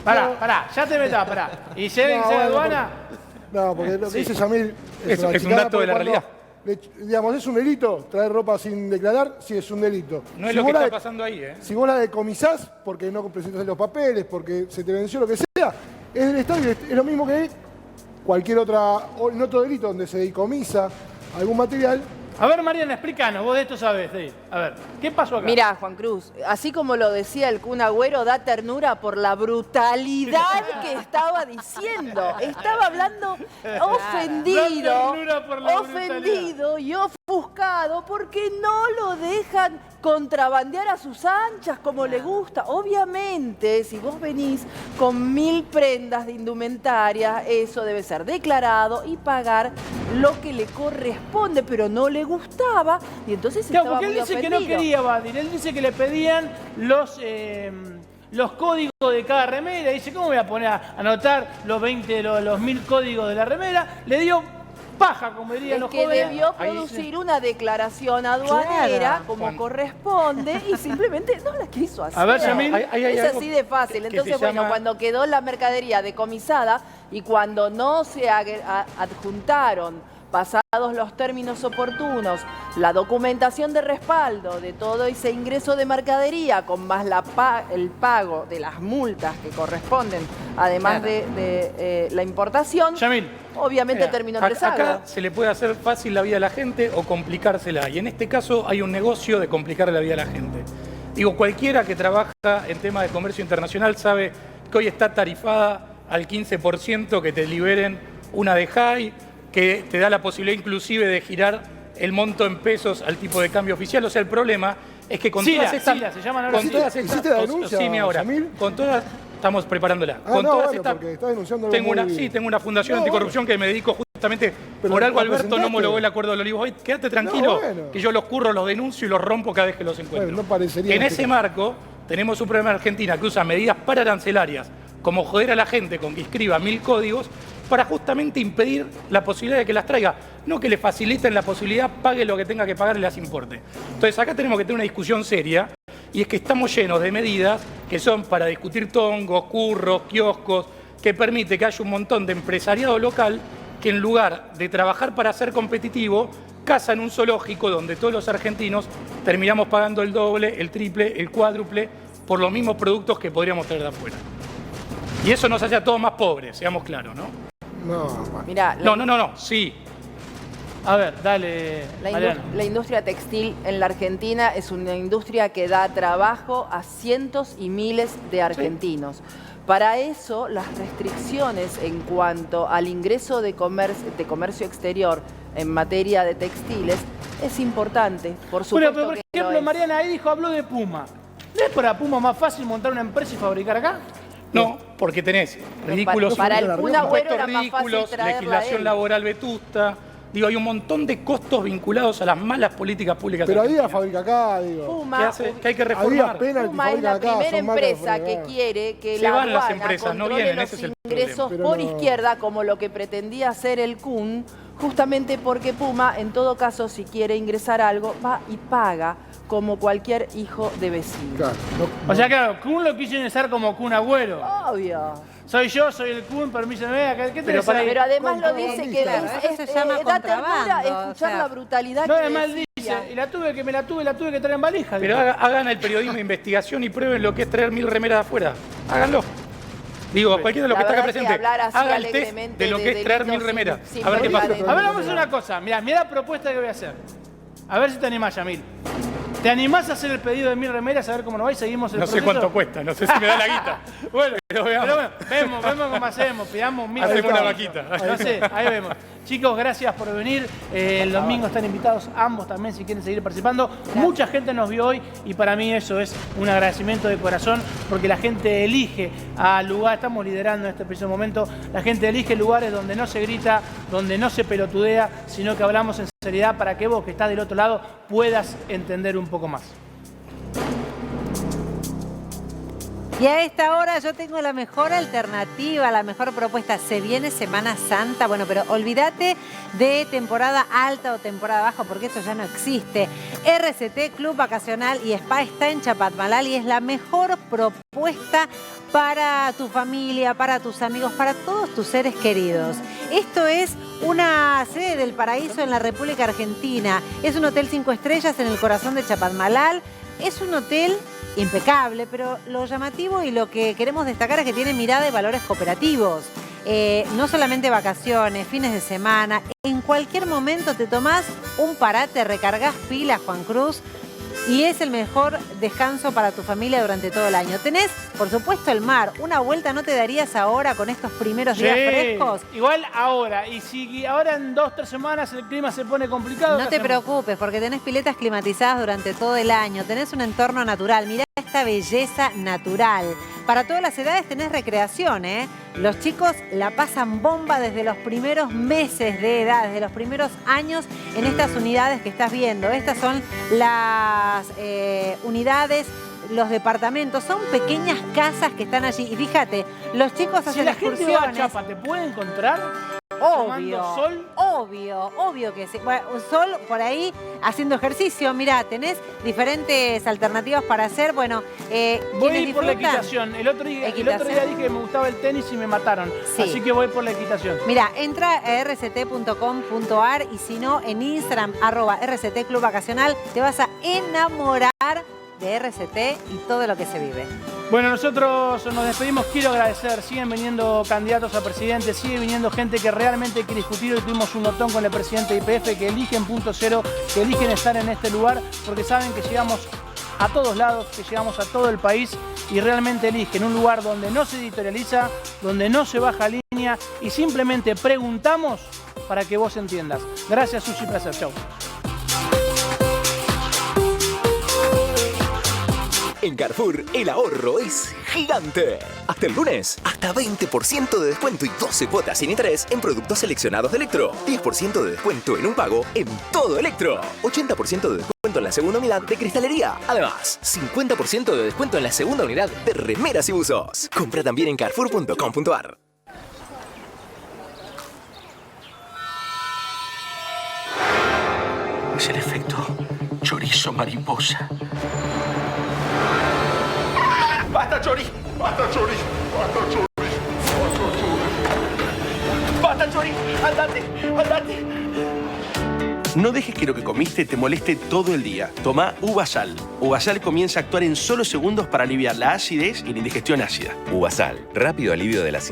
Pará, ya te metas, pará. ¿Y si alguien se aduana? No, porque lo que dice Yamil Es un dato de la realidad. Digamos, ¿es un delito traer ropa sin declarar? Sí, es un delito. No es lo que está pasando ahí, ¿eh? Si vos la decomisás porque no presentas los papeles, porque se te venció lo que sea, es del Estado y es lo mismo que cualquier otro delito donde se decomisa algún material. A ver, Mariana, explícanos, vos de esto sabés. A ver, ¿qué pasó acá? Mirá, Juan Cruz, así como lo decía el Kun Agüero, da ternura por la brutalidad que estaba diciendo. Estaba hablando ofendido y ofuscado porque no lo dejan contrabandear a sus anchas como le gusta. Obviamente, si vos venís con 1000 prendas de indumentaria, eso debe ser declarado y pagar lo que le corresponde, pero no le gustaba y entonces estaba porque él muy dice ofendido. que no quería evadir, él dice que le pedían los códigos de cada remera, dice, ¿cómo voy a poner a anotar los 1000 códigos de la remera? Le dio paja, como dirían los que jóvenes. debió producir una declaración aduanera como corresponde y simplemente no la quiso hacer. A ver, Yamil. Es así de fácil. Entonces, bueno, cuando quedó la mercadería decomisada y cuando no se adjuntaron pasados los términos oportunos, la documentación de respaldo de todo ese ingreso de mercadería, con más el pago de las multas que corresponden, además de la importación, Yamil, obviamente terminó en rezago. Acá se le puede hacer fácil la vida a la gente o complicársela. Y en este caso hay un negocio de complicarle la vida a la gente. Digo, cualquiera que trabaja en temas de comercio internacional sabe que hoy está tarifada al 15%, que te liberen una de high, que te da la posibilidad inclusive de girar el monto en pesos al tipo de cambio oficial. O sea, el problema es que con todas estas... se llaman ahora. Con todas estas... ¿Hiciste la denuncia, Sí, ahora. Yamil? Con todas... Estamos preparándola. Ah, con no, todas bueno, estas... porque estás denunciando tengo una fundación anticorrupción que me dedico justamente... Pero por algo ¿la Alberto no presentaste? homologó el acuerdo de los olivos. Hoy quédate tranquilo, No, bueno. que yo los curro, los denuncio y los rompo cada vez que los encuentro. Bueno, no parecería En ese marco tenemos un problema en Argentina que usa medidas pararancelarias, como joder a la gente con que escriba 1000 códigos, para justamente impedir la posibilidad de que las traiga. No que le faciliten la posibilidad, pague lo que tenga que pagar y las importe. Entonces acá tenemos que tener una discusión seria, y es que estamos llenos de medidas que son para discutir tongos, curros, kioscos, que permite que haya un montón de empresariado local que en lugar de trabajar para ser competitivo, caza en un zoológico donde todos los argentinos terminamos pagando el doble, el triple, el cuádruple por los mismos productos que podríamos traer de afuera. Y eso nos hace a todos más pobres, seamos claros, ¿no? No, Mirá, No, sí. A ver, dale, Mariano. La industria textil en la Argentina es una industria que da trabajo a cientos y miles de argentinos. Sí. Para eso, las restricciones en cuanto al ingreso de comercio exterior en materia de textiles es importante, por supuesto. Pero por que ejemplo, Mariana ahí habló de Puma. ¿No es para Puma más fácil montar una empresa y fabricar acá? No, porque tenés ridículos, para el Kun Agüero era más fácil ridículos, traerlo a legislación él. laboral vetusta. Digo, hay un montón de costos vinculados a las malas políticas públicas. Pero había fábrica acá, digo. Puma, que hay que reformar. Había pena Puma es la primera empresa que quiere que Se la van las aduana empresas, no controle vienen, los ese es el ingresos problema. por Pero no. izquierda, como lo que pretendía hacer el Kun, justamente porque Puma, en todo caso, si quiere ingresar algo, va y paga como cualquier hijo de vecino. Claro, O sea, claro, Kun lo quiso ingresar como Kun Agüero. Obvio. Soy yo, soy el Kun, permíseme. ¿Qué te Pero además lo dice que Claro, eso se llama da ternura contrabando, escuchar o sea. la brutalidad No, que además decía. dice, y la tuve que traer en valija. Pero hagan el periodismo de investigación y prueben lo que es traer 1000 remeras de afuera. Háganlo. Digo, cualquiera de los que está acá presente, haga el test de lo que es traer 1000 remeras. A ver qué pasa. A ver, vamos a hacer una cosa. Mirá la propuesta que voy a hacer. A ver si te animás, Yamil. ¿Te animás a hacer el pedido de 1000 remeras? A ver cómo nos va y seguimos el proceso. No sé cuánto cuesta, no sé si me da la guita. Bueno, pero veamos. Vemos cómo hacemos. Pidamos 1000 Hacemos remeras. una vaquita. No sé, ahí vemos. Chicos, gracias por venir. El domingo están invitados ambos también si quieren seguir participando. Mucha gente nos vio hoy y para mí eso es un agradecimiento de corazón porque la gente elige a lugares, estamos liderando en este preciso momento, la gente elige lugares donde no se grita, donde no se pelotudea, sino que hablamos en seriedad para que vos que estás del otro lado puedas entender un poco más. Y a esta hora yo tengo la mejor alternativa, la mejor propuesta. Se viene Semana Santa, bueno, pero olvídate de temporada alta o temporada baja porque eso ya no existe. RCT Club Vacacional y Spa está en Chapatmalal y es la mejor propuesta para tu familia, para tus amigos, para todos tus seres queridos. Esto es una sede del paraíso en la República Argentina. Es un hotel 5 estrellas en el corazón de Chapatmalal. Es un hotel impecable, pero lo llamativo y lo que queremos destacar es que tiene mirada y valores cooperativos. No solamente vacaciones, fines de semana, en cualquier momento te tomás un parate, recargas pilas, Juan Cruz, y es el mejor descanso para tu familia durante todo el año. Tenés, por supuesto, el mar. Una vuelta no te darías ahora con estos primeros días frescos. Igual ahora, y si ahora en 2 o 3 semanas el clima se pone complicado. No te preocupes, porque tenés piletas climatizadas durante todo el año. Tenés un entorno natural. Mirá esta belleza natural. Para todas las edades tenés recreación, ¿eh? Los chicos la pasan bomba desde los primeros meses de edad, desde los primeros años en estas unidades que estás viendo. Estas son las unidades, los departamentos, son pequeñas casas que están allí. Y fíjate, los chicos hacen si la gente excursiones. va a Chapa, ¿te puede encontrar? tomando sol. Obvio que sí. Bueno, un sol por ahí haciendo ejercicio. Mirá, tenés diferentes alternativas para hacer. Bueno, voy quienes por la disfrutan. equitación. El otro día dije que me gustaba el tenis y me mataron. Sí. Así que voy por la equitación. Mira, entra a rct.com.ar y si no, en Instagram, @RCT Club Vacacional, te vas a enamorar de RCT y todo lo que se vive. Bueno, nosotros nos despedimos. Quiero agradecer. Siguen viniendo candidatos a presidente, sigue viniendo gente que realmente quiere discutir. Hoy tuvimos un notón con el presidente de IPF que eligen Punto Cero, que eligen estar en este lugar porque saben que llegamos a todos lados, que llegamos a todo el país y realmente eligen un lugar donde no se editorializa, donde no se baja línea y simplemente preguntamos para que vos entiendas. Gracias, Susi, placer. Chau. En Carrefour, el ahorro es gigante. Hasta el lunes, hasta 20% de descuento y 12 cuotas sin interés en productos seleccionados de Electro. 10% de descuento en un pago en todo Electro. 80% de descuento en la segunda unidad de cristalería. Además, 50% de descuento en la segunda unidad de remeras y buzos. Compra también en carrefour.com.ar. Es el efecto chorizo mariposa. ¡Basta, Chori! ¡Basta, Chori! ¡Basta, Chori! ¡Basta, Chori! ¡Andate! ¡Andate! No dejes que lo que comiste te moleste todo el día. Toma Uvasal. Uvasal comienza a actuar en solo segundos para aliviar la acidez y la indigestión ácida. Uvasal, rápido alivio de la